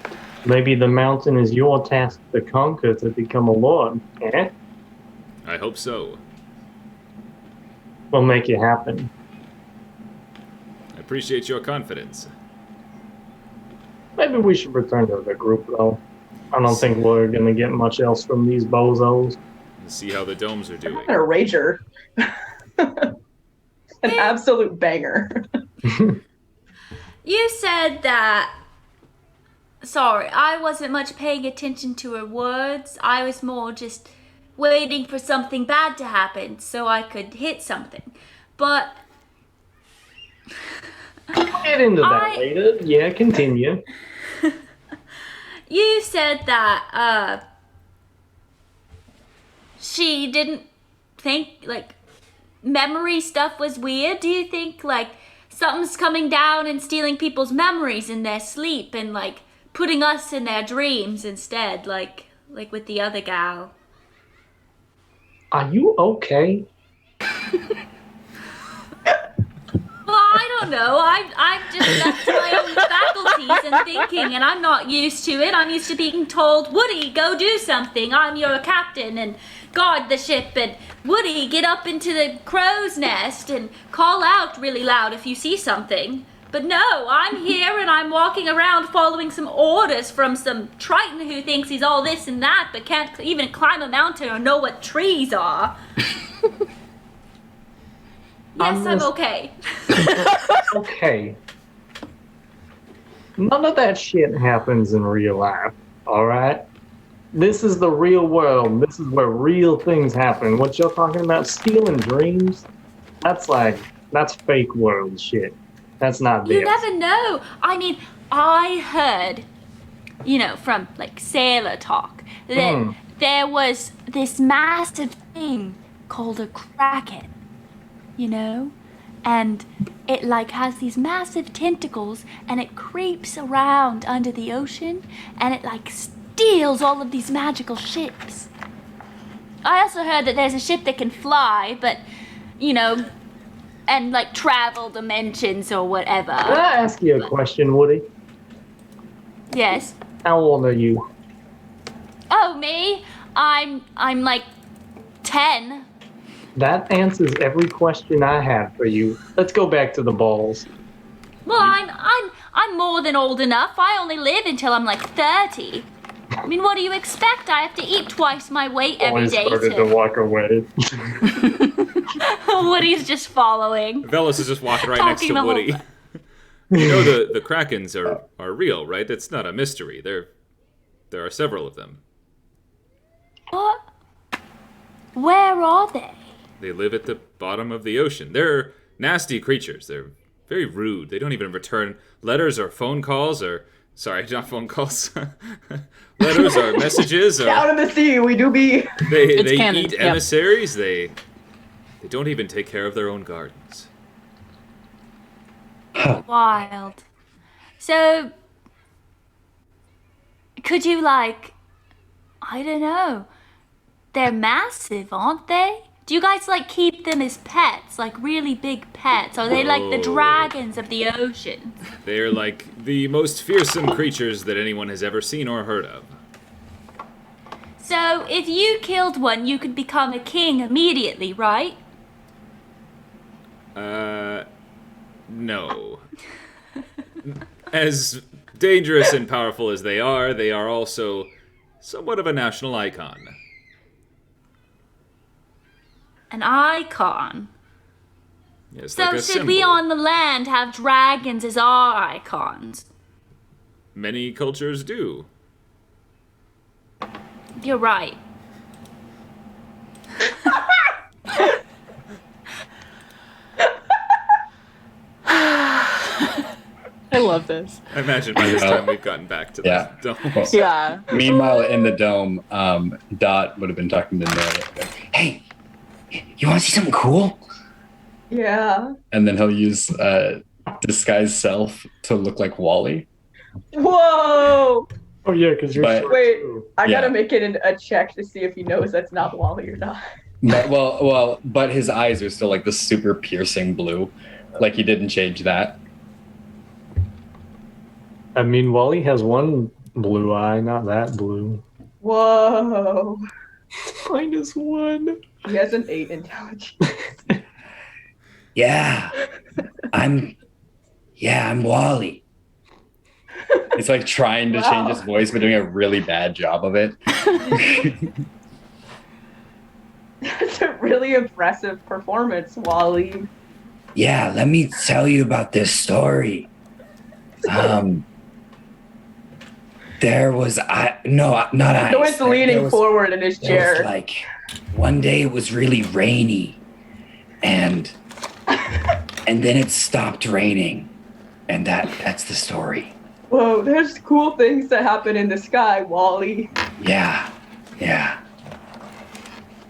maybe the mountain is your task to conquer to become a lord. Eh? I hope so. We'll make it happen. I appreciate your confidence. Maybe we should return to the group, though. I don't think we're gonna get much else from these bozos. And see how the domes are doing. And a rager. An absolute banger. You said that. Sorry, I wasn't much paying attention to her words. I was more just waiting for something bad to happen so I could hit something. But We'll get into that I- later. Yeah, continue. you said that she didn't think like memory stuff was weird. Do you think like something's coming down and stealing people's memories in their sleep and like putting us in their dreams instead, like with the other gal? Are you okay? Well, I don't know. I'm just left to my own faculties and thinking, and I'm not used to it. I'm used to being told, Woody, go do something. I'm your captain and guard the ship. And Woody, get up into the crow's nest and call out really loud if you see something. But no, I'm here and I'm walking around following some orders from some Triton who thinks he's all this and that, but can't even climb a mountain or know what trees are. Yes, I'm okay. Okay. None of that shit happens in real life, alright? This is the real world. This is where real things happen. What you're talking about, stealing dreams, that's fake world shit. That's not this. You never know. I mean, I heard, from like sailor talk, that there was this massive thing called a kraken, and it like has these massive tentacles and it creeps around under the ocean and it like steals all of these magical ships. I also heard that there's a ship that can fly, but, and like travel dimensions or whatever. Can I ask you a question, Woody? Yes. How old are you? Oh, me? I'm like 10. That answers every question I had for you. Let's go back to the balls. Well, I'm more than old enough. I only live until I'm like 30. I mean, what do you expect? I have to eat twice my weight every Always day started to walk away. Woody's just following. Velas is just walking right next Talking to the Woody. whole The Krakens are real, right? It's not a mystery. There are several of them. What? Where are they? They live at the bottom of the ocean. They're nasty creatures. They're very rude. They don't even return letters or phone calls or... Sorry, not phone calls. Letters or messages. Or, Down in the sea, we do be. they canon, eat yep. emissaries. They don't even take care of their own gardens. Wild. So, could you I don't know. They're massive, aren't they? Do you guys keep them as pets, like really big pets? Are they like the Oh. dragons of the ocean? They're like the most fearsome creatures that anyone has ever seen or heard of. So, if you killed one, you could become a king immediately, right? No. As dangerous and powerful as they are also somewhat of a national icon. an icon. Yes, So like a should we symbol. on the land have dragons as our icons? Many cultures do. You're right. I love this. I imagine by this time we've gotten back to the Yeah. domes. Yeah. Meanwhile, in the dome, Dot would have been talking to Noah. Hey, you want to see something cool? Yeah. And then he'll use disguise self to look like Wally. Whoa! Oh yeah, because you're But- short Wait. too. I Yeah. gotta make it a check to see if he knows that's not Wally or not. But his eyes are still like the super piercing blue. Like he didn't change that. I mean, Wally has one blue eye, not that blue. Whoa. -1. He has an 8 intelligence. Yeah. I'm Wally. He's like trying to change his voice, but doing a really bad job of it. That's a really impressive performance, Wally. Yeah, let me tell you about this story. There was not ice. No one's There leaning was- forward in his There was chair. like one day it was really rainy, and then it stopped raining, and that's the story. Whoa, there's cool things that happen in the sky, Wally. Yeah.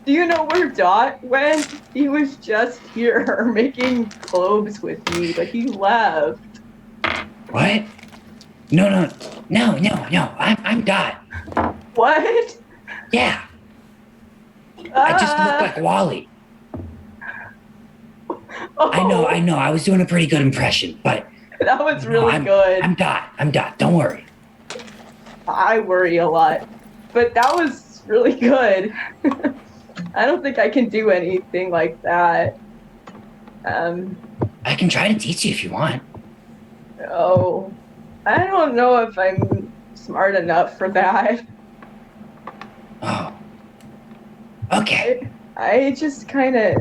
Do you know where Dot went? He was just here making globes with me, but he left. What? No. I'm Dot. What? Yeah. I just look like Wally. Oh, I know. I was doing a pretty good impression, but That was no, really good. I'm Dot. Don't worry. I worry a lot. But that was really good. I don't think I can do anything like that. I can try to teach you if you want. Oh, I don't know if I'm smart enough for that. Oh. Okay. I just kind of,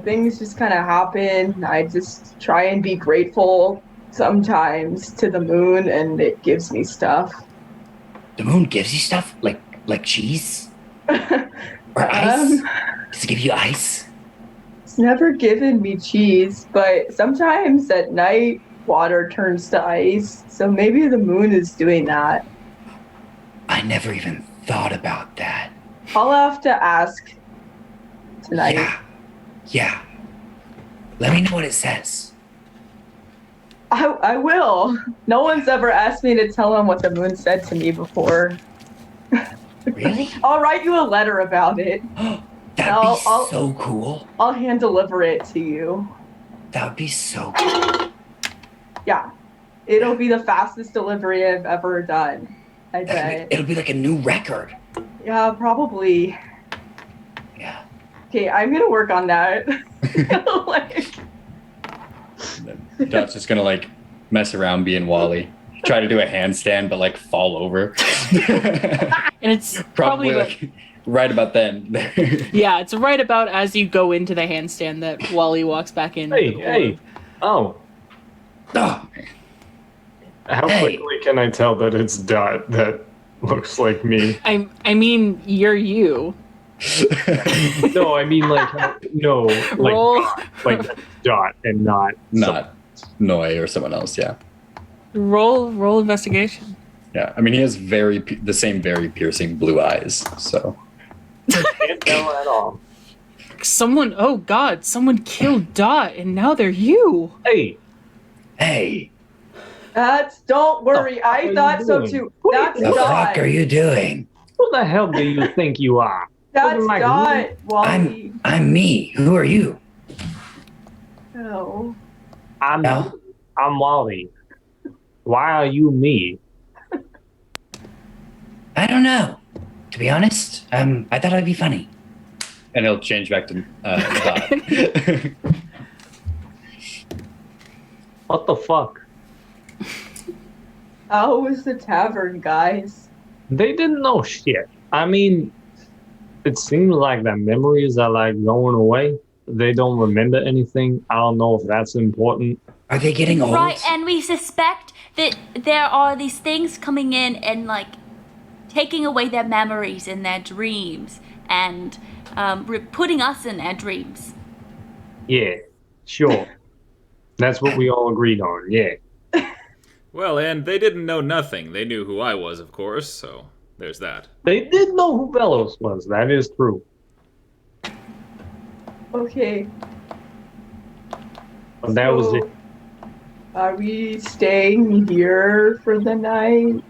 things just kind of happen. I just try and be grateful sometimes to the moon, and it gives me stuff. The moon gives you stuff like cheese or ice. Does it give you ice? It's never given me cheese, but sometimes at night, water turns to ice. So maybe the moon is doing that. I never even thought about that. I'll have to ask tonight. Yeah. Let me know what it says. I will. No one's ever asked me to tell him what the moon said to me before. Really? I'll write you a letter about it. That'd be I'll- so cool. I'll hand deliver it to you. That would be so cool. Yeah. It'll be the fastest delivery I've ever done. I bet. It'll be like a new record. Yeah, probably. Yeah. Okay, I'm gonna work on that. Like, Dot's just gonna like mess around being Wally. Try to do a handstand, but like fall over. And it's Probably probably like right about then. yeah, it's right about as you go into the handstand that Wally walks back in. Hey. Oh, Oh, how Hey. quickly can I tell that it's Dot that looks like me? I mean, you're you. No, I mean like no, like Roll, like Dot and not Not Noi or someone else. Yeah. roll investigation. Yeah. I mean, he has the same very piercing blue eyes. So can't tell at all. Someone, oh God, someone killed Dot, and now they're you. Hey, don't worry. I are thought you so doing? too. Who That's the Dot. fuck are you doing? who the hell do you think you are? That's Like Dot, Wally. I'm me. Who are you? Oh. I'm No. Wally. Why are you me? I don't know. To be honest, I thought I'd be funny. and he'll change back to Dot. What the fuck? How was the tavern, guys? They didn't know shit. I mean, It seems like that memories are like going away. They don't remember anything. I don't know if that's important. Are they getting old? Right, and we suspect that there are these things coming in and like taking away their memories and their dreams and putting us in their dreams. Yeah, sure. That's what we all agreed on, yeah. Well, and they didn't know nothing. They knew who I was, of course, so there's that. They did know who Velos was, that is true. Okay. But that was it. Are we staying here for the night?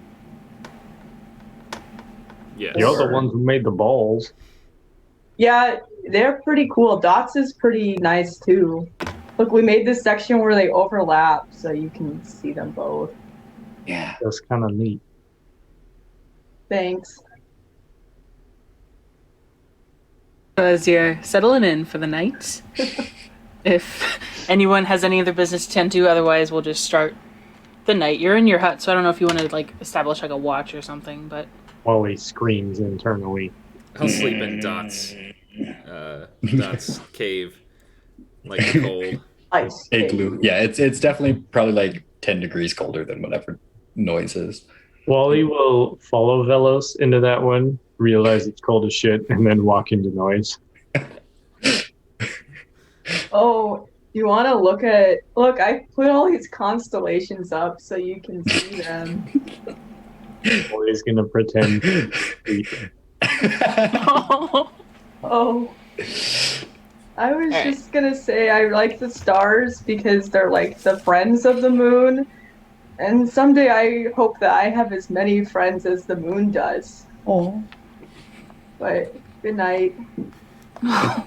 Yes. You're the ones who made the balls. Yeah, they're pretty cool. Dots is pretty nice too. Look, we made this section where they overlap so you can see them both. Yeah. That's kind of neat. Thanks. As you're settling in for the night, if anyone has any other business to tend to, otherwise we'll just start the night. You're in your hut, so I don't know if you want to like establish like a watch or something, but Wally screams internally. I'll sleep in Dot's cave, like the cold. Ice. Igloo. Yeah, it's definitely probably like 10 degrees colder than whatever noise is. Wally will follow Velos into that one, realize it's cold as shit, and then walk into noise. Oh, you want to look at... Look, I put all these constellations up so you can see them. Wally's gonna pretend to sleep. Oh. I was just gonna say I like the stars because they're like the friends of the moon. And someday I hope that I have as many friends as the moon does. oh, But good night. all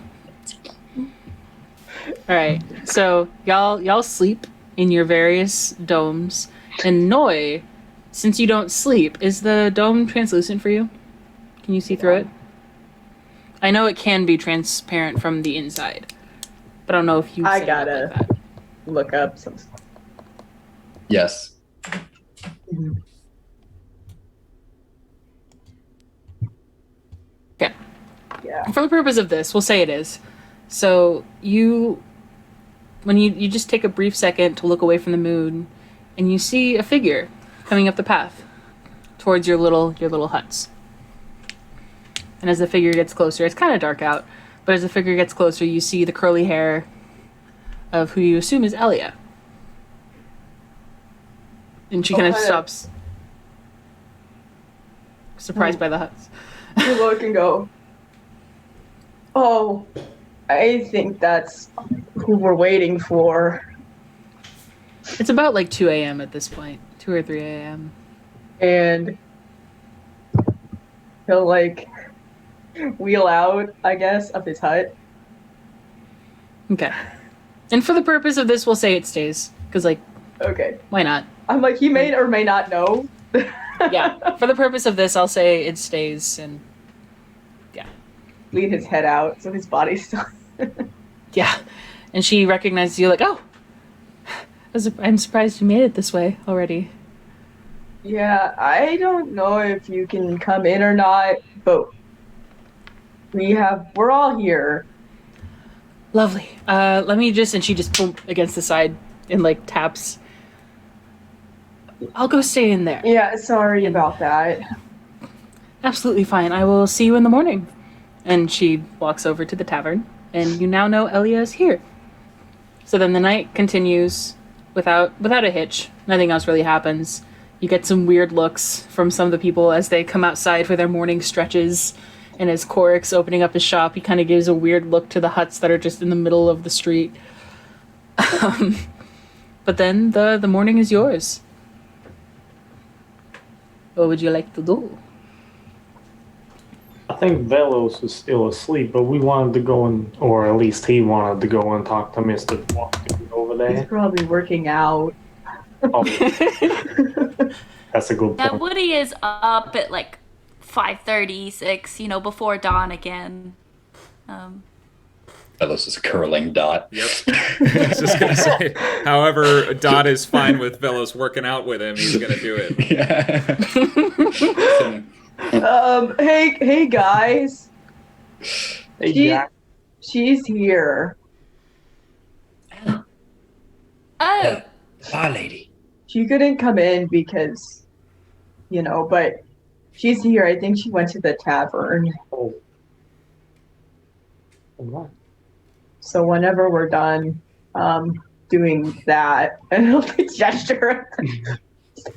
right. So y'all sleep in your various domes, and Noi, since you don't sleep, is the dome translucent for you? Can you see through it? I know it can be transparent from the inside, but I don't know if you. I set it up gotta- like that. Look up some stuff. Yes. Okay. Yeah. For the purpose of this, we'll say it is. So when you just take a brief second to look away from the moon, and you see a figure coming up the path towards your little huts. And as the figure gets closer, it's kind of dark out, but as the figure gets closer, you see the curly hair of who you assume is Elia. And she kind of hi there. stops, surprised by the huts. You look and go, oh, I think that's who we're waiting for. It's about like 2 a.m. at this point, 2 or 3 a.m. And he'll like wheel out, I guess, of his hut. Okay. And for the purpose of this, we'll say it stays. Because, like, Okay. why not? I'm like, he may or may not know. Yeah. For the purpose of this, I'll say it stays. And, Lean his head out so his body's still. yeah. And she recognizes you, like, oh, I'm surprised you made it this way already. Yeah, I don't know if you can come in or not, but we're all here. Lovely. Let me just, and she just boom against the side and, like, taps. I'll go stay in there. Yeah, sorry about that. Absolutely fine. I will see you in the morning. And she walks over to the tavern, and you now know Elia is here. So then the night continues without a hitch. Nothing else really happens. You get some weird looks from some of the people as they come outside for their morning stretches. And as Korik's opening up his shop, he kind of gives a weird look to the huts that are just in the middle of the street. But then the morning is yours. What would you like to do? I think Velos was still asleep, but we wanted to go and, or at least he wanted to go and talk to Mr. Watkins over He's there. probably working out. Oh, that's a good Now point. Woody is up at like 5:36, before dawn again. Velos is curling Dot. Yep. I was just gonna say. However, Dot is fine with Velos working out with him. He's gonna do it. Yeah. Hey guys. Hey, She- Jack. She's here. Oh, The bar lady. She couldn't come in because, but she's here. I think she went to the tavern. Oh. All right. So whenever we're done doing that, and he'll gesture,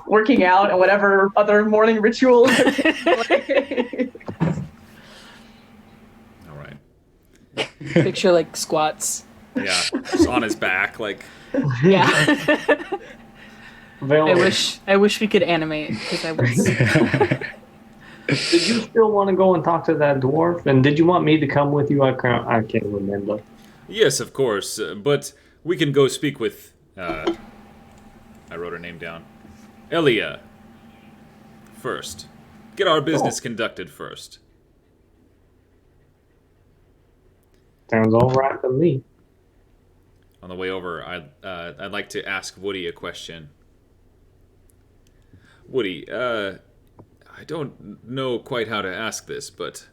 working out, and whatever other morning rituals. All right. Picture like squats. Yeah, just on his back, like. Yeah. Valerie, I wish we could animate because I was. did you still want to go and talk to that dwarf? And did you want me to come with you? I can't remember. Yes, of course, but we can go speak with. I wrote her name down. Elia. First, get our business conducted first. Sounds all right to me. On the way over, I'd like to ask Woody a question. Woody, I don't know quite how to ask this, but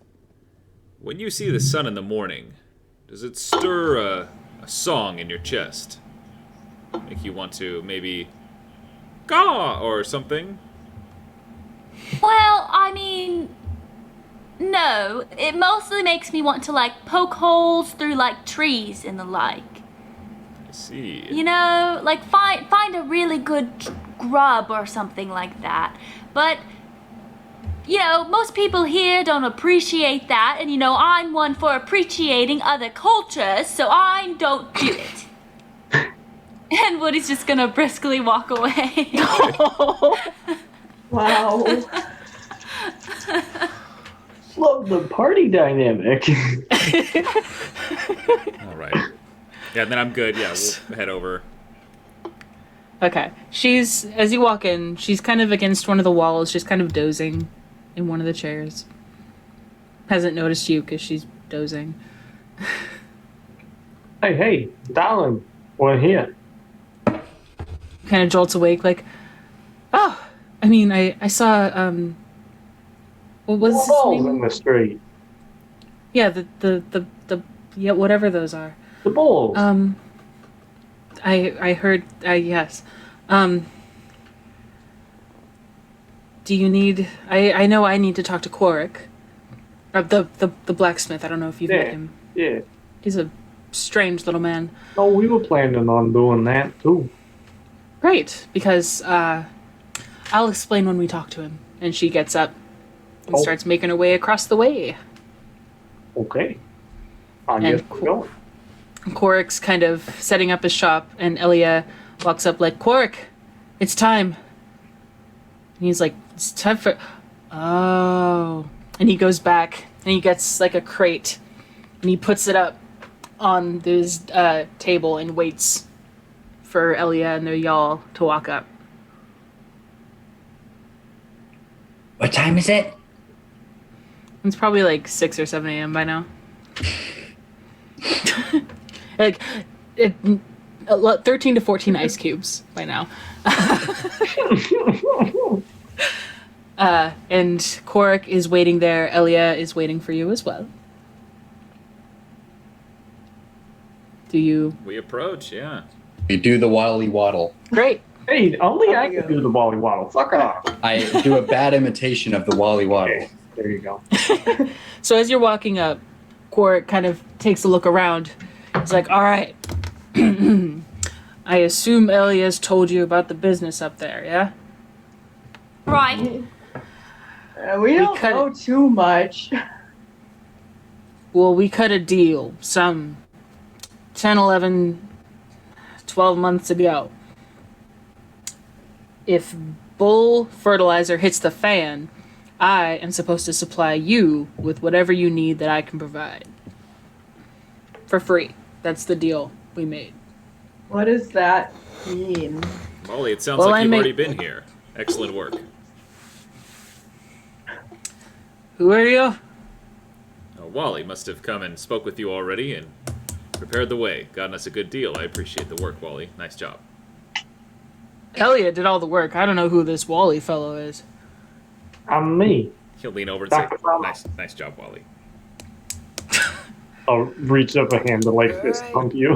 when you see the sun in the morning, does it stir a song in your chest? Make you want to maybe caw or something? well, I mean, no. It mostly makes me want to, like, poke holes through, like, trees and the like. I see. You know, like, find a really good grub or something like that. But, most people here don't appreciate that, and, I'm one for appreciating other cultures, so I don't do it. And Woody's just gonna briskly walk away. Wow. Love the party dynamic. All right. Yeah, then I'm good. Yeah, we'll head over. Okay. As you walk in, she's kind of against one of the walls, just kind of dozing in one of the chairs. Hasn't noticed you because she's dozing. Hey, darling, we're here. Kind of jolts awake, like, oh, I mean, I saw, what was his Balls in name? the street. Yeah, the yeah, whatever those are. The balls. I heard, yes. Do you need, I know I need to talk to Quarrick. The blacksmith, I don't know if you've met him. Yeah. He's a strange little man. Oh, we were planning on doing that too. Great, because, I'll explain when we talk to him. And she gets up and starts making her way across the way. Okay. I And guess we're going. Quarrick's kind of setting up his shop, and Elia walks up like, Quarrick, it's time. And he's like, it's time for... Oh. And he goes back, and he gets like a crate, and he puts it up on this table and waits for Elia and their y'all to walk up. What time is it? It's probably like 6 or 7 a.m. by now. Like, 13 to 14 ice cubes by now. And Quarrick is waiting there. Elia is waiting for you as well. Do you... We approach, yeah. We do the wally waddle. Great. Hey, only I can do the wally waddle. Fuck off. I do a bad imitation of the wally waddle. Okay, there you go. So as you're walking up, Quarrick kind of takes a look around. He's like, all right. I assume Elia's told you about the business up there, yeah? Right. We don't cut know too much. Well, we cut a deal some 10, 11, 12 months ago. If bull fertilizer hits the fan, I am supposed to supply you with whatever you need that I can provide. For free. That's the deal we made. What does that mean? Molly, it sounds Well, like I you've make- already been here. Excellent work. Who are you? Wally must have come and spoke with you already and prepared the way. Gotten us a good deal. I appreciate the work, Wally. Nice job. Elia did all the work. I don't know who this Wally fellow is. I'm me. He'll lean over and say, Dr. Fromm. nice job, Wally. I'll reach up a hand to like fist bump you.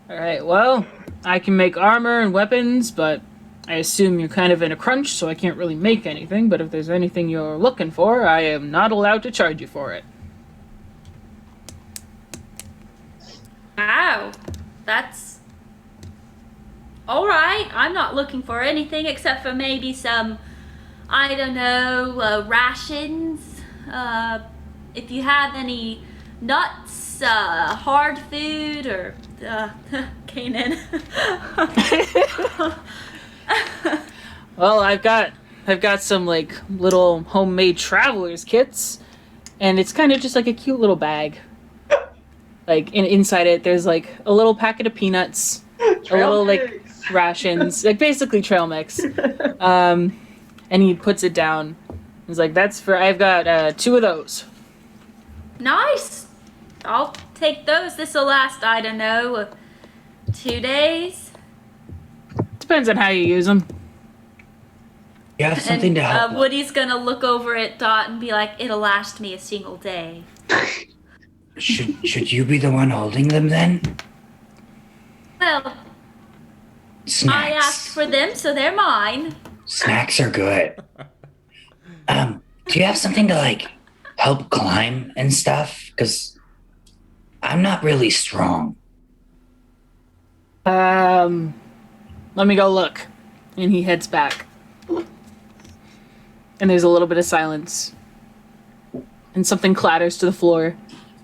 All right, well, I can make armor and weapons, but I assume you're kind of in a crunch, so I can't really make anything. But if there's anything you're looking for, I am not allowed to charge you for it. Wow, that's all right. I'm not looking for anything except for maybe some, I don't know, rations. If you have any nuts, hard food, or Kanan. Well, I've got some like little homemade traveler's kits, and it's kind of just like a cute little bag. Like inside it, there's like a little packet of peanuts, a little like rations, like basically trail mix. And he puts it down. He's like, I've got 2 of those. Nice. I'll take those. This'll last, I don't know, 2 days. Depends on how you use them. You have something to help. Woody's gonna look over at Dot and be like, it'll last me a single day. Should you be the one holding them then? Well, Snacks. I asked for them, so they're mine. Snacks are good. Do you have something to like help climb and stuff? Because I'm not really strong. Let me go look. And he heads back. And there's a little bit of silence. And something clatters to the floor.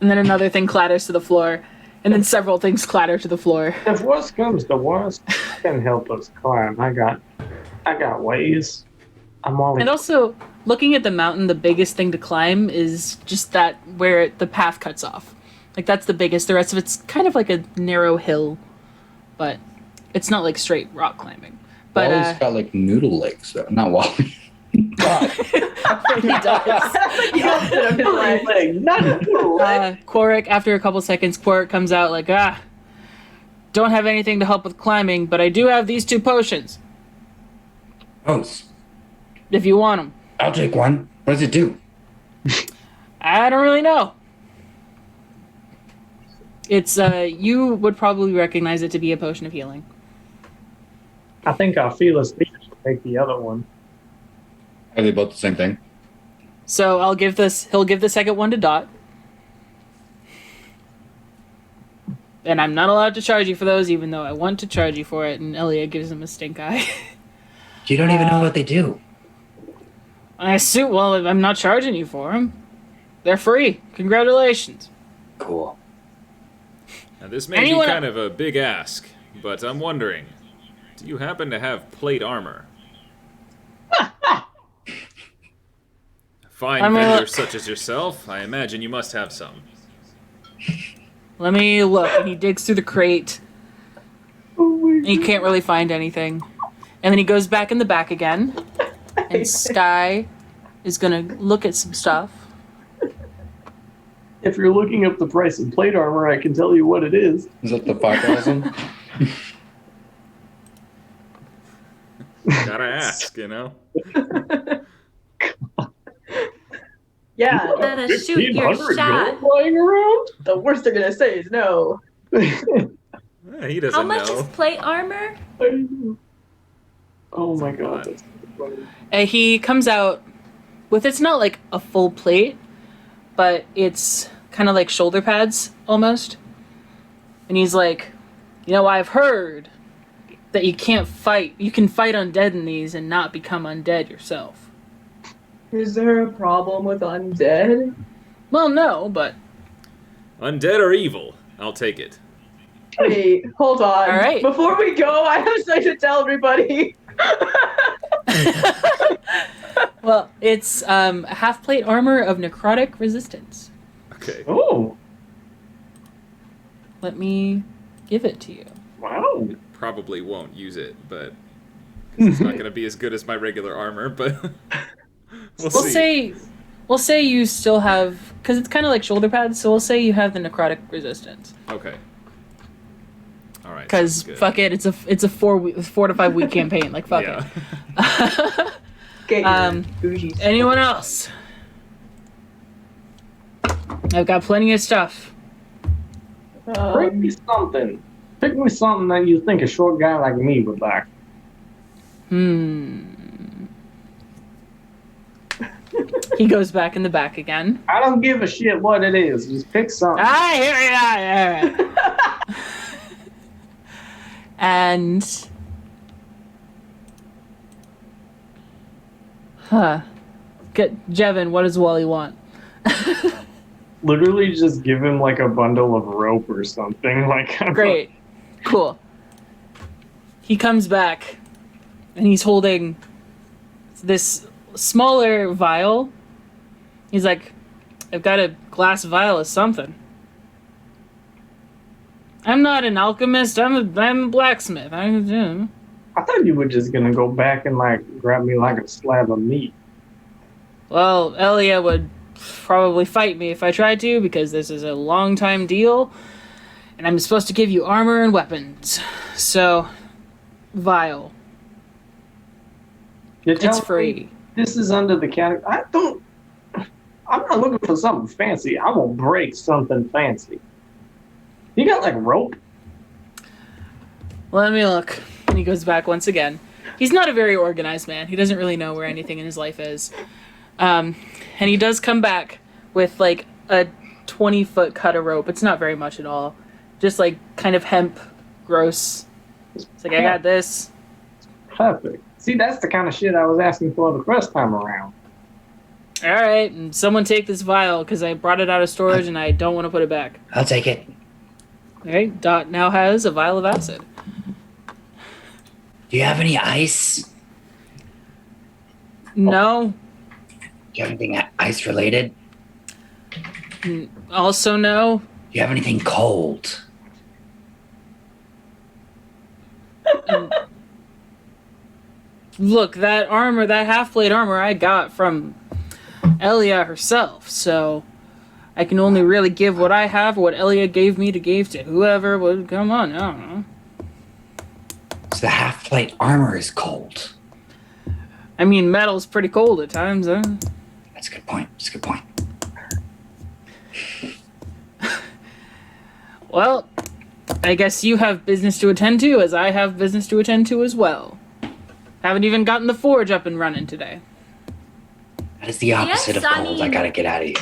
And then another thing clatters to the floor. And then several things clatter to the floor. If worst comes to worst, I can help us climb. I got ways. I'm all. And also, looking at the mountain, the biggest thing to climb is just that where the path cuts off. Like, that's the biggest. The rest of it's kind of like a narrow hill. But it's not like straight rock climbing. But Wally's got like noodle legs, though. Not Wally. he does. Quarrick, after a couple seconds, Quarrick comes out like, don't have anything to help with climbing, but I do have these 2 potions. Oh, If you want them. I'll take one. What does it do? I don't really know. It's, you would probably recognize it to be a potion of healing. I think our fearless leader should take the other one. Are they both the same thing? So he'll give the second one to Dot. And I'm not allowed to charge you for those, even though I want to charge you for it, and Elliot gives him a stink eye. You don't even know what they do. I assume, well, I'm not charging you for them. They're free. Congratulations. Cool. Now, this may be kind of a big ask, but I'm wondering, do you happen to have plate armor? Fine vendors such as yourself, I imagine you must have some. Let me look. And he digs through the crate. And he can't really find anything. And then he goes back in the back again. And Skye is going to look at some stuff. If you're looking up the price of plate armor, I can tell you what it is. Is that the 5,000? Gotta ask, you know? Yeah. Better shoot your shot. Flying around? The worst they're gonna say is no. He doesn't How much know. is plate armor? Oh my god. That's funny. He comes out with, it's not like a full plate, but it's kind of like shoulder pads almost. And he's like, I've heard that you can fight undead in these and not become undead yourself. Is there a problem with undead? Well, no, but... Undead or evil? I'll take it. Wait, hold on. All right. Before we go, I have something to tell everybody. Well, it's half plate armor of necrotic resistance. Okay. Oh, Let me give it to you. wow. Probably won't use it, but... 'cause it's not gonna be as good as my regular armor, but... we'll see. We'll say you still have, because it's kind of like shoulder pads, so we'll say you have the necrotic resistance. Okay. Alright. Because fuck it, it's a 4 to 5 week campaign. Like fuck Yeah. it. Get your bougie. Anyone else? I've got plenty of stuff. Pick me something. Pick me something that you think a short guy like me would like. He goes back in the back again. I don't give a shit what it is. Just pick something. I hear ya. And get Jevin. What does Wally want? Literally just give him like a bundle of rope or something. Like Great. Cool. He comes back and he's holding this smaller vial. He's like, I've got a glass vial of something. I'm not an alchemist, I'm a blacksmith. I thought you were just gonna go back and like grab me like a slab of meat. Well, Elia would probably fight me if I tried to, because this is a long time deal. And I'm supposed to give you armor and weapons. So, vial. It's free. This is under the category. I'm not looking for something fancy. I will break something fancy. You got like rope? Let me look. And he goes back once again. He's not a very organized man. He doesn't really know where anything in his life is. And he does come back with like a 20-foot cut of rope. It's not very much at all. Just like kind of hemp, gross. It's like, I got this. Perfect. See, that's the kind of shit I was asking for the first time around. All right, and someone take this vial, because I brought it out of storage and I don't want to put it back. I'll take it. All right, Dot now has a vial of acid. Do you have any ice? No. Do you have anything ice related? Also no. Do you have anything cold? Look, that armor, that half-plate armor I got from Elia herself, so I can only really give what I have, what Elia gave me to give to whoever would come on, I don't know. So the half-plate armor is cold. I mean, metal's pretty cold at times, huh? That's a good point. That's a good point. Well, I guess you have business to attend to, as I have business to attend to as well. Haven't even gotten the forge up and running today. That is the opposite Yes, of I cold. I mean- gotta get out of here.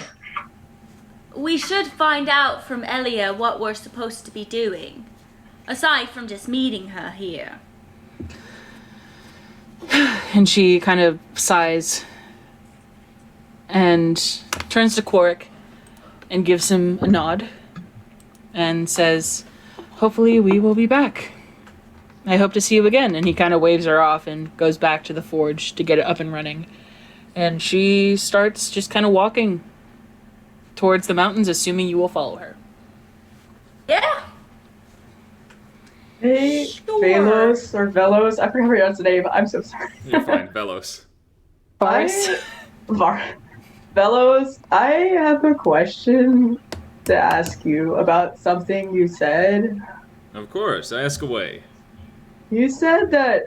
We should find out from Elia what we're supposed to be doing. Aside from just meeting her here. And she kind of sighs and turns to Quark and gives him a nod and says, hopefully we will be back. I hope to see you again. And he kind of waves her off and goes back to the forge to get it up and running. And she starts just kind of walking towards the mountains, assuming you will follow her. Yeah. Hey, Sure. Velos or Velos. I forgot how to pronounce the name. I'm so sorry. You're fine, Velos. Velos, I have a question to ask you about something you said. Of course, ask away. You said that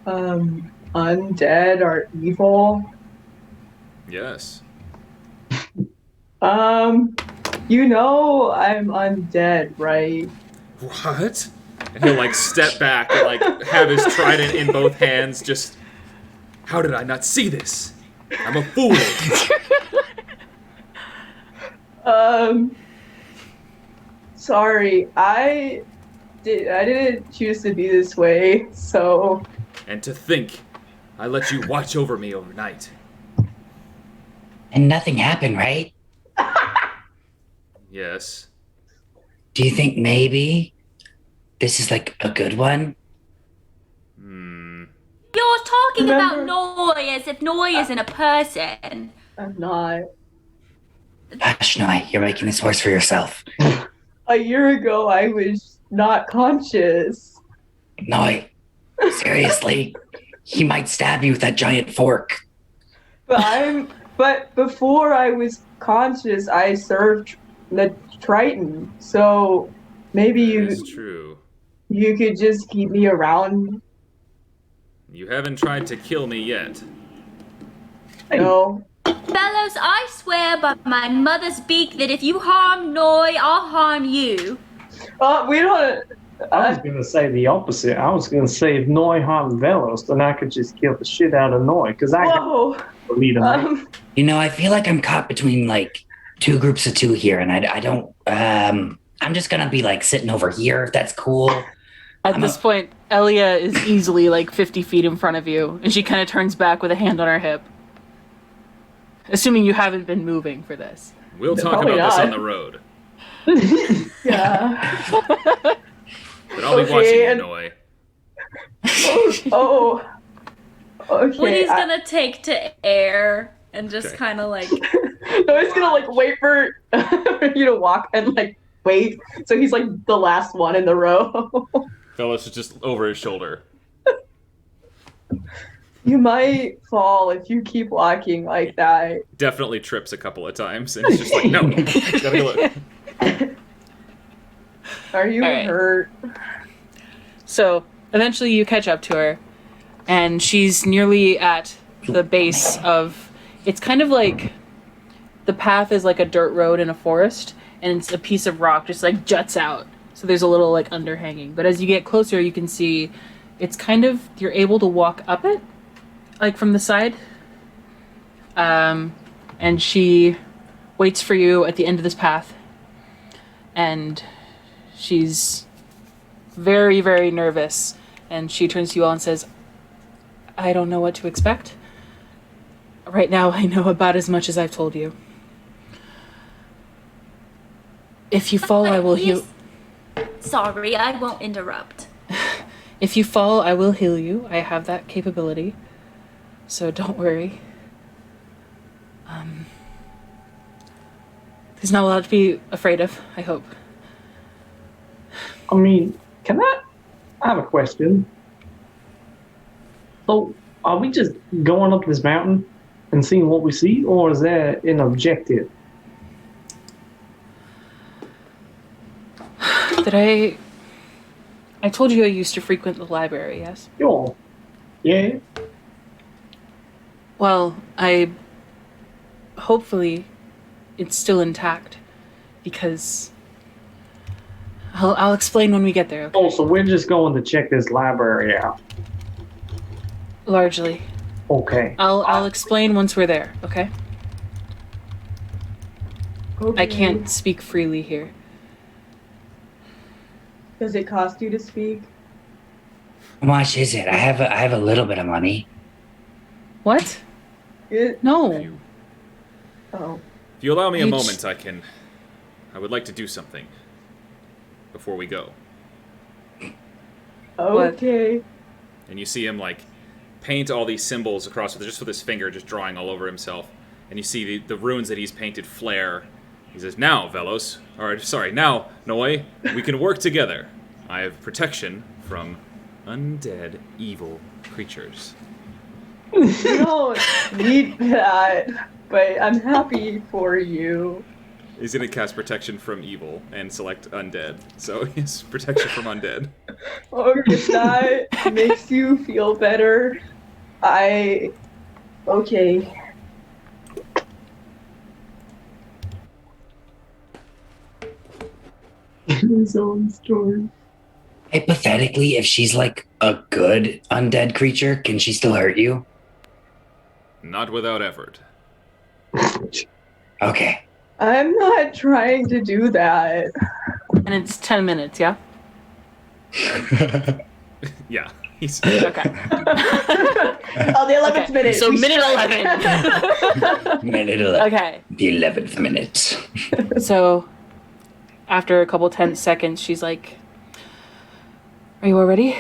undead are evil. Yes. You know I'm undead, right? What? And he'll like step back and like have his trident in both hands. Just, how did I not see this? I'm a fool. Sorry, I didn't choose to be this way, so. And to think, I let you watch over me overnight. And nothing happened, right? Yes. Do you think maybe this is like a good one? You're talking Remember- about Noi as if Noi isn't a person. I'm not. Hush, Noi, you're making this worse for yourself. A year ago, I was not conscious. Noi, seriously, he might stab you with that giant fork. But before I was conscious, I served the Triton. So maybe It's true. you could just keep me around. You haven't tried to kill me yet. No. Fellows, I swear by my mother's beak that if you harm Noi, I'll harm you. We don't. I was going to say the opposite. I was going to say if Noi harmed Velos, then I could just kill the shit out of Noi, because I Whoa. got the lead him. You know, I feel like I'm caught between like two groups of two here, and I don't. I'm just gonna be like sitting over here if that's cool. At this point, Elia is easily like 50 feet in front of you, and she kind of turns back with a hand on her hip. Assuming you haven't been moving for this. We'll talk Probably about this not. on the road. Yeah. But I'll be watching you, Noi. Oh. Okay. Woody's gonna take to air and just Okay. kind of like. No, he's gonna like wait for you to walk and like wait. So he's like the last one in the row. Velos is just over his shoulder. You might fall if you keep walking like that. Definitely trips a couple of times, and it's just like, no, gotta go. Are you All right. hurt? So eventually you catch up to her, and she's nearly at the base of. It's kind of like the path is like a dirt road in a forest, and it's a piece of rock just like juts out. So there's a little like underhanging. But as you get closer, you can see it's kind of you're able to walk up it, like from the side. And she waits for you at the end of this path, and she's very, very nervous, and she turns to you all and says, I don't know what to expect. Right now, I know about as much as I've told you. If you fall, I will heal. Sorry, I won't interrupt. If you fall, I will heal you. I have that capability. So don't worry. There's not a lot to be afraid of, I hope. I mean, I have a question. So, are we just going up this mountain and seeing what we see, or is there an objective? I told you I used to frequent the library, yes? Sure. Yeah. Well, hopefully it's still intact, because I'll explain when we get there, okay? Oh, so we're just going to check this library out. Largely. Okay. I'll explain once we're there, okay? Okay. I can't speak freely here. Does it cost you to speak? How much is it? I have a little bit of money. What? It, No. oh. If you allow me a You moment, I would like to do something before we go. Okay. And you see him like paint all these symbols across just with his finger, just drawing all over himself. And you see the runes that he's painted flare. He says, "Now, Velos, now, Noi, we can work together. I have protection from undead, evil creatures." You don't need that, but I'm happy for you. He's gonna cast protection from evil and select undead. So he's protection from undead. Or if that makes you feel better, okay. His own story. Hypothetically, if she's like a good undead creature, can she still hurt you? Not without effort. Okay. I'm not trying to do that. And it's 10 minutes, yeah? Yeah. He's Okay. Oh, the 11th minute. So We minute strike. 11. Minute 11. Okay. The 11th minute. So after a couple tense seconds, she's like, are you all ready?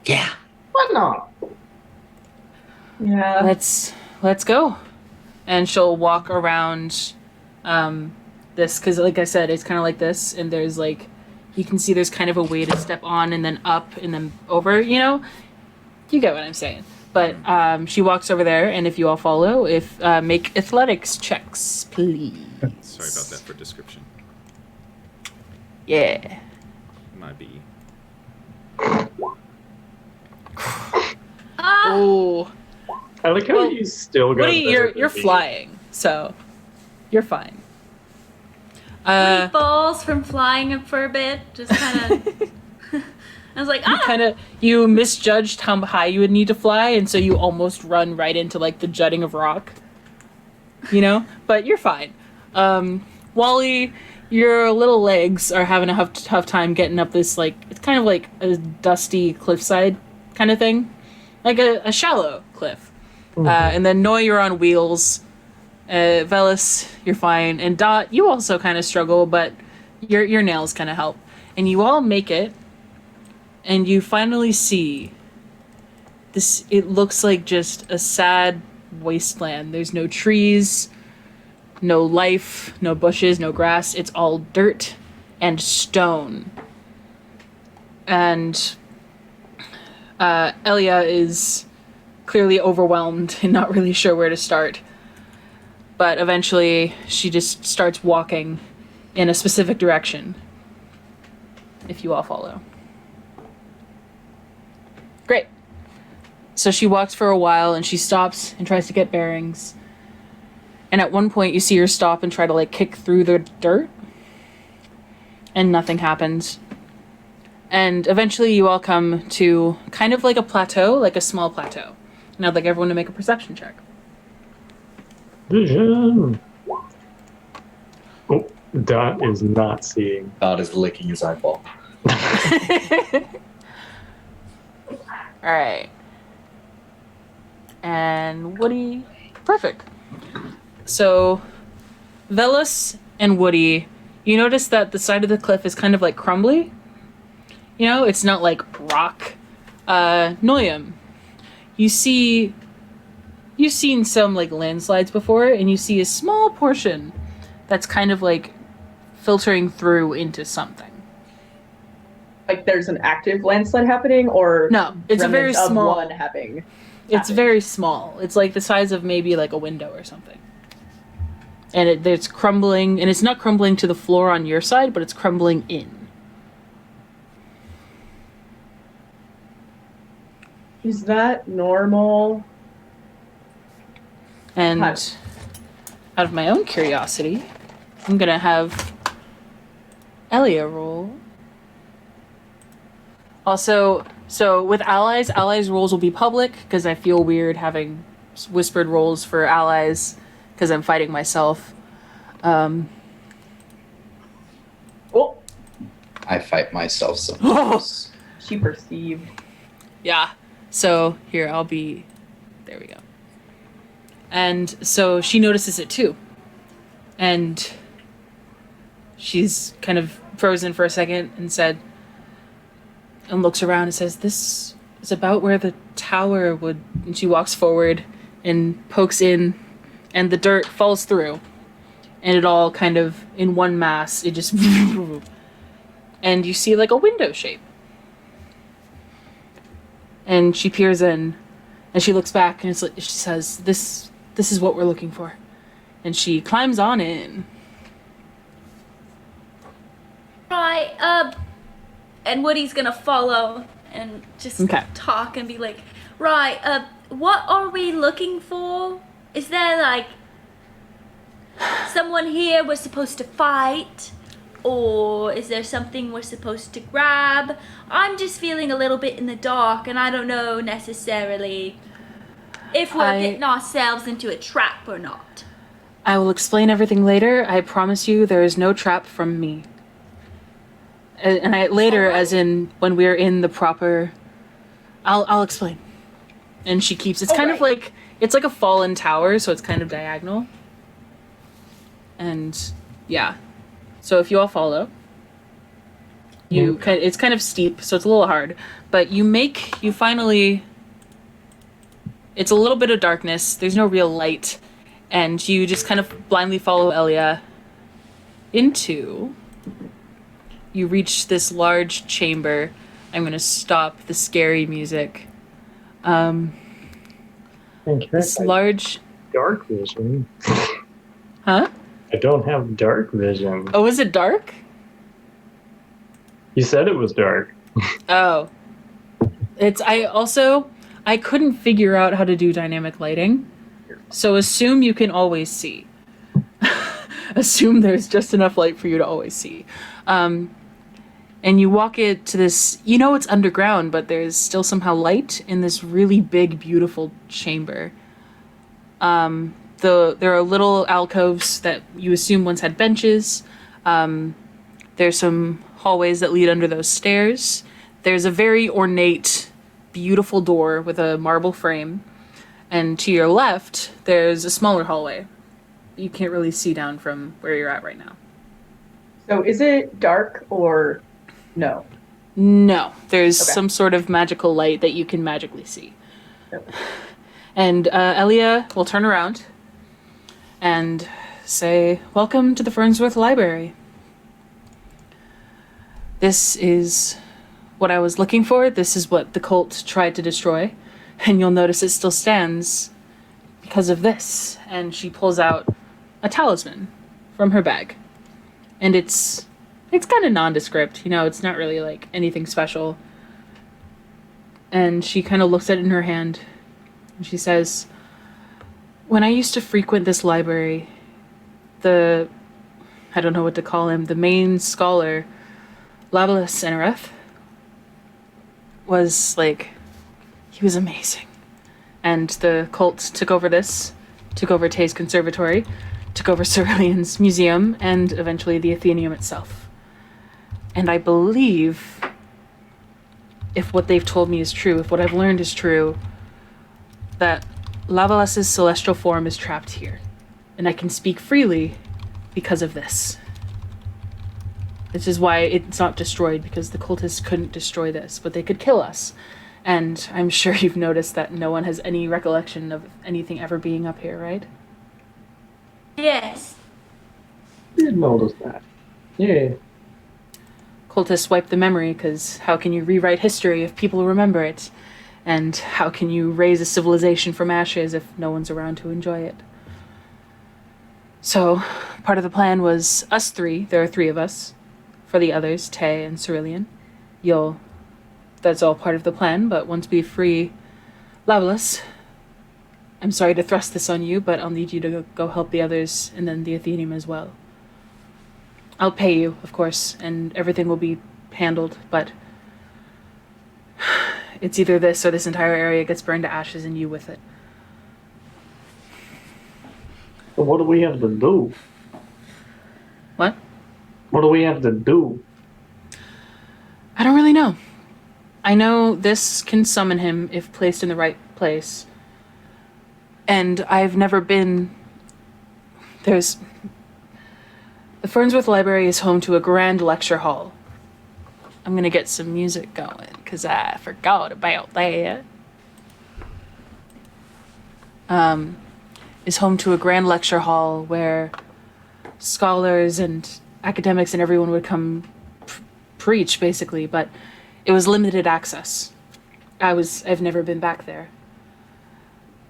Yeah. Why not? Yeah. Let's go. And she'll walk around this, because like I said, it's kind of like this, and there's like, you can see there's kind of a way to step on and then up and then over, you know? You get what I'm saying. But she walks over there, and if you all follow, make athletics checks, please. sorry about that for description. Yeah. Might be. Oh. I like how Well, you still got Woody, better than you're me. flying, so you're fine. Woody falls from flying up for a bit. Just kind of. I was like, You misjudged how high you would need to fly, and so you almost run right into like the jutting of rock. You know, but you're fine. Wally, your little legs are having a tough time getting up this like it's kind of like a dusty cliffside kind of thing, like a shallow cliff. And then Noi, you're on wheels. Velis, you're fine, and Dot, you also kind of struggle, but your nails kind of help, and you all make it. And you finally see this, it looks like just a sad wasteland. There's no trees, no life, no bushes, no grass. It's all dirt and stone. And Elia is clearly overwhelmed and not really sure where to start. But eventually she just starts walking in a specific direction, if you all follow. Great. So she walks for a while and she stops and tries to get bearings. And at one point you see her stop and try to like kick through the dirt. And nothing happens. And eventually you all come to kind of like a plateau, like a small plateau. And I'd like everyone to make a perception check. Vision. Oh, Dot is not seeing. Dot is licking his eyeball. Alright. And Woody. Perfect. So, Velis and Woody, you notice that the side of the cliff is kind of like crumbly. You know, it's not like rock. Noyam, you've seen some like landslides before, and you see a small portion that's kind of like filtering through into something. Like there's an active landslide happening, or No, it's a very remnants of small one happening. It's very small. It's like the size of maybe like a window or something. And it's crumbling, and it's not crumbling to the floor on your side, but it's crumbling in. Is that normal? And Hi. out of my own curiosity, I'm gonna have Elia roll. Also, so with allies rolls will be public, because I feel weird having whispered rolls for allies, because I'm fighting myself. Oh, I fight myself sometimes. she perceived. Yeah. So here, there we go. And so she notices it too. And she's kind of frozen for a second and looks around and says, "This is about where the tower would," and she walks forward and pokes in, and the dirt falls through. And it all kind of, in one mass, it just and you see like a window shape. And she peers in, and she looks back, and she says, This is what we're looking for." And she climbs on in. Right, and Woody's gonna follow and just Okay. talk and be like, right, what are we looking for? Is there like someone here we're supposed to fight? Or is there something we're supposed to grab? I'm just feeling a little bit in the dark, and I don't know necessarily if we're getting ourselves into a trap or not. I will explain everything later. I promise you there is no trap from me. And later, Alright. as in when we're in the proper... I'll explain. And she keeps... It's kind of like... It's like a fallen tower, so it's kind of diagonal. And, yeah. So if you all follow, it's kind of steep, so it's a little hard. But you finally... It's a little bit of darkness. There's no real light. And you just kind of blindly follow Elia into... You reach this large chamber. I'm going to stop the scary music. This large... Dark vision. Huh? I don't have dark vision. Oh, is it dark? You said it was dark. Oh. I couldn't figure out how to do dynamic lighting, so assume you can always see. Assume there's just enough light for you to always see. And you walk it to this, it's underground, but there's still somehow light in this really big, beautiful chamber. There are little alcoves that you assume once had benches. There's some hallways that lead under those stairs. There's a very ornate, beautiful door with a marble frame. And to your left, there's a smaller hallway. You can't really see down from where you're at right now. So is it dark or no? No, there's Okay. some sort of magical light that you can magically see. Okay. And Elia will turn around and say, "Welcome to the Fernsworth Library. This is what I was looking for. This is what the cult tried to destroy. And you'll notice it still stands because of this." And she pulls out a talisman from her bag. And it's kind of nondescript, it's not really like anything special. And she kind of looks at it in her hand. And she says, "When I used to frequent this library, I don't know what to call him, the main scholar, Labalas Enereth, was he was amazing. And the cult took over Tay's conservatory, took over Cerulean's museum, and eventually the Athenaeum itself. And I believe, if what they've told me is true, if what I've learned is true, that Lavalas's celestial form is trapped here. And I can speak freely because of this. This is why it's not destroyed, because the cultists couldn't destroy this, but they could kill us. And I'm sure you've noticed that no one has any recollection of anything ever being up here, right?" Yes. Did notice that. Yeah. Cultists wipe the memory, because how can you rewrite history if people remember it? And how can you raise a civilization from ashes if no one's around to enjoy it? So, part of the plan was us three, there are three of us. For the others, Tay and Cerulean, that's all part of the plan, but once we free Lavalas, I'm sorry to thrust this on you, but I'll need you to go help the others and then the Athenaeum as well. I'll pay you, of course, and everything will be handled, but it's either this or this entire area gets burned to ashes and you with it. So what do we have to do? What? What do we have to do? I don't really know. I know this can summon him if placed in the right place. And I've never been... The Fernsworth Library is home to a grand lecture hall. I'm gonna get some music going, because I forgot about that. Is home to a grand lecture hall where scholars and academics and everyone would come preach, basically, but it was limited access. I've never been back there.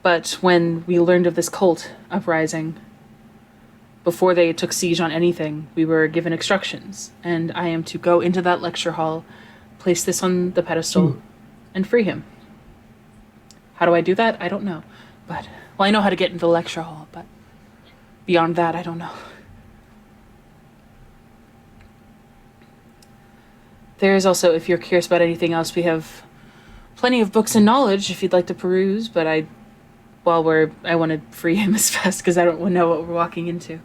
But when we learned of this cult uprising, before they took siege on anything, we were given instructions, and I am to go into that lecture hall, place this on the pedestal, and free him. How do I do that? I don't know. But, I know how to get into the lecture hall, but beyond that, I don't know. There's also, if you're curious about anything else, we have plenty of books and knowledge if you'd like to peruse, but I want to free him as fast because I don't know what we're walking into.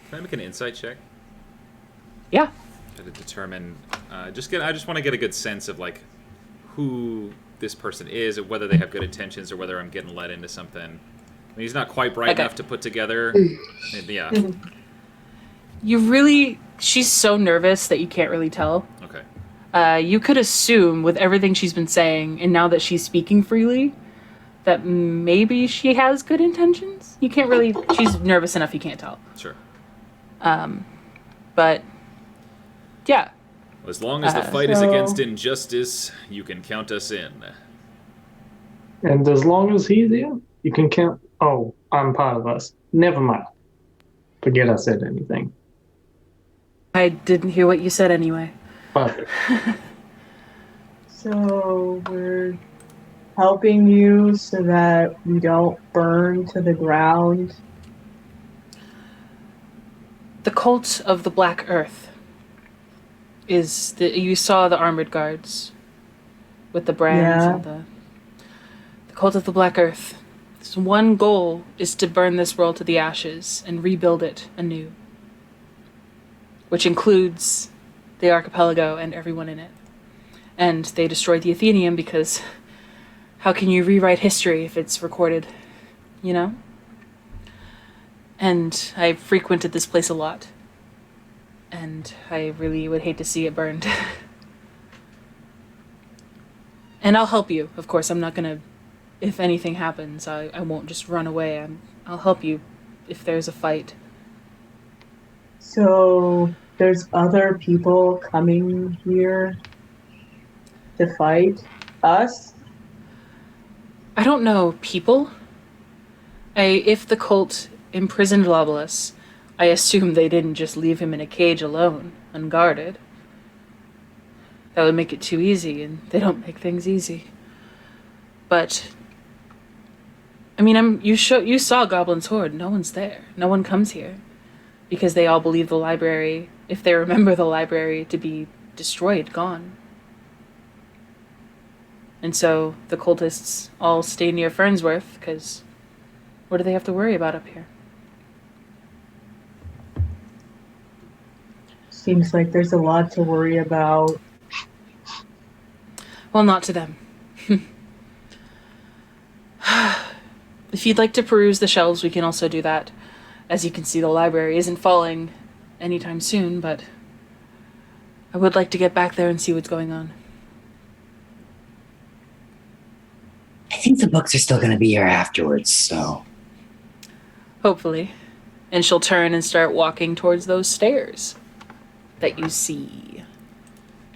Can I make an insight check? Yeah. To determine, I just want to get a good sense of who this person is, or whether they have good intentions, or whether I'm getting led into something. I mean, he's not quite bright enough to put together. Yeah. She's so nervous that you can't really tell. Okay. You could assume with everything she's been saying, and now that she's speaking freely, that maybe she has good intentions. You can't really. She's nervous enough you can't tell. Sure. But yeah. As long as the fight is against injustice, you can count us in. And as long as he's there, you can count. Oh, I'm part of us. Never mind. Forget I said anything. I didn't hear what you said anyway. But So we're helping you so that we don't burn to the ground. The cult of the Black Earth is you saw the armored guards with the brands Yeah. and the cult of the Black Earth. Its one goal is to burn this world to the ashes and rebuild it anew, which includes the archipelago and everyone in it. And they destroyed the Athenium because how can you rewrite history if it's recorded, you know? And I frequented this place a lot. And I really would hate to see it burned. And I'll help you. Of course, I'm not gonna... If anything happens, I won't just run away. I'll help you if there's a fight. So there's other people coming here to fight us? I don't know people. If the cult imprisoned Lobolus, I assume they didn't just leave him in a cage alone, unguarded. That would make it too easy, and they don't make things easy. But I mean, you saw Goblins Hoard. No one's there. No one comes here because they all believe the library, if they remember the library, to be destroyed, gone. And so the cultists all stay near Fernsworth because what do they have to worry about up here? Seems like there's a lot to worry about. Well, not to them. If you'd like to peruse the shelves, we can also do that. As you can see, the library isn't falling anytime soon, but I would like to get back there and see what's going on. I think the books are still going to be here afterwards, so... Hopefully. And she'll turn and start walking towards those stairs that you see.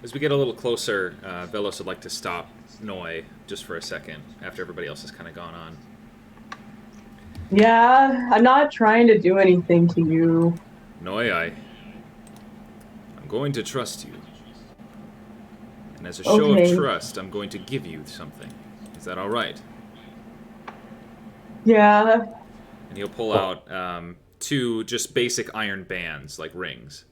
As we get a little closer, Velos would like to stop Noi just for a second after everybody else has kind of gone on. Yeah, I'm not trying to do anything to you. Noi, I'm going to trust you. And as a show Okay. of trust, I'm going to give you something. Is that all right? Yeah. And he'll pull out two just basic iron bands, like rings.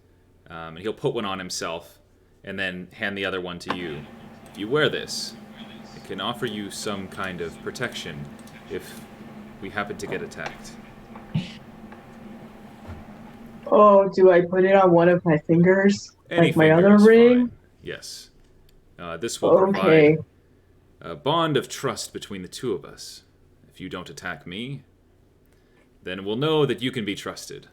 And he'll put one on himself and then hand the other one to you. If you wear this, it can offer you some kind of protection if we happen to get attacked. Oh, do I put it on one of my fingers? Any like my finger other is ring? fine. Yes. This will Okay. provide a bond of trust between the two of us. If you don't attack me, then we'll know that you can be trusted.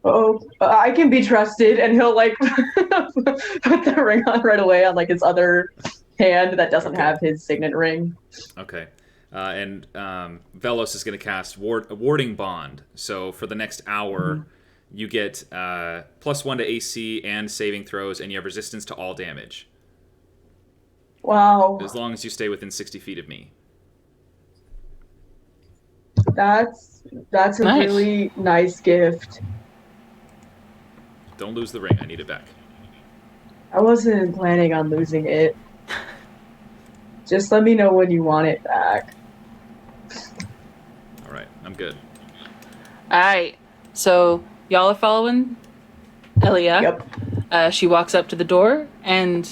Oh, I can be trusted, and he'll like put the ring on right away on like his other hand that doesn't have his signet ring. Okay. And Velos is going to cast a warding bond. So for the next hour, you get +1 to AC and saving throws, and you have resistance to all damage. Wow, As long as you stay within 60 feet of me. that's a Nice. really nice gift. Don't lose the ring. I need it back. I wasn't planning on losing it. Just let me know when you want it back. All right. I'm good. Alright, so y'all are following Elia. Yep. She walks up to the door and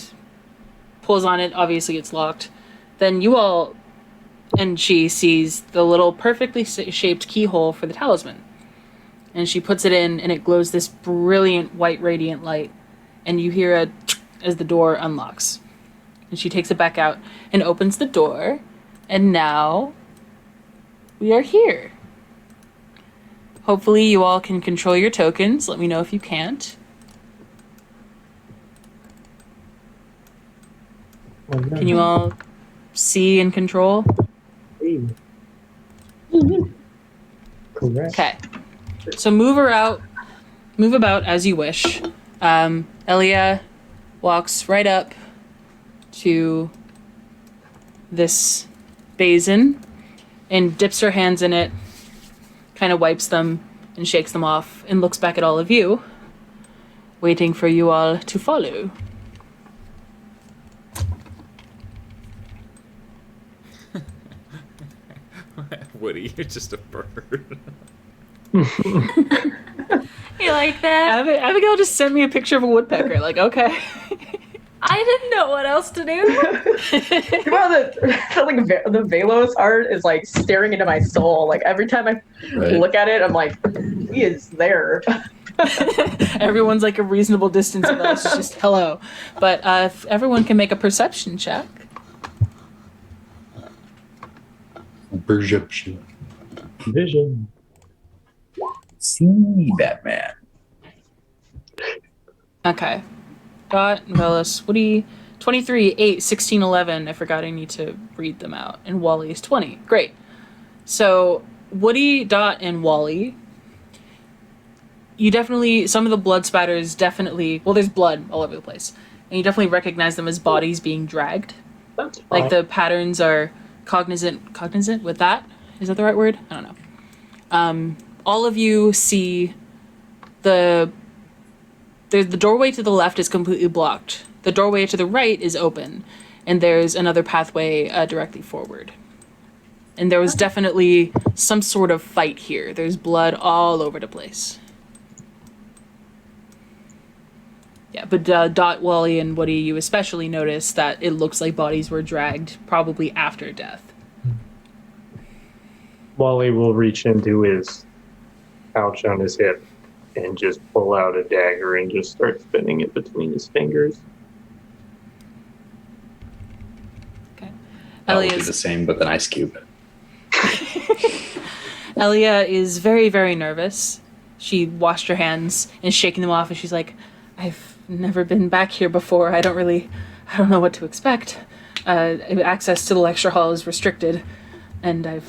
pulls on it. Obviously, it's locked. Then you all, and she sees the little perfectly shaped keyhole for the talisman. And she puts it in, and it glows this brilliant white radiant light. And you hear a as the door unlocks. And she takes it back out and opens the door. And now we are here. Hopefully you all can control your tokens. Let me know if you can't. Can you all see and control? Correct. Okay. So move about as you wish. Elia walks right up to this basin and dips her hands in it, kind of wipes them and shakes them off, and looks back at all of you, waiting for you all to follow. Woody, you're just a bird. You like that? Abigail just sent me a picture of a woodpecker. Like, okay. I didn't know what else to do. The Velos art is like staring into my soul. Like every time I look at it, I'm like, he is there. Everyone's like a reasonable distance of us. It's just hello. But if everyone can make a perception check. Perception. Vision. See Batman. Okay. Dot, Velas, Woody, 23, 8, 16, 11. I forgot I need to read them out. And Wally is 20. Great. So, Woody, Dot, and Wally, you definitely, some of the blood spatters definitely, well, there's blood all over the place. And you definitely recognize them as bodies being dragged. That's fine. Like the patterns are cognizant with that? Is that the right word? I don't know. All of you see the doorway to the left is completely blocked. The doorway to the right is open, and there's another pathway directly forward. And there was definitely some sort of fight here. There's blood all over the place. Yeah, but Dot, Wally, and Woody, you especially notice that it looks like bodies were dragged probably after death. Wally will reach into his pouch on his hip and just pull out a dagger and just start spinning it between his fingers. Okay. That would be Elia's the same with an ice cube. Elia is very, very nervous. She washed her hands and shaking them off, and she's like, I've never been back here before. I don't know what to expect. Access to the lecture hall is restricted, and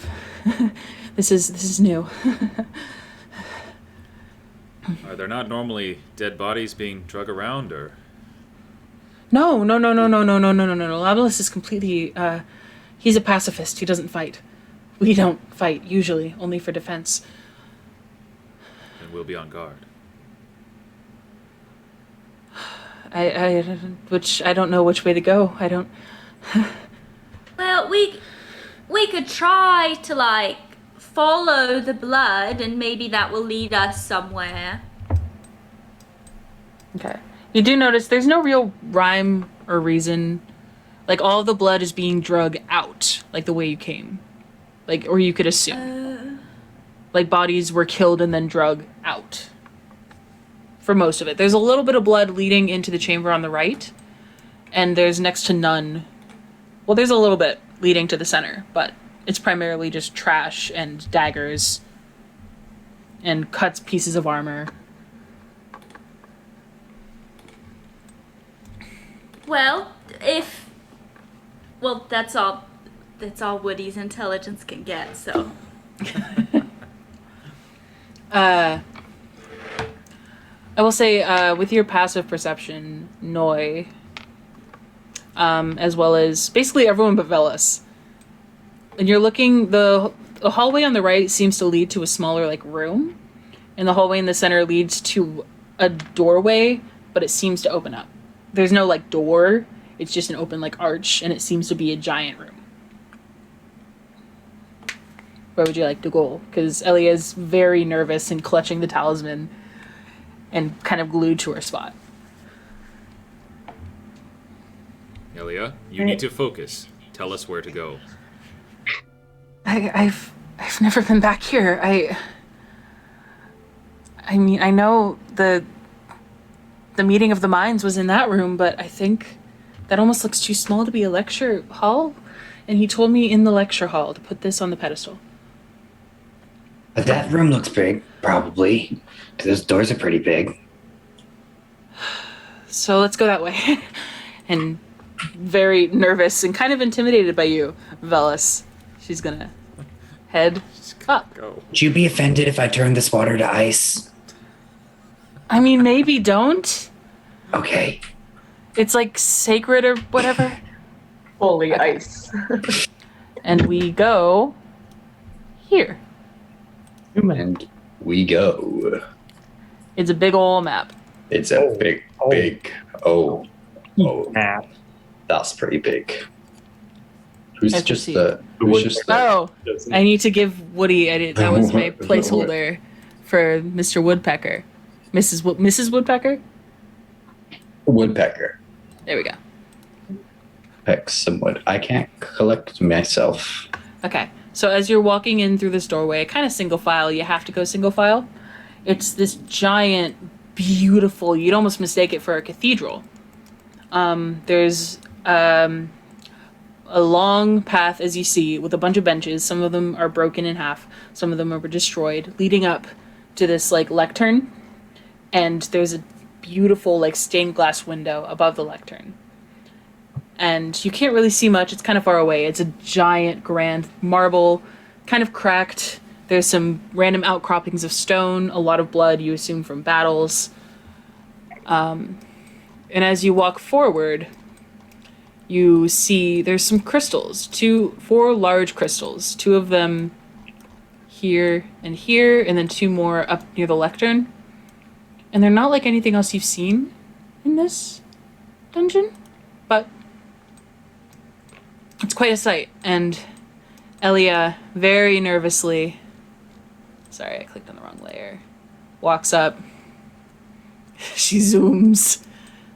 this is new. Are there not normally dead bodies being drug around, or? No. Obelisk is completely, he's a pacifist. He doesn't fight. We don't fight, usually, only for defense. Then we'll be on guard. I don't know which way to go. I don't... Well, we could try to, like, follow the blood, and maybe that will lead us somewhere. Okay. You do notice there's no real rhyme or reason. Like, all of the blood is being drug out, like the way you came. Like, or you could assume. Like, bodies were killed and then drug out. For most of it. There's a little bit of blood leading into the chamber on the right, and there's next to none. Well, there's a little bit leading to the center, but it's primarily just trash and daggers and cuts pieces of armor. Well, that's all Woody's intelligence can get, so. I will say, with your passive perception, Noi, as well as basically everyone but Velas, and you're looking, the hallway on the right seems to lead to a smaller, like, room, and the hallway in the center leads to a doorway, but it seems to open up. There's no, like, door, it's just an open, like, arch, and it seems to be a giant room. Where would you like to go? Because Elia's very nervous and clutching the talisman and kind of glued to her spot. Elia, you need to focus. Tell us where to go. I've never been back here. I mean, I know the meeting of the minds was in that room, but I think that almost looks too small to be a lecture hall. And he told me in the lecture hall to put this on the pedestal. That room looks big, probably. Those doors are pretty big. So let's go that way. And very nervous and kind of intimidated by you, Velas. She's gonna head up. Go. Would you be offended if I turned this water to ice? I mean, maybe don't. Okay. It's like sacred or whatever. Fully ice. And we go here. And we go. It's a big ol' map. It's a big. Oh, Map. that's pretty big. Who's Have to just see. the? Who's just the? Oh, I need to give Woody. That was my placeholder for Mr. Woodpecker. Mrs. Woodpecker. Woodpecker. There we go. Pick some wood. I can't collect myself. Okay, so as you're walking in through this doorway, kind of single file, you have to go single file. It's this giant, beautiful, you'd almost mistake it for a cathedral. There's a long path, as you see, with a bunch of benches. Some of them are broken in half. Some of them are destroyed, leading up to this, like, lectern. And there's a beautiful, like, stained glass window above the lectern. And you can't really see much. It's kind of far away. It's a giant, grand marble, kind of cracked. There's some random outcroppings of stone, a lot of blood, you assume, from battles. And as you walk forward, you see there's some crystals. 4 large crystals. 2 of them here, and then 2 more up near the lectern. And they're not like anything else you've seen in this dungeon, but it's quite a sight. And Elia, very nervously, sorry, I clicked on the wrong layer, walks up. She zooms.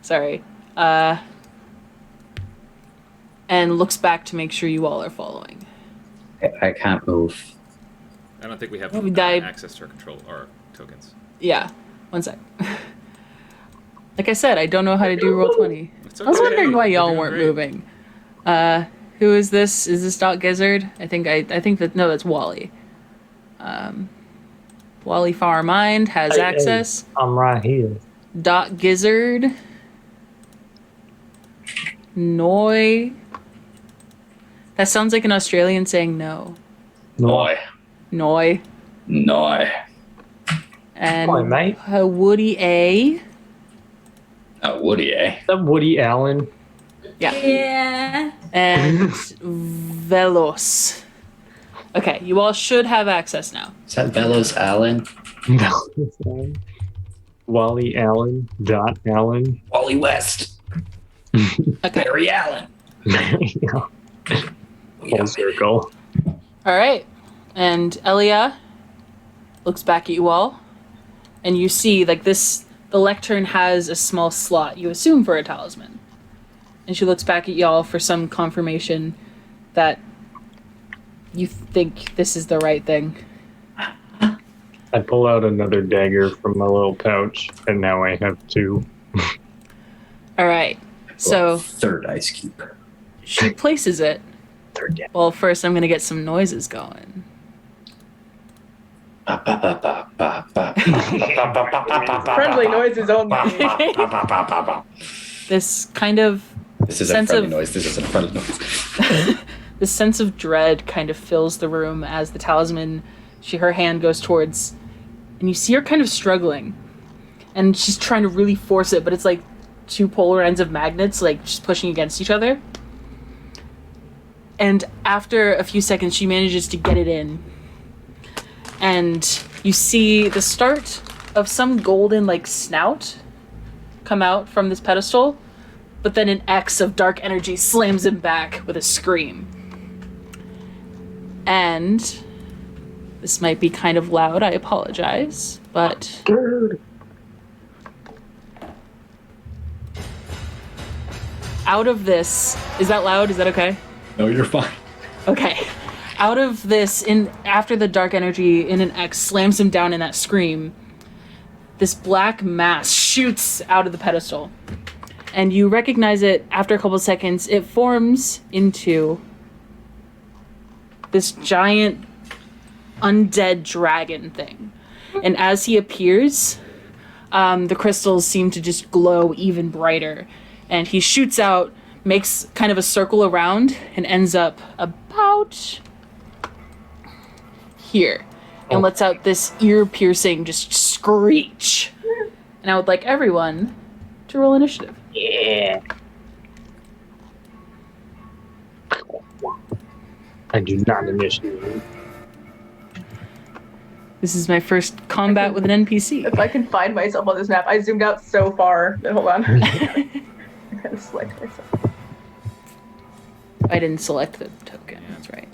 Sorry. And looks back to make sure you all are following. I can't move. I don't think we have access to our control or tokens. Yeah. One sec. Like I said, I don't know how to do Roll20. It's I was wondering why okay. y'all You're weren't doing moving. Who is this? Is this Dot Gizzard? I think that's Wally. Wally Farmind has access. I'm right here. Dot Gizzard. Noi. That sounds like an Australian saying no. Noi. Noi. Noi. And Hi, mate. Woody A. Woody, eh? Is that Woody Allen? Yeah. Yeah. And Velos. Okay, you all should have access now. Is that Velos Allen? Wally Allen. Dot Allen. Wally West. Okay. Barry Allen. Yeah. Full circle. All right. And Elia looks back at you all, and you see, like, the lectern has a small slot, you assume for a talisman. And she looks back at y'all for some confirmation that you think this is the right thing. I pull out another dagger from my little pouch, and now I have 2. All right. So Third ice cube. she places it. Third dagger. Well, first I'm going to get some noises going. Friendly noises only. This kind of This is a sense friendly of noise. This is a friendly noise. this sense of dread kind of fills the room as the talisman, her hand goes towards, and you see her kind of struggling. And she's trying to really force it, but it's like 2 polar ends of magnets, like, just pushing against each other. And after a few seconds, she manages to get it in. And you see the start of some golden, like, snout come out from this pedestal, but then an X of dark energy slams him back with a scream. And this might be kind of loud, I apologize, but out of this, is that loud? Is that okay? No, you're fine. Okay. Out of this, after the dark energy in an X slams him down in that scream, this black mass shoots out of the pedestal. And you recognize it after a couple seconds. It forms into this giant undead dragon thing. And as he appears, the crystals seem to just glow even brighter. And he shoots out, makes kind of a circle around, and ends up about here. And lets out this ear-piercing just screech. And I would like everyone to roll initiative. Yeah. I do not initiate. This is my first combat with an NPC. If I can find myself on this map, I zoomed out so far. Hold on. I gotta select myself. I didn't select the token. That's right.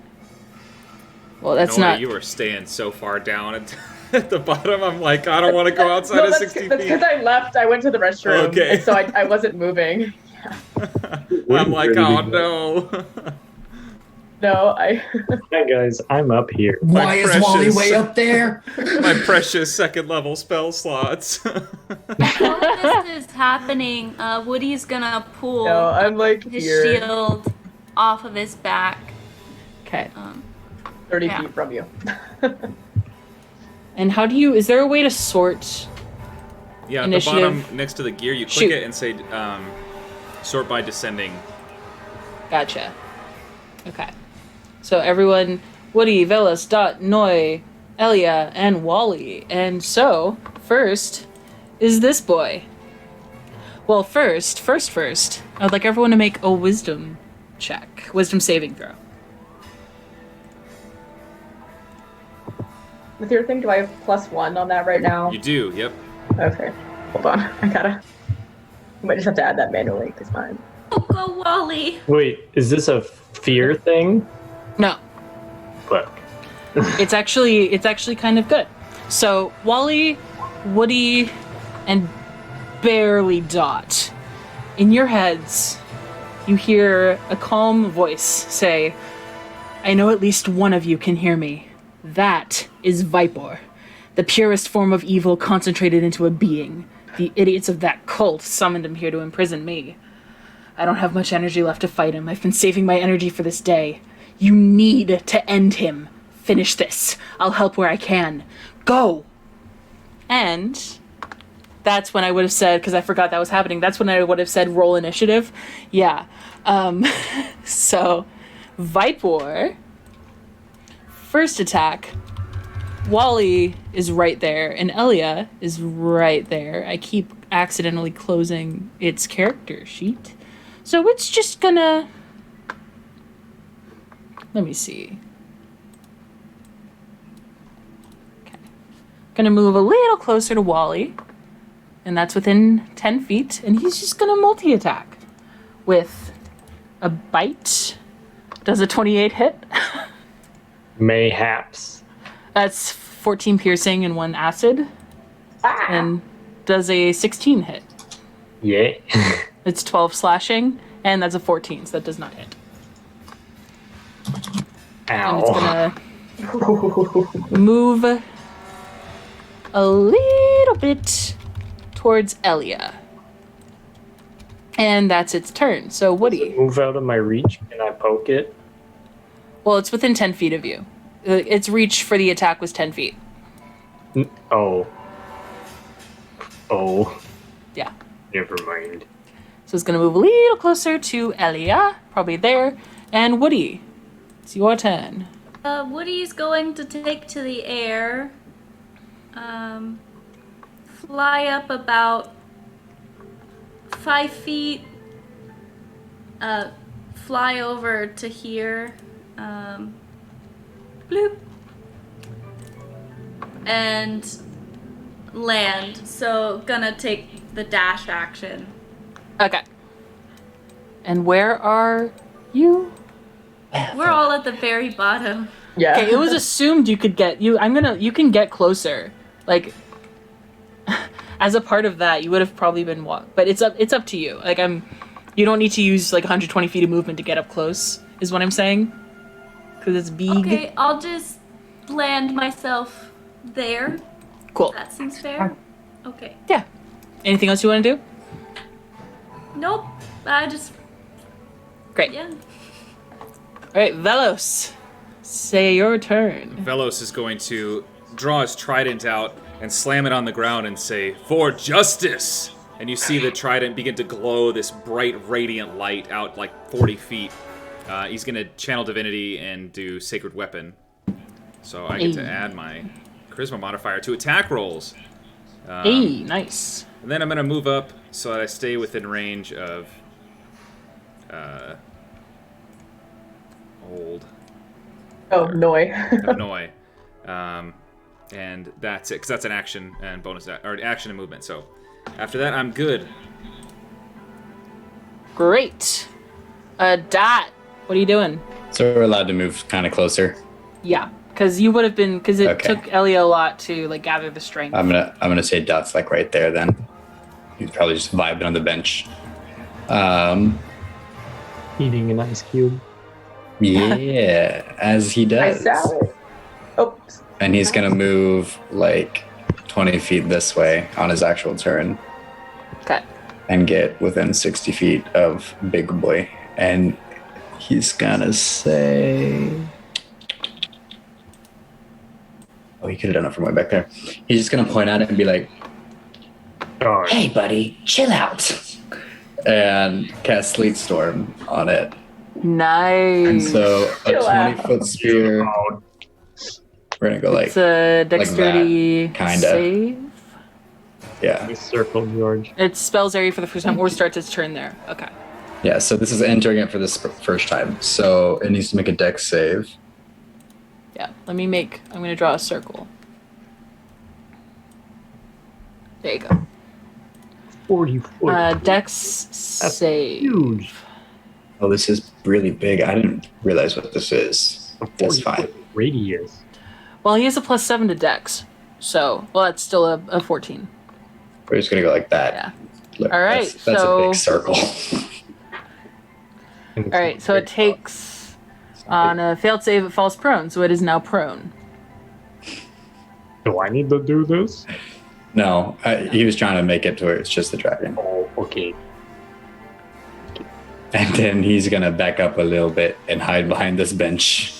Well, that's Noah, not. You were staying so far down at the bottom. I'm like, I don't want to go outside of 60 That's feet. because I left. I went to the restroom, Okay. and so I wasn't moving. I'm like, oh no. No, I. Hey guys, I'm up here. Why is Wally precious. way up there? My precious second level spell slots. While this is happening, Woody's gonna pull No, I'm like his here, shield off of his back. Okay. 30 Yeah. feet from you. And how do you? Is there a way to sort? Yeah, at Initiative. the bottom next to the gear, you click Shoot. it and say sort by descending. Gotcha. Okay. So everyone, Woody, Velas, Dot, Noi, Elia, and Wally. And so, first is this boy. Well, first, I would like everyone to make a wisdom check. Wisdom saving throw. With your thing, do I have +1 on that right now? You do, yep. Okay, hold on. I might just have to add that manually because mine. Oh, go Wally! Wait, is this a fear thing? No, Fuck. it's actually kind of good. So Wally, Woody, and barely Dot, in your heads, you hear a calm voice say, "I know at least one of you can hear me. That is Viper, the purest form of evil concentrated into a being. The idiots of that cult summoned him here to imprison me. I don't have much energy left to fight him. I've been saving my energy for this day. You need to end him. Finish this. I'll help where I can. Go!" And that's when I would have said, because I forgot that was happening, that's when I would have said roll initiative. Yeah. So, Viper, first attack, Wally is right there, and Elia is right there. I keep accidentally closing its character sheet. So it's just gonna... Let me see. Okay. Gonna move a little closer to Wally, and that's within 10 feet, and he's just gonna multi-attack with a bite. Does a 28 hit? Mayhaps. That's 14 piercing and 1 acid. And does a 16 hit? Yeah. It's 12 slashing, and that's a 14, so that does not hit. And it's Ow. gonna move a little bit towards Elia. And that's its turn. So Woody. Move out of my reach. Can I poke it? Well, it's within 10 feet of you. Its reach for the attack was 10 feet. Oh. Oh. Yeah. Never mind. So it's going to move a little closer to Elia, probably there. And Woody, it's your turn. Woody's going to take to the air, fly up about 5 feet, fly over to here, bloop, and land. So gonna take the dash action. Okay. And where are you? We're all at the very bottom. Yeah. Okay, it was assumed you could get you can get closer. Like as a part of that, you would have probably been but it's up to you. Like you don't need to use like 120 feet of movement to get up close, is what I'm saying. Cuz it's big. Okay, I'll just land myself there. Cool. That seems fair. Okay. Yeah. Anything else you want to do? Nope. I just Great. yeah. All right, Velos. Say your turn. Velos is going to draw his trident out and slam it on the ground and say, "For justice!" And you see the trident begin to glow this bright, radiant light out like 40 feet. He's going to channel divinity and do sacred weapon. So I get to add my charisma modifier to attack rolls. Hey, nice. And then I'm going to move up so that I stay within range of old Oh, Noi. of Noi. And that's it, because that's an action and bonus, or action and movement. So after that, I'm good. Great. Dot. What are you doing? So we're allowed to move kind of closer. Yeah, because you would have been, because it Okay. took Elia a lot to like gather the strength. I'm gonna say Dot's like right there then. He's probably just vibing on the bench. Eating an ice cube. Yeah, as he I does. salad. Oops. And he's gonna move like 20 feet this way on his actual turn Okay. and get within 60 feet of Big Boy. And he's gonna say... Oh, he could have done it from way back there. He's just gonna point at it and be like, Oh, Hey, buddy, chill out. and cast Sleet Storm on it. Nice. And so a Chill out. 20-foot spear. We're gonna go like, it's a dexterity kinda. save. yeah. this circle, George. It spells area for the first time or starts its turn there. Okay. Yeah, so this is entering it for this first time. So it needs to make a dex save. Yeah. I'm going to draw a circle. There you go. 40 foot. Dex save. Huge. Oh, this is really big. I didn't realize what this is. A That's 40 fine. foot radius. Well, he has a +7 to Dex. So, well, that's still a 14. We're just gonna go like that. Yeah. Look, All right, that's so- a big circle. And it's All right, so it takes on a failed save, it falls prone, so it is now prone. Do I need to do this? No, he was trying to make it to where it's just the dragon. Oh, okay. And then he's gonna back up a little bit and hide behind this bench.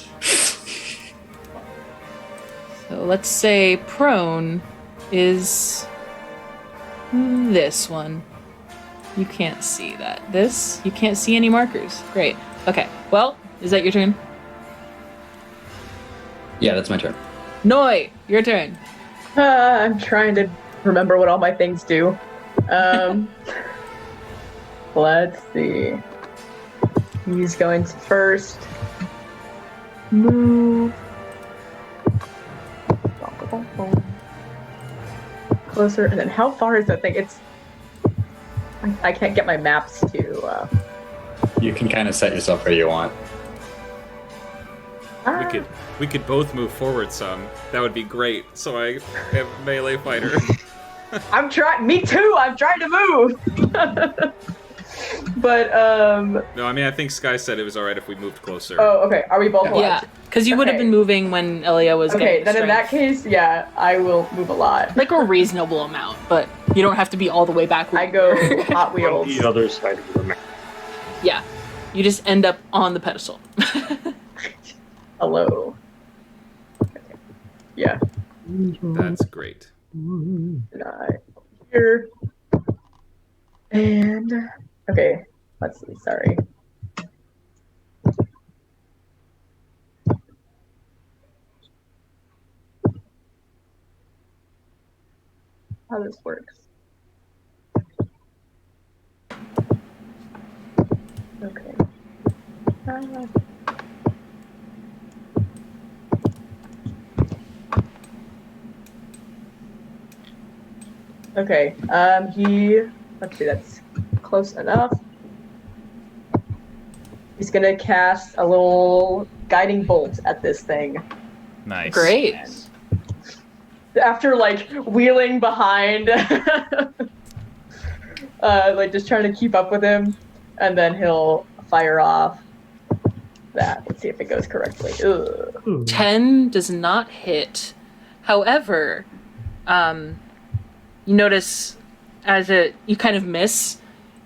So let's say prone is this one. You can't see that. This, you can't see any markers. Great. Okay, well, is that your turn? Yeah, that's my turn. Noi, your turn. I'm trying to remember what all my things do. Let's see. He's going to first move closer, and then how far is that thing? It's I can't get my maps to. You can kind of set yourself where you want. We could both move forward some. That would be great. So I am a melee fighter. I'm trying. Me too. I'm trying to move. But No, I mean I think Skye said it was alright if we moved closer. Oh, okay. Are we both allowed? Yeah, because you would have Okay. been moving when Elia was Okay, getting then in that strength. case, yeah, I will move a lot. Like a reasonable amount, but you don't have to be all the way back. where I you go were. Hot On Wheels. the other side of the map. Yeah, you just end up on the pedestal. Hello. Okay. Yeah. That's great. And I here. And okay, let's see. Sorry. How this works. Okay. Okay. Let's see. That's close enough. He's gonna cast a little guiding bolt at this thing. Nice. Great. After like wheeling behind, like just trying to keep up with him, and then he'll fire off that. Let's see if it goes correctly. Ugh. 10 does not hit. However, you notice as you kind of miss,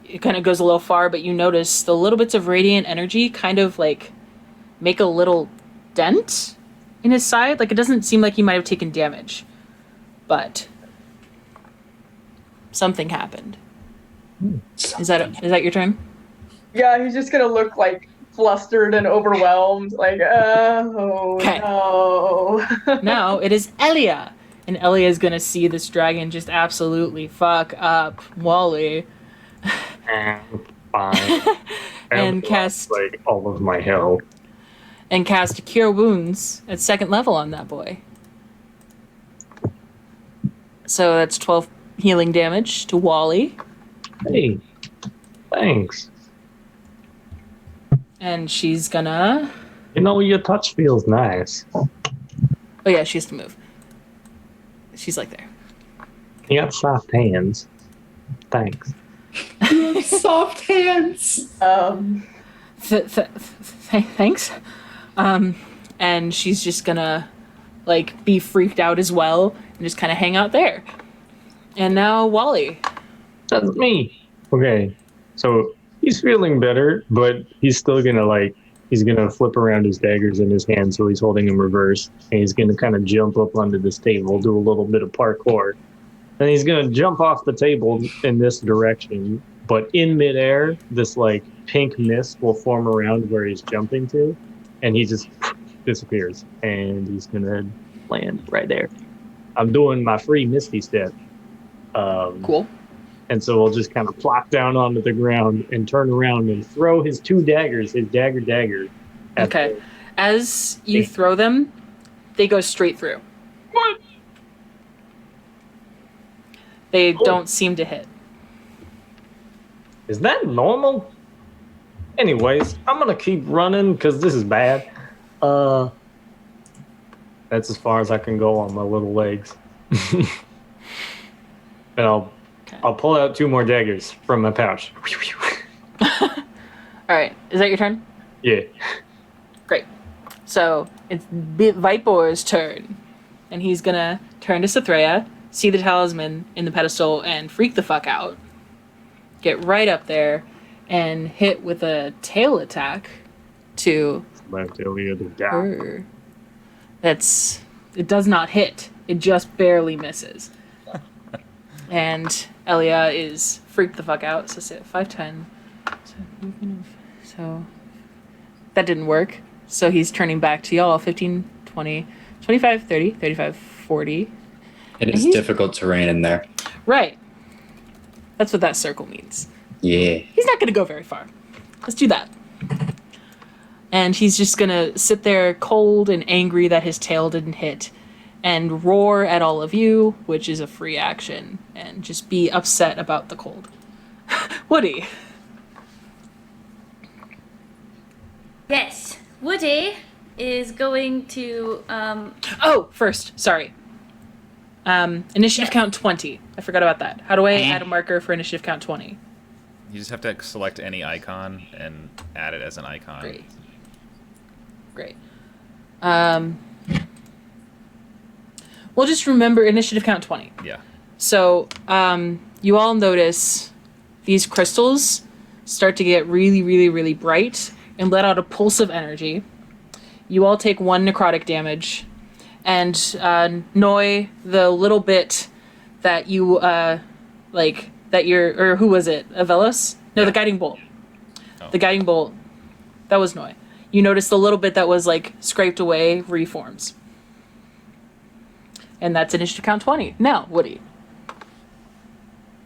it kind of goes a little far, but you notice the little bits of radiant energy kind of like make a little dent in his side. Like it doesn't seem like he might have taken damage, but something happened. Is that your turn? Yeah, he's just gonna look like flustered and overwhelmed, like oh Okay. no. Now it is Elia, and Elia is gonna see this dragon just absolutely fuck up Wally. Fine. And I've cast- lost, like all of my health. And cast Cure Wounds at 2nd level on that boy. So that's 12 healing damage to Wally. Hey, thanks. And she's gonna... You know, your touch feels nice. Oh yeah, she has to move. She's like there. You got soft hands. Thanks. Soft hands. Thanks. And she's just gonna, like, be freaked out as well and just kind of hang out there. And now Wally. That's me. Okay, so he's feeling better, but he's still gonna he's gonna flip around his daggers in his hand, so he's holding them reverse, and he's gonna kind of jump up onto this table, do a little bit of parkour, and he's gonna jump off the table in this direction. But in midair, this pink mist will form around where he's jumping to, and he just disappears, and he's gonna land right there. I'm doing my free Misty Step. Cool. And so we'll just kind of plop down onto the ground and turn around and throw his two daggers, his dagger. Okay. As you throw them, they go straight through. What? They don't seem to hit. Is that normal? Anyways, I'm gonna keep running because this is bad. That's as far as I can go on my little legs. And I'll pull out two more daggers from my pouch. All right. Is that your turn? Yeah. Great. So it's Vipor's turn. And he's going to turn to Sathreya, see the talisman in the pedestal, and freak the fuck out. Get right up there and hit with a tail attack to her. It does not hit. It just barely misses. And Elia is freaked the fuck out. So say 5, 10. So that didn't work. So he's turning back to y'all. 15, 20, 25, 30, 35, 40. It is difficult terrain in there. Right. That's what that circle means. Yeah. He's not going to go very far. Let's do that. And he's just going to sit there cold and angry that his tail didn't hit and roar at all of you, which is a free action, and just be upset about the cold. Woody. Yes, Woody is going to. First, sorry. Initiative count 20. I forgot about that. How do I add a marker for initiative count 20? You just have to select any icon and add it as an icon. Great. We'll just remember initiative count 20. Yeah. So, you all notice these crystals start to get really, really, really bright and let out a pulse of energy. You all take 1 necrotic damage. And, Noi, the little bit that you, or who was it? Avelos? No, the guiding bolt. Oh. The guiding bolt. That was Noi. You notice the little bit that was, scraped away reforms. And that's initiative count 20. Now, Woody.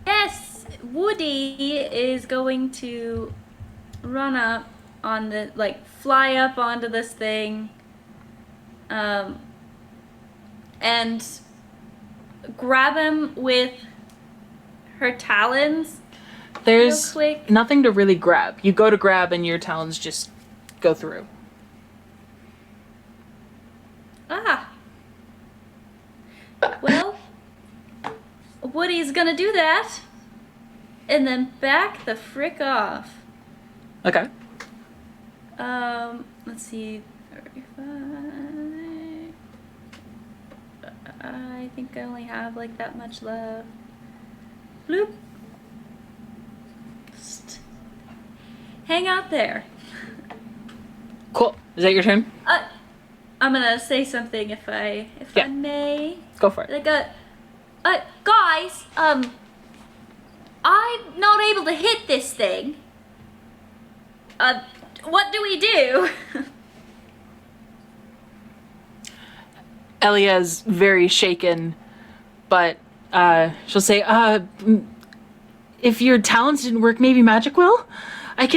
Yes, Woody is going to run up on the, fly up onto this thing, and grab him with her talons. There's nothing to really grab. You go to grab and your talons just go through. Ah. Well, Woody's gonna do that, and then back the frick off. Okay. Let's see, 35. I think I only have that much left. Bloop. Just hang out there. Cool. Is that your turn? I'm gonna say something if I may. Go for it. Guys, I'm not able to hit this thing. What do we do? Elia's very shaken, but she'll say, if your talents didn't work, maybe magic will? I'll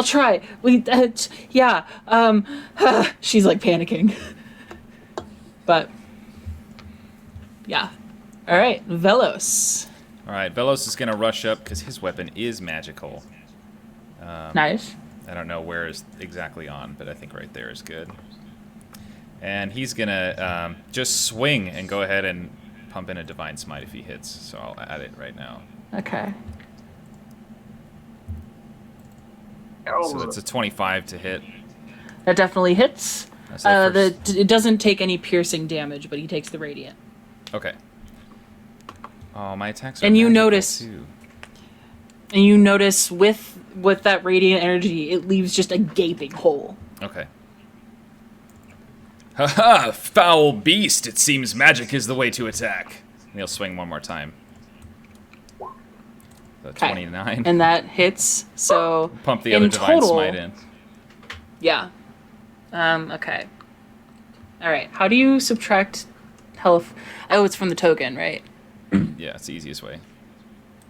try. She's panicking. But, yeah. All right, Velos. All right, Velos is going to rush up because his weapon is magical. Nice. I don't know where is exactly on, but I think right there is good. And he's gonna just swing and go ahead and pump in a Divine Smite if he hits. So I'll add it right now. Okay. So it's a 25 to hit. That definitely hits. So It doesn't take any piercing damage, but he takes the radiant. Okay. Oh, my attacks are And you magical, notice- too. And you notice with that radiant energy, it leaves just a gaping hole. Okay. Haha, foul beast! It seems magic is the way to attack. And he'll swing one more time. So 29. And that hits. So Pump the in other Divine total- Smite in. Yeah. Okay. All right. How do you subtract health? Oh, it's from the token, right? Yeah, it's the easiest way.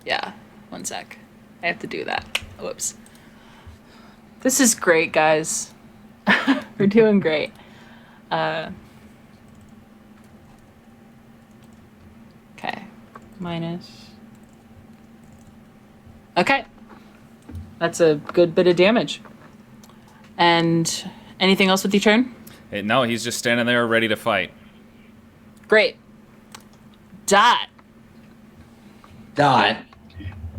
Yeah. 1 sec. I have to do that. Whoops. This is great, guys. We're doing great. Okay. Minus. Okay. That's a good bit of damage. And anything else with your turn? Hey, no, he's just standing there ready to fight. Great. Dot. Dot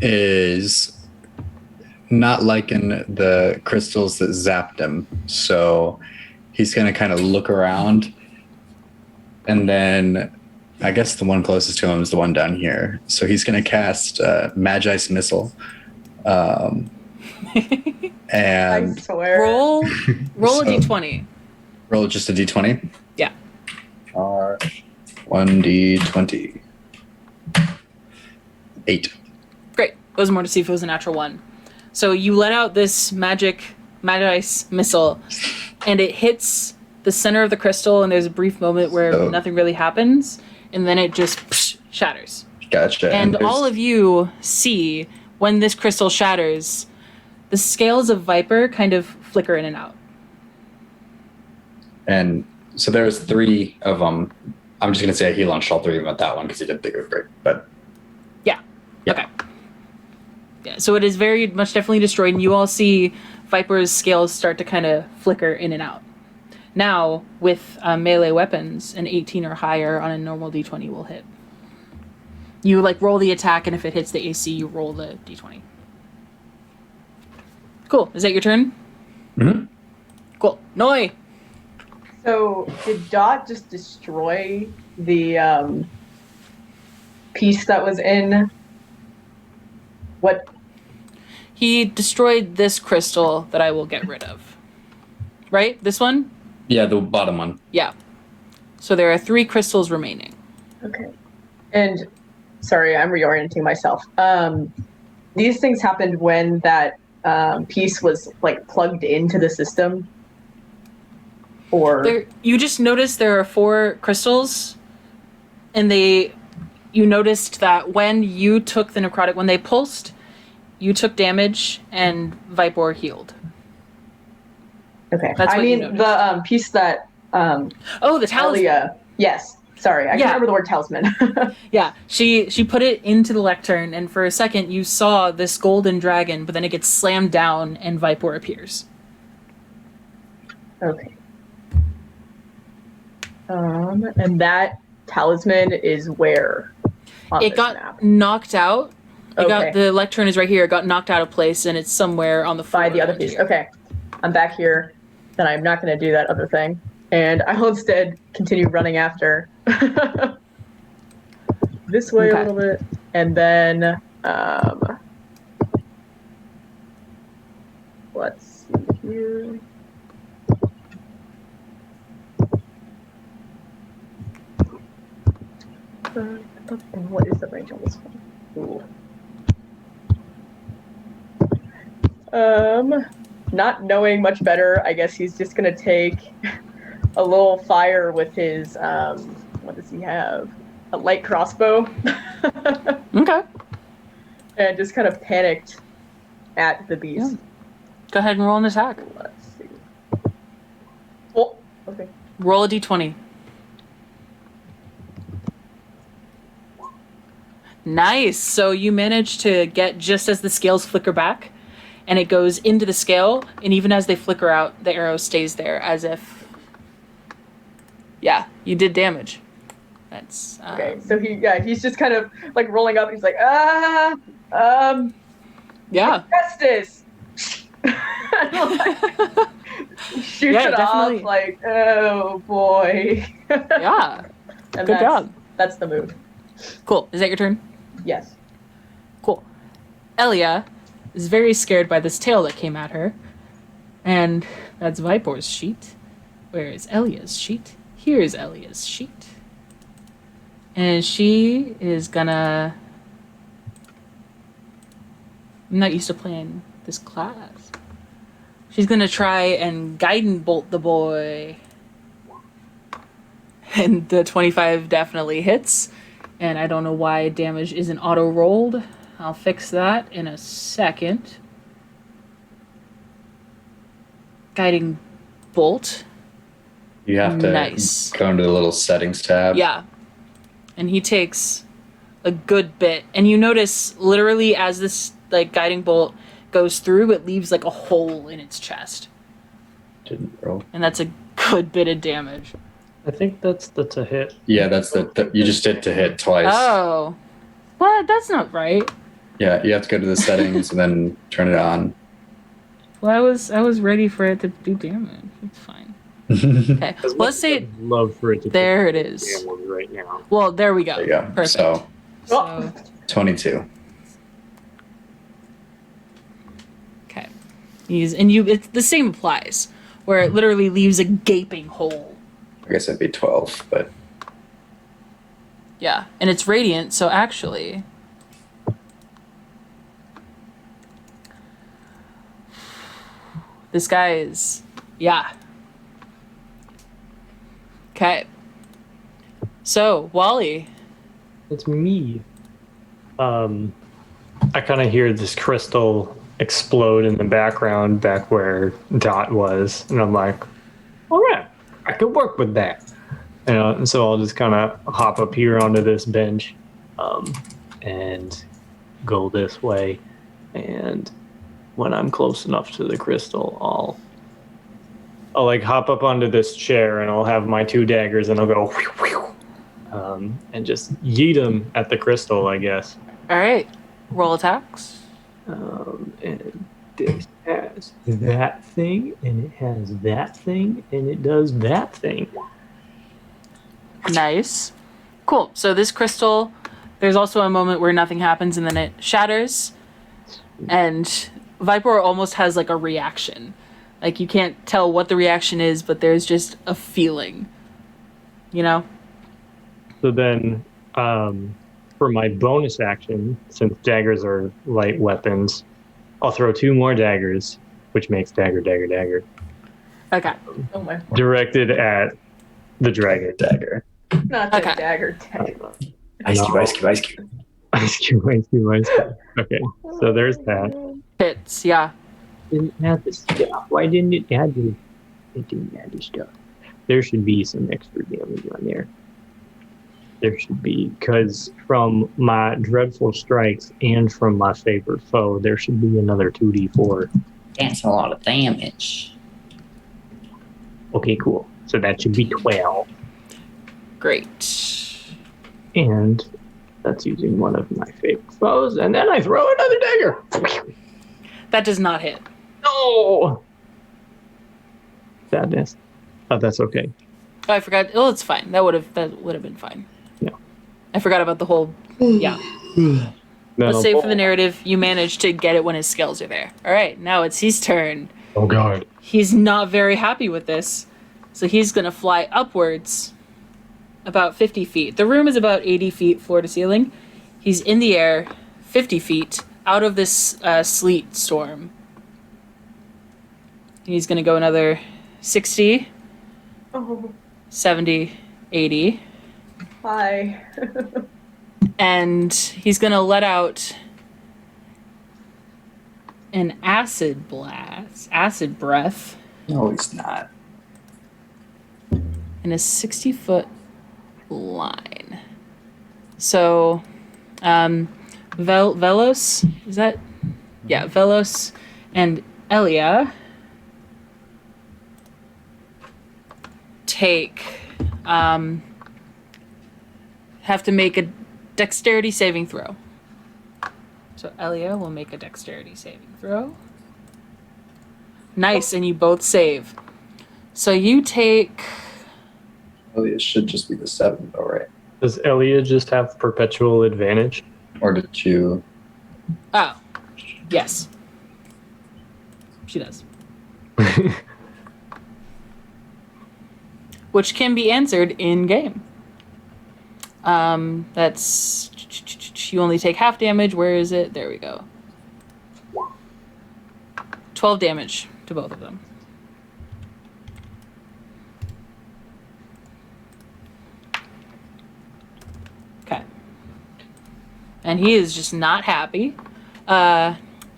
is not liking the crystals that zapped him, so he's gonna kind of look around, and then I guess the one closest to him is the one down here. So he's gonna cast Magi's Missile, I and swear. Roll a So- d20. roll just a d20. Yeah. 1d20. 8. Great. It was more to see if it was a natural one. So you let out this Magi's missile, and it hits the center of the crystal, and there's a brief moment where So- nothing really happens, and then it just shatters. Gotcha. And there's- all of you see, when this crystal shatters, the scales of Viper kind of flicker in and out. And so there's 3 of them. I'm just gonna say he launched all 3 of them at that one because he didn't think it was great. But Yeah. Yeah. Okay. Yeah, so it is very much definitely destroyed, and you all see Viper's scales start to kind of flicker in and out. Now, with melee weapons, an 18 or higher on a normal d20 will hit. You roll the attack, and if it hits the AC, you roll the d20. Cool. Is that your turn? Mm-hmm. Cool. Noi! So did Dot just destroy the piece that was in? What? He destroyed this crystal that I will get rid of. Right? This one? yeah, the bottom one. Yeah. So there are 3 crystals remaining. Okay. And sorry, I'm reorienting myself. These things happened when that piece was plugged into the system, or You just noticed there are 4 crystals, and you noticed that when you took the necrotic, when they pulsed, you took damage and Vipor healed. okay. That's I what you mean the piece that Oh, the talisman. Talia. Yes. Sorry, I can't Yeah. remember the word talisman. Yeah, she put it into the lectern, and for a second you saw this golden dragon, but then it gets slammed down and Vipor appears. Okay. And that talisman is where on It this got map? knocked out. Okay. The lectern is right here. It got knocked out of place, and it's somewhere on the floor. By the other around piece. here. Okay. I'm back here. Then I'm not going to do that other thing. And I'll instead continue running after. This way Okay. a little bit. And then, let's see here. What is the range on this one? Ooh. Not knowing much better, I guess he's just gonna take a little fire with his what does he have? A light crossbow. Okay. And just kind of panicked at the beast. Yeah. Go ahead and roll an attack. Let's see. Oh, okay. Roll a d20. Nice. So you manage to get just as the scales flicker back, and it goes into the scale, and even as they flicker out, the arrow stays there as if, yeah, you did damage. That's Okay, so he's just kind of like rolling up. He's like, yeah. Justice. Shoots Yeah, it definitely. off like, oh boy. Yeah. And Good job. That's the move. Cool. Is that your turn? Yes. Cool. Elia is very scared by this tail that came at her. And that's Vipor's sheet. Where is Elia's sheet? Here's Elia's sheet. And she is gonna... I'm not used to playing this class. She's gonna try and guiding bolt the boy. And the 25 definitely hits. And I don't know why damage isn't auto-rolled. I'll fix that in a second. Guiding bolt. You have to Nice. go into the little settings tab. Yeah. And he takes a good bit. And you notice literally as this like guiding bolt goes through, it leaves like a hole in its chest. Didn't roll. And that's a good bit of damage. I think that's the to hit. Yeah, that's the you just did to hit twice. Oh. What? That's not right. Yeah, you have to go to the settings and then turn it on. Well, I was ready for it to do damage. It's fine. Okay. Well, let's say I'd love for it to there it take is. damage right now. Well, there we go. There you go. Perfect. So 22. Okay. It's the same applies, where it literally leaves a gaping hole. I guess it'd be 12, but Yeah, and it's radiant, so actually... This guy is... Yeah. Okay. So, Wally. It's me. I kind of hear this crystal explode in the background back where Dot was, and I'm like, all right, I could work with that. And so I'll just kind of hop up here onto this bench and go this way. And when I'm close enough to the crystal, I'll like hop up onto this chair and I'll have my 2 daggers and I'll go and just yeet them at the crystal, I guess. All right. Roll attacks. And this has that thing, and it has that thing, and it does that thing. Nice. Cool. So this crystal, there's also a moment where nothing happens and then it shatters. And Viper almost has like a reaction. Like you can't tell what the reaction is, but there's just a feeling. You know? So then, for my bonus action, since daggers are light weapons, I'll throw 2 more daggers, which makes dagger. Okay. Oh my. Directed at the dragon. dagger. Not the Okay. dagger. Ice cube. Ice cube. Okay, so there's that. Hits, yeah. Didn't add the stuff. Why didn't it add the? It didn't add the stuff. There should be some extra damage on there. There should be, because from my dreadful strikes and from my favorite foe, there should be another 2d4. That's a lot of damage. Okay, cool. So that should be 12. Great. And that's using one of my favorite foes. And then I throw another dagger. That does not hit. No! Sadness. But that's okay. Oh, I forgot. Oh, it's fine. That would have been fine. Yeah. I forgot about the whole. Yeah. Let's say for the narrative, you managed to get it when his skills are there. All right, now it's his turn. Oh god. He's not very happy with this, so he's gonna fly upwards about 50 feet. The room is about 80 feet floor to ceiling. He's in the air 50 feet out of this sleet storm. And he's gonna go another 60, Oh, 70, 80. hi. And he's gonna let out an acid breath No, he's not. in a 60-foot line. So, Velos, is that? Yeah, Velos and Elia have to make a dexterity saving throw. So Elia will make a dexterity saving throw. Nice, and you both save. So you take... It should just be the 7, though, right? Does Elia just have perpetual advantage? Or did you? Oh, yes. She does. Which can be answered in-game. That's... You only take half damage. Where is it? There we go. 12 damage to both of them. Okay. And he is just not happy.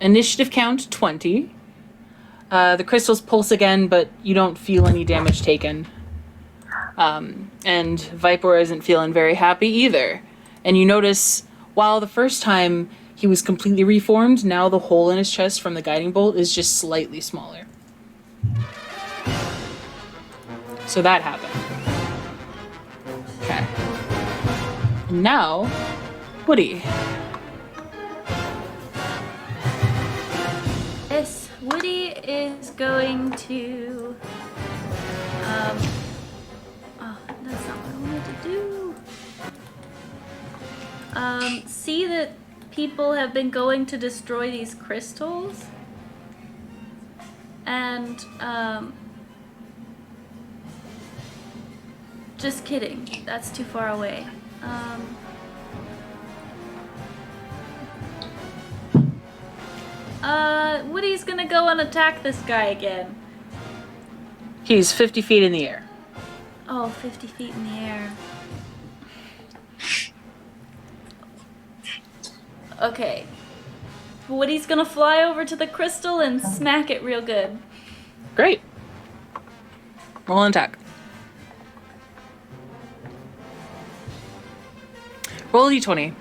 Initiative count 20. The crystals pulse again, but you don't feel any damage taken. And Viper isn't feeling very happy either. And you notice, while the first time he was completely reformed, now the hole in his chest from the guiding bolt is just slightly smaller. So that happened. Okay. And now, Woody. Yes, Woody is going to... that's not what I wanted to do. See that people have been going to destroy these crystals. And, just kidding. That's too far away. Woody's gonna go and attack this guy again. He's 50 feet in the air. Oh, 50 feet in the air. Okay. Woody's gonna fly over to the crystal and smack it real good. Great. Roll an attack. Roll a d20.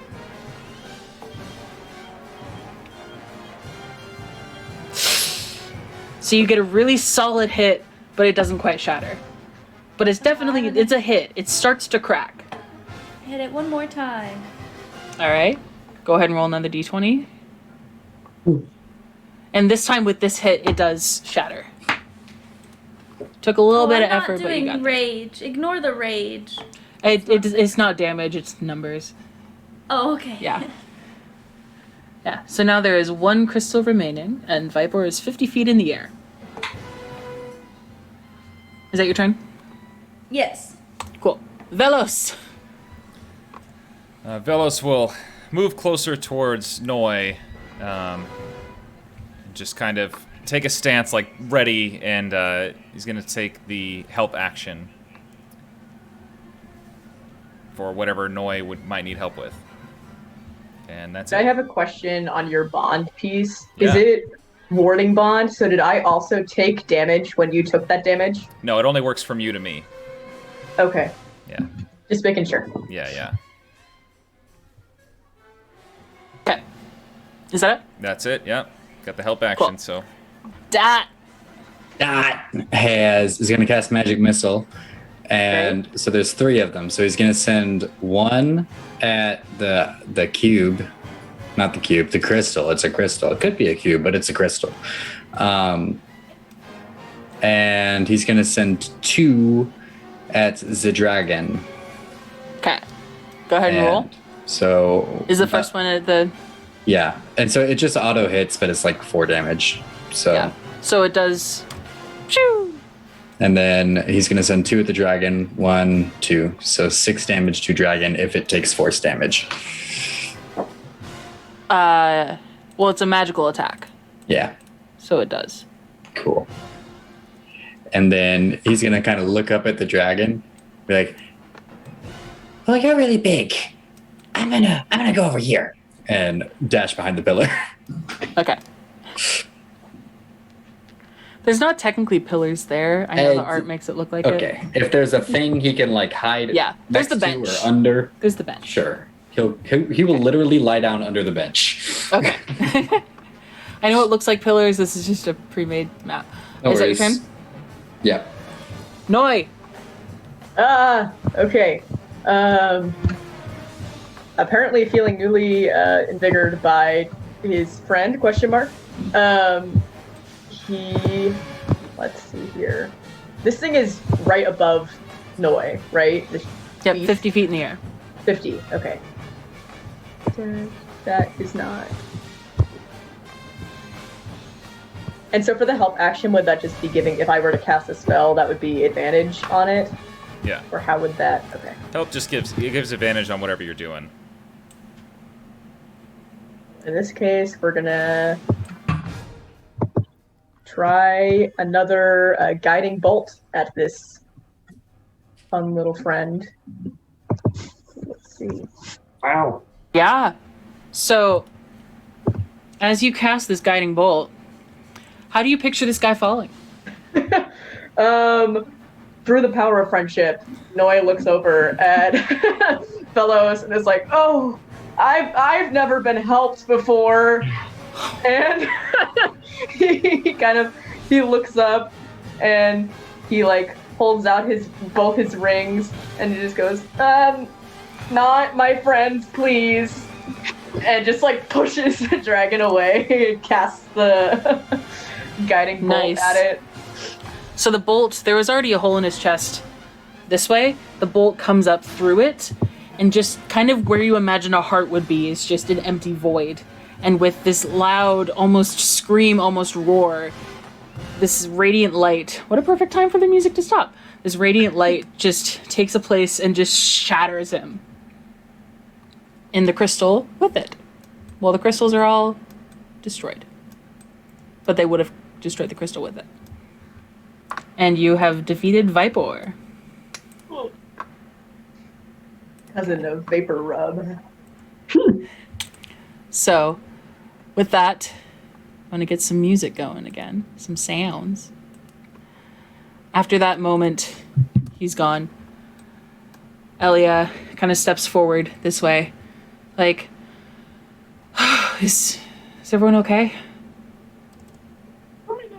So you get a really solid hit, but it doesn't quite shatter. But it's definitely, it's a hit. It starts to crack. Hit it one more time. All right. Go ahead and roll another d20. And this time with this hit, it does shatter. Took a little bit of effort, but you got I'm not doing rage. Ignore the rage. It's not damage, it's numbers. Oh, okay. Yeah. Yeah, so now there is one crystal remaining, and Viper is 50 feet in the air. Is that your turn? Yes. Cool. Velos! Velos will move closer towards Noi, just kind of take a stance, like, ready, and he's going to take the help action for whatever Noi might need help with. And that's I it. have a question on your bond piece. Yeah. Is it warding bond? So did I also take damage when you took that damage? No, it only works from you to me. Okay. Yeah. Just making sure. Yeah. Okay. Is that it? That's it, yep. Got the help action, Cool. so... Dot! is going to cast Magic Missile. And so there's 3 of them. So he's going to send one at the cube. Not the cube, the crystal. It's a crystal. It could be a cube, but it's a crystal. And he's going to send 2 at the dragon. Okay. Go ahead and roll. So... Is the first one at the... Yeah. And so it just auto hits, but it's like 4 damage. So... Yeah. So it does... Shoo! And then he's going to send 2 at the dragon. 1, 2. So 6 damage to dragon if it takes force damage. Well, it's a magical attack. Yeah. So it does. Cool. And then he's going to kind of look up at the dragon. Be like, well, you're really big. I'm gonna go over here. And dash behind the pillar. Okay. There's not technically pillars there. I know the art makes it look like it. Okay. If there's a thing he can like hide Yeah, there's next the to bench. or under. There's the bench. Sure. He will literally lie down under the bench. Okay. I know it looks like pillars. This is just a pre-made map. No Is worries. that your turn? Yeah. Noi. Okay. Apparently feeling newly invigorated by his friend, question mark. Let's see here. This thing is right above Noi, right? Yep, 50 feet in the air. 50, okay. That is not. And so for the help action, would that just be giving, if I were to cast a spell, that would be advantage on it? Yeah. Or how would that, okay. Help just gives advantage on whatever you're doing. In this case, we're gonna try another guiding bolt at this fun little friend. Let's see. Wow. Yeah. So, as you cast this guiding bolt, how do you picture this guy falling? Through the power of friendship, Noi looks over at Fellows and is like, "Oh, I've never been helped before," and he looks up and he like holds out both his rings and he just goes, "Not my friends, please," and just like pushes the dragon away and casts the guiding bolt at it. So the bolt, there was already a hole in his chest this way. The bolt comes up through it, and just kind of where you imagine a heart would be is just an empty void. And with this loud, almost scream, almost roar, this radiant light, what a perfect time for the music to stop. This radiant light just takes a place and just shatters him. And the crystal with it. Well, the crystals are all destroyed. But they would have destroyed the crystal with it. And you have defeated Vipor. Cousin of Vapor Rub. So, with that, I'm going to get some music going again. Some sounds. After that moment, he's gone. Elia kind of steps forward this way. Like, is everyone okay?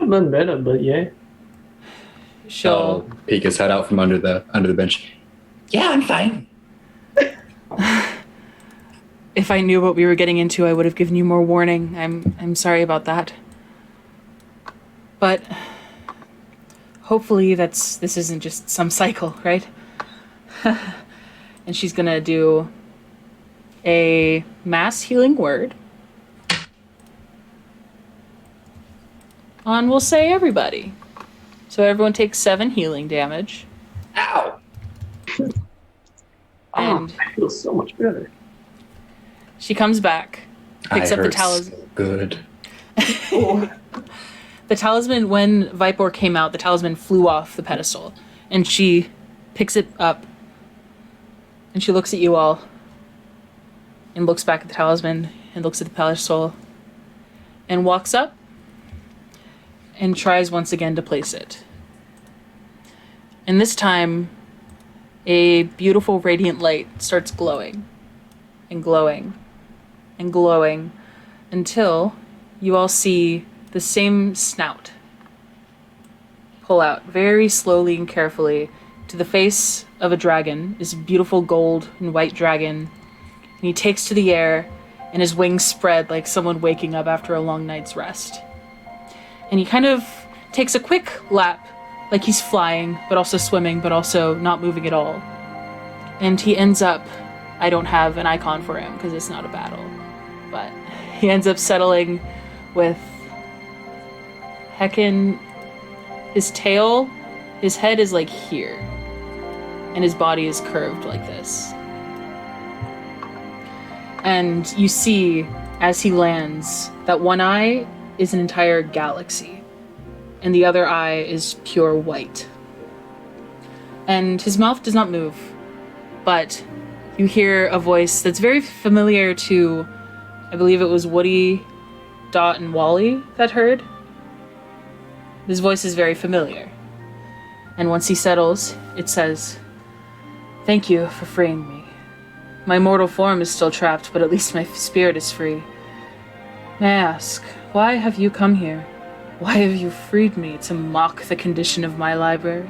None better, but yeah. She'll peek his head out from under the bench. Yeah, I'm fine. If I knew what we were getting into, I would have given you more warning. I'm sorry about that. But hopefully this isn't just some cycle, right? And she's gonna do a mass healing word on, we'll say, everybody. So everyone takes 7 healing damage. Ow! And I feel so much better. she comes back, picks up the hurt talisman. so good. The talisman, when Vipor came out, the talisman flew off the pedestal. And she picks it up. And she looks at you all. And looks back at the talisman. And looks at the pedestal. And walks up. And tries once again to place it. And this time, a beautiful radiant light starts glowing. And glowing. And glowing. Until you all see the same snout pull out very slowly and carefully to the face of a dragon, this beautiful gold and white dragon. And he takes to the air, and his wings spread like someone waking up after a long night's rest. And he kind of takes a quick lap, like he's flying, but also swimming, but also not moving at all. And he ends up, I don't have an icon for him because it's not a battle, but he ends up settling with heckin' his tail, his head is like here, and his body is curved like this. And you see, as he lands, that one eye is an entire galaxy, and the other eye is pure white. And his mouth does not move, but you hear a voice that's very familiar to, I believe it was Woody, Dot, and Wally that heard. His voice is very familiar. And once he settles, it says, "Thank you for freeing me. My mortal form is still trapped, but at least my spirit is free. May I ask, Why have you come here? Why have you freed me to mock the condition of my library?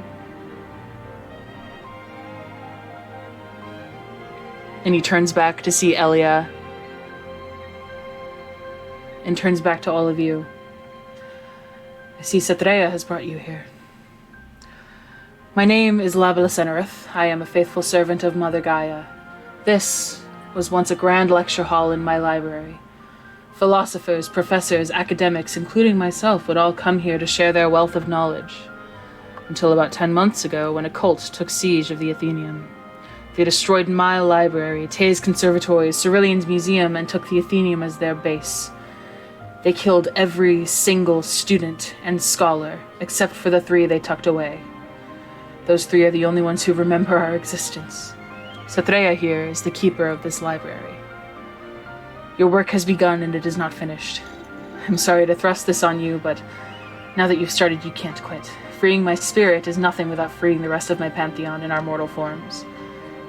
And he turns back to see Elia. And turns back to all of you. I see Satreya has brought you here. My name is Labalasenerith. I am a faithful servant of Mother Gaia. This was once a grand lecture hall in my library. Philosophers, professors, academics, including myself, would all come here to share their wealth of knowledge. Until about 10 months ago, when a cult took siege of the Athenaeum. They destroyed my library, Tay's conservatory, Cerylion's museum, and took the Athenaeum as their base. They killed every single student and scholar, except for the 3 they tucked away. Those 3 are the only ones who remember our existence. Satreya here is the keeper of this library. Your work has begun and it is not finished. I'm sorry to thrust this on you, but now that you've started, you can't quit. Freeing my spirit is nothing without freeing the rest of my pantheon in our mortal forms.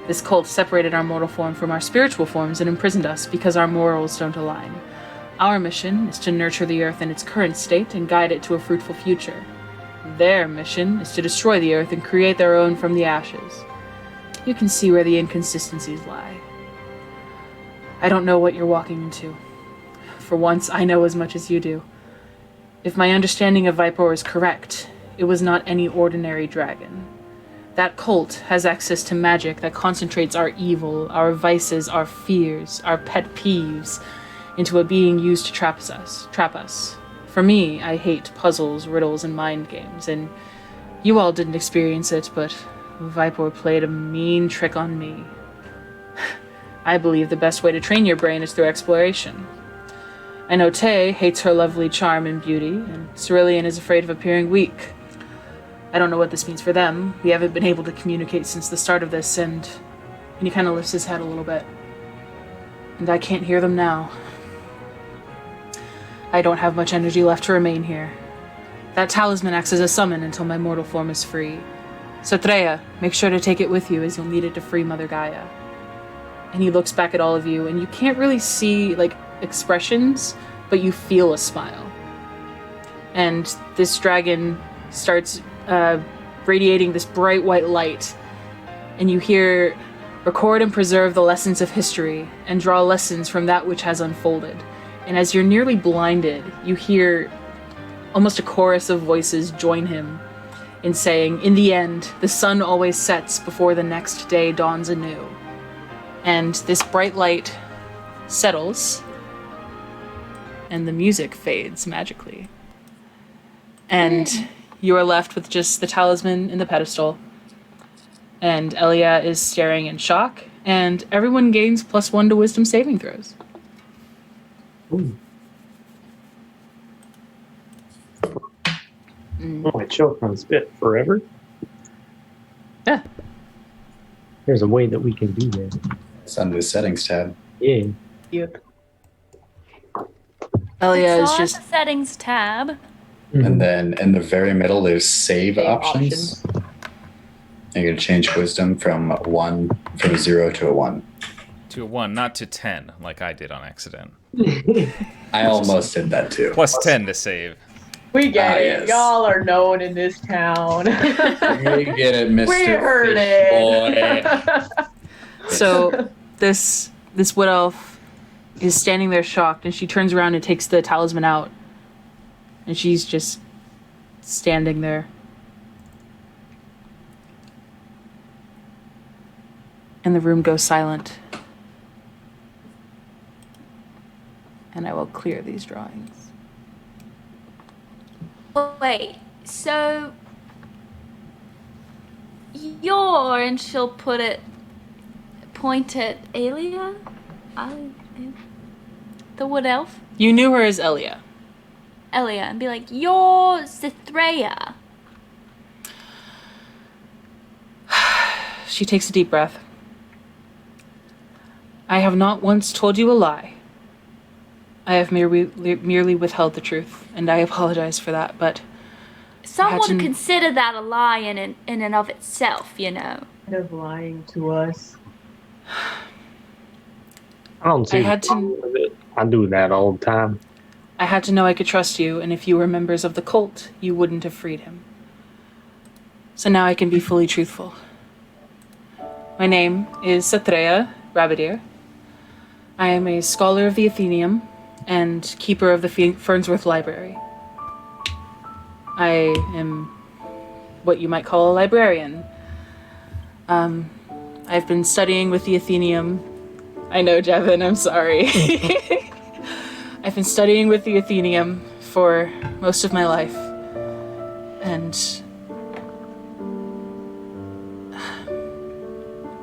This cult separated our mortal form from our spiritual forms and imprisoned us because our morals don't align. Our mission is to nurture the earth in its current state and guide it to a fruitful future. Their mission is to destroy the earth and create their own from the ashes. You can see where the inconsistencies lie. I don't know what you're walking into. For once, I know as much as you do. If my understanding of Vipor is correct, it was not any ordinary dragon. That cult has access to magic that concentrates our evil, our vices, our fears, our pet peeves, into a being used to trap us. For me, I hate puzzles, riddles, and mind games, and you all didn't experience it, but Vipor played a mean trick on me. I believe the best way to train your brain is through exploration. I know Tay hates her lovely charm and beauty, and Cerulean is afraid of appearing weak. I don't know what this means for them. We haven't been able to communicate since the start of this, and he kind of lifts his head a little bit. And I can't hear them now. I don't have much energy left to remain here. That talisman acts as a summon until my mortal form is free. Satreya, make sure to take it with you as you'll need it to free Mother Gaia. And he looks back at all of you, and you can't really see, expressions, but you feel a smile. And this dragon starts radiating this bright white light, and you hear, record and preserve the lessons of history, and draw lessons from that which has unfolded. And as you're nearly blinded, you hear almost a chorus of voices join him in saying, in the end, the sun always sets before the next day dawns anew. And this bright light settles, and the music fades magically. And you are left with just the talisman in the pedestal. And Elia is staring in shock, and everyone gains +1 to wisdom saving throws. Ooh. Oh, I choke on spit forever? Yeah. There's a way that we can do that. It's under the settings tab. Yeah. Yep. Elia It's is on just the settings tab. And then in the very middle, there's save options. And you're going to change wisdom from 0 to a 1. To a 1, not to 10, like I did on accident. I almost did that too. +10 to save. We get it. Yes. Y'all are known in this town. We get it, Mr. We heard Fish it. so this wood elf is standing there shocked, and she turns around and takes the talisman out, and she's just standing there. And the room goes silent. And I will clear these drawings. Wait, so you're, and she'll point at Elia? The wood elf? You knew her as Elia. Elia, and be like, you're Zithreya. She takes a deep breath. I have not once told you a lie. I have merely withheld the truth, and I apologize for that, but Some would Imagine- consider that a lie in and of itself, you know. Kind of lying to us. I don't see I had the to- problem with it. I do that all the time. I had to know I could trust you, and if you were members of the cult, you wouldn't have freed him. So now I can be fully truthful. My name is Satreya Rabadir. I am a scholar of the Athenaeum and keeper of the Fernsworth Library. I am what you might call a librarian. I've been studying with the Athenaeum. I know, Jevin, I'm sorry. I've been studying with the Athenaeum for most of my life. And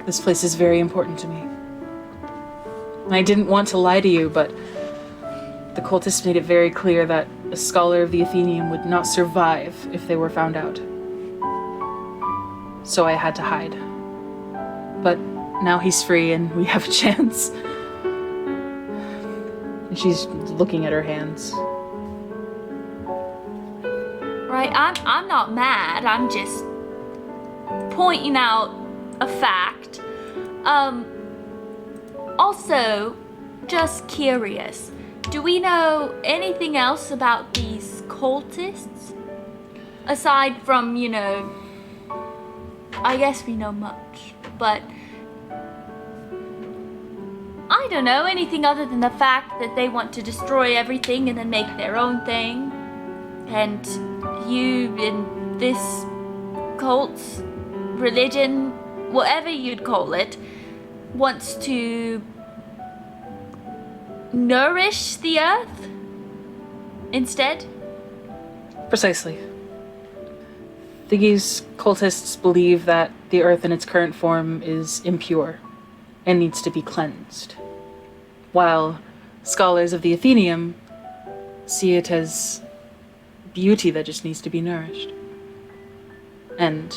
this place is very important to me. I didn't want to lie to you, but the cultists made it very clear that a scholar of the Athenaeum would not survive if they were found out. So I had to hide. But now he's free and we have a chance. And she's looking at her hands. Right, I'm not mad. I'm just pointing out a fact. Also, just curious. Do we know anything else about these cultists? Aside from, I guess we know much, but I don't know anything other than the fact that they want to destroy everything and then make their own thing. And you in this cult's religion, whatever you'd call it, wants to nourish the earth instead? Precisely. These cultists believe that the earth in its current form is impure and needs to be cleansed, while scholars of the Athenaeum see it as beauty that just needs to be nourished. And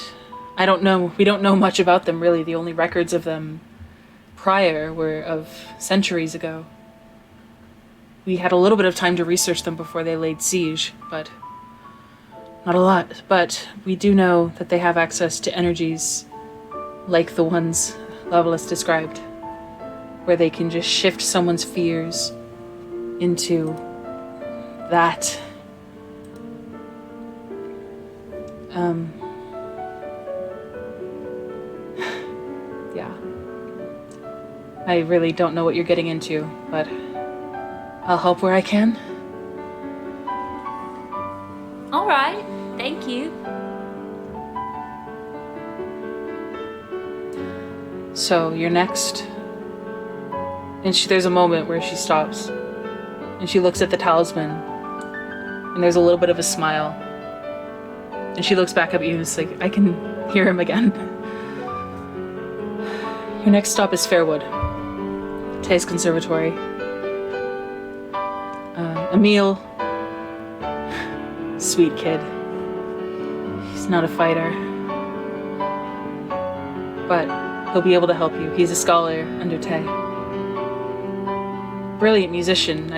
we don't know much about them really. The only records of them prior were of centuries ago. We had a little bit of time to research them before they laid siege, but not a lot. But we do know that they have access to energies like the ones Levelus described, where they can just shift someone's fears into that. Yeah. I really don't know what you're getting into, but I'll help where I can. All right, thank you. So you're next. And there's a moment where she stops. And she looks at the talisman. And there's a little bit of a smile. And she looks back at you and it's like, I can hear him again. Your next stop is Fairwood. Tay's Conservatory. Emil. Sweet kid. He's not a fighter. But he'll be able to help you. He's a scholar under Tay. Brilliant musician.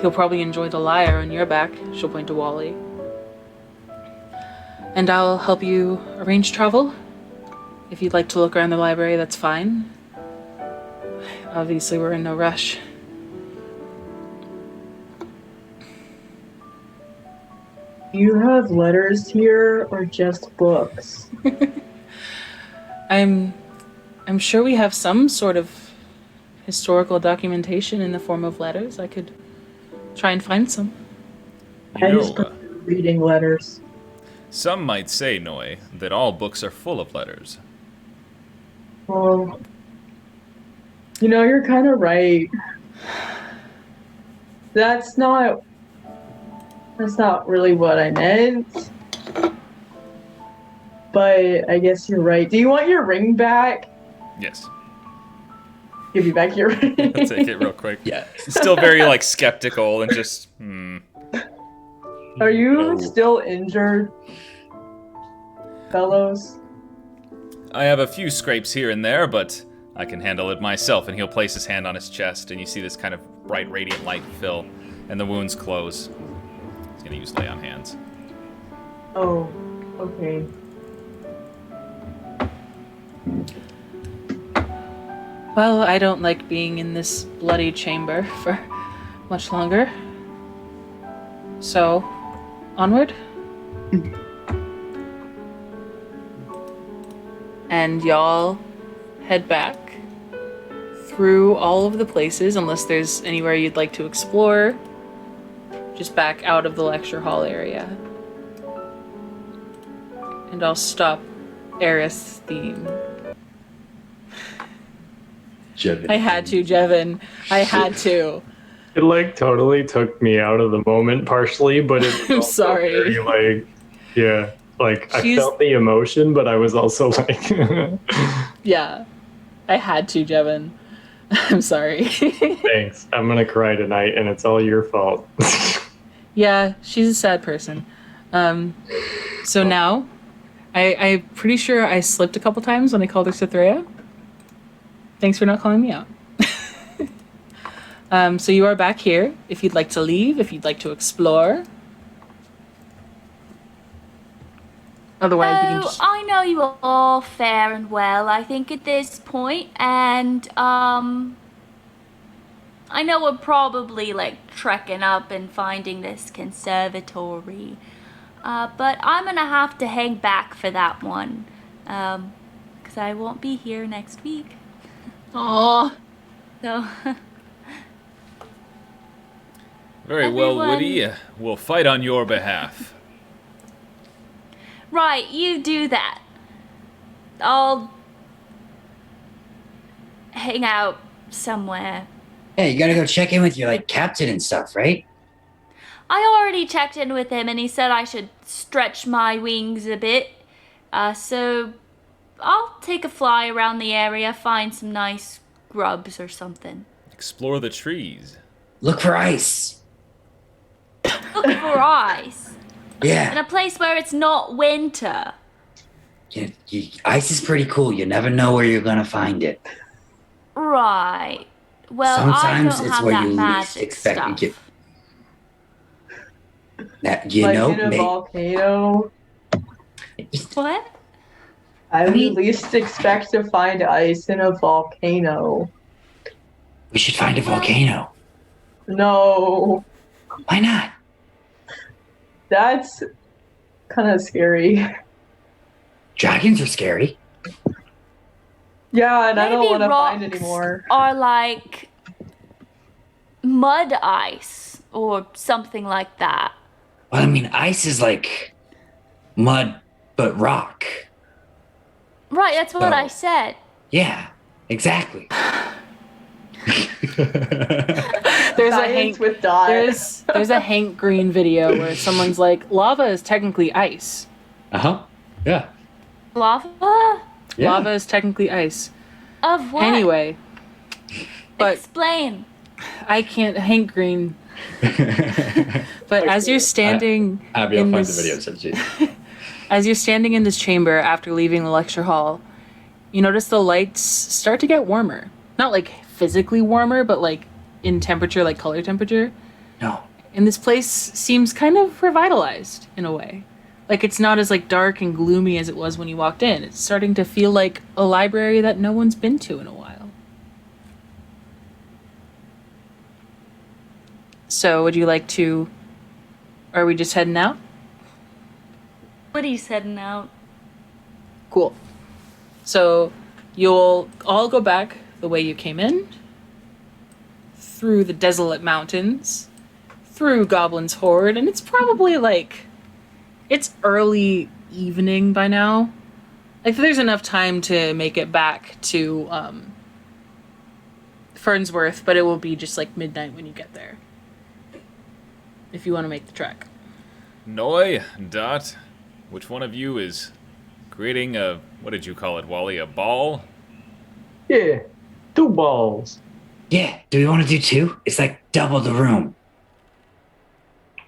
He'll probably enjoy the lyre on your back. She'll point to Wally. And I'll help you arrange travel. If you'd like to look around the library, that's fine. Obviously, we're in no rush. Do you have letters here or just books? I'm sure we have some sort of historical documentation in the form of letters. I could try and find some. You I know, just prefer reading letters. some might say, Noi, that all books are full of letters. Well, you're kind of right. That's not really what I meant. But I guess you're right. Do you want your ring back? Yes. Give you back your ring. I'll take it real quick. Yeah. Still very, skeptical and just, Are you still injured, fellows? I have a few scrapes here and there, but I can handle it myself. And he'll place his hand on his chest, and you see this kind of bright, radiant light fill, and the wounds close. He's going to use Lay on Hands. Oh, okay. Well, I don't like being in this bloody chamber for much longer. So, onward. And y'all head back through all of the places, unless there's anywhere you'd like to explore. Just back out of the lecture hall area. And I'll stop Eris' theme. Jevin. I had to, Jevin. I had to. It like totally took me out of the moment partially, but it's I'm also sorry. very, like, yeah, like She's- I felt the emotion, but I was also like, Yeah. I had to, Jevin. I'm sorry. thanks. I'm gonna cry tonight, and it's all your fault. Yeah, she's a sad person. So now, I'm pretty sure I slipped a couple times when I called her Cythrea. Thanks for not calling me out. So you are back here. If you'd like to leave, if you'd like to explore. Otherwise, we can just... I know you all fair and well, I think, at this point, and, I know we're probably, like, trekking up and finding this conservatory, but I'm gonna have to hang back for that one, because I won't be here next week, Aww. so... Very well, Everyone- Woody. We'll fight on your behalf. Right, you do that. I'll hang out somewhere. Hey, you gotta go check in with your like captain and stuff, right? I already checked in with him and he said I should stretch my wings a bit. So I'll take a fly around the area, find some nice grubs or something. Explore the trees. Look for ice. Look for ice. In Yeah, a place where it's not winter. ice is pretty cool. You never know where you're gonna find it. Right. Well, Sometimes I don't it's have where that you least magic expect stuff. to get. That you like know, in a volcano. What? I would mean- least expect to find ice in a volcano. we should find a volcano. No, Why not? that's kind of scary. Dragons are scary. Yeah, and I don't Maybe want to find rocks anymore. Are like mud ice or something like that. Well, I mean, ice is like mud, but rock. Right, that's what So- I said. Yeah, exactly. There's a Science Hank... with dot. There's a Hank Green video where someone's like, lava is technically ice. Yeah. Lava? Yeah. Lava is technically ice. Of what? Anyway, but Explain. I can't Hank Green. But as you're standing Abby, I'll in find this, the video and send it to you. as you're standing in this chamber after leaving the lecture hall, you notice the lights start to get warmer. Not like physically warmer, but like in temperature, like color temperature. No. And this place seems kind of revitalized in a way. Like it's not as like dark and gloomy as it was when you walked in. It's starting to feel like a library that no one's been to in a while. So would you like to... Are we just heading out? Woody's heading out. Cool. So you'll all go back the way you came in, through the desolate mountains, through Goblins Hoard, and it's probably like, it's early evening by now. Like there's enough time to make it back to Fernsworth, but it will be just like midnight when you get there. If you want to make the trek. Noi, Dot, which one of you is creating a, what did you call it, Wally, a ball? Yeah, 2 balls. Yeah, do we want to do 2? It's like double the room.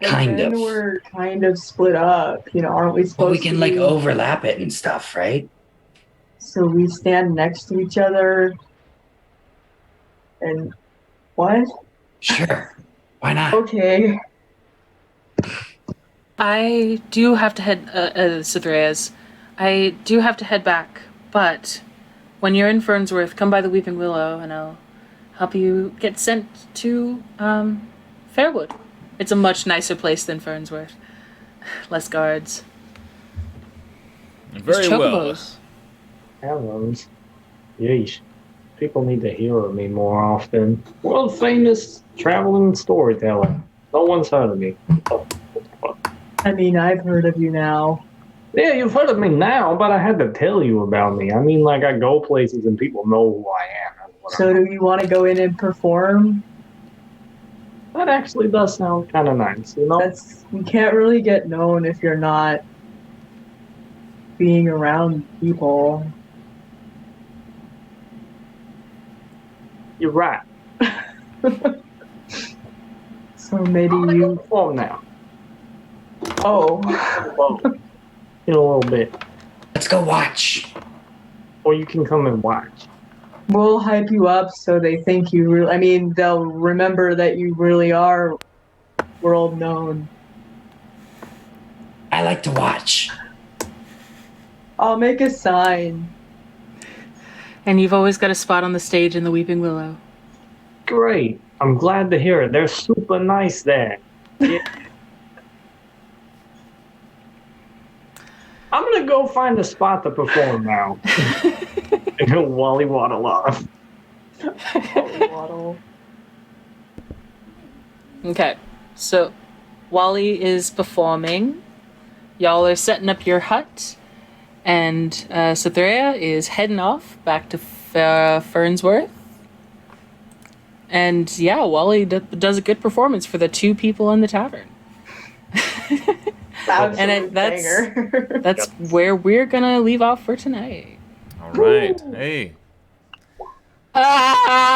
But Kind then of. we're kind of split up. You know, aren't we Well, supposed we can to like be- overlap it and stuff, right? So we stand next to each other. And what? Sure. Why not? Okay. I do have to head, Cythrea's. I do have to head back, but when you're in Fernsworth, come by the Weeping Willow and I'll help you get sent to, Fairwood. It's a much nicer place than Fernsworth. Less guards. Very There's well. chocobos. Hellos. Yeesh. People need to hear of me more often. World famous traveling storyteller. No one's heard of me. I mean, I've heard of you now. Yeah, you've heard of me now, but I had to tell you about me. I mean, like, I go places and people know who I am. That's what So do you want to go in and perform? That actually does sound kind of nice, you know? You can't really get known if you're not being around people. You're right. So maybe I'm gonna you. perform now. Oh. In a little bit. Let's go watch. Or you can come and watch. We'll hype you up so they think you really. I mean, they'll remember that you really are world known. I like to watch. I'll make a sign. And you've always got a spot on the stage in the Weeping Willow. Great. I'm glad to hear it. They're super nice there. Yeah. I'm gonna go find a spot to perform now. And he'll Wally waddle off. Waddle. Okay, so Wally is performing. Y'all are setting up your hut. And Cytherea is heading off back to Fernsworth. And yeah, Wally does a good performance for the 2 people in the tavern. Absolute that's banger. that's where we're gonna leave off for tonight. All right. Hey. Ah!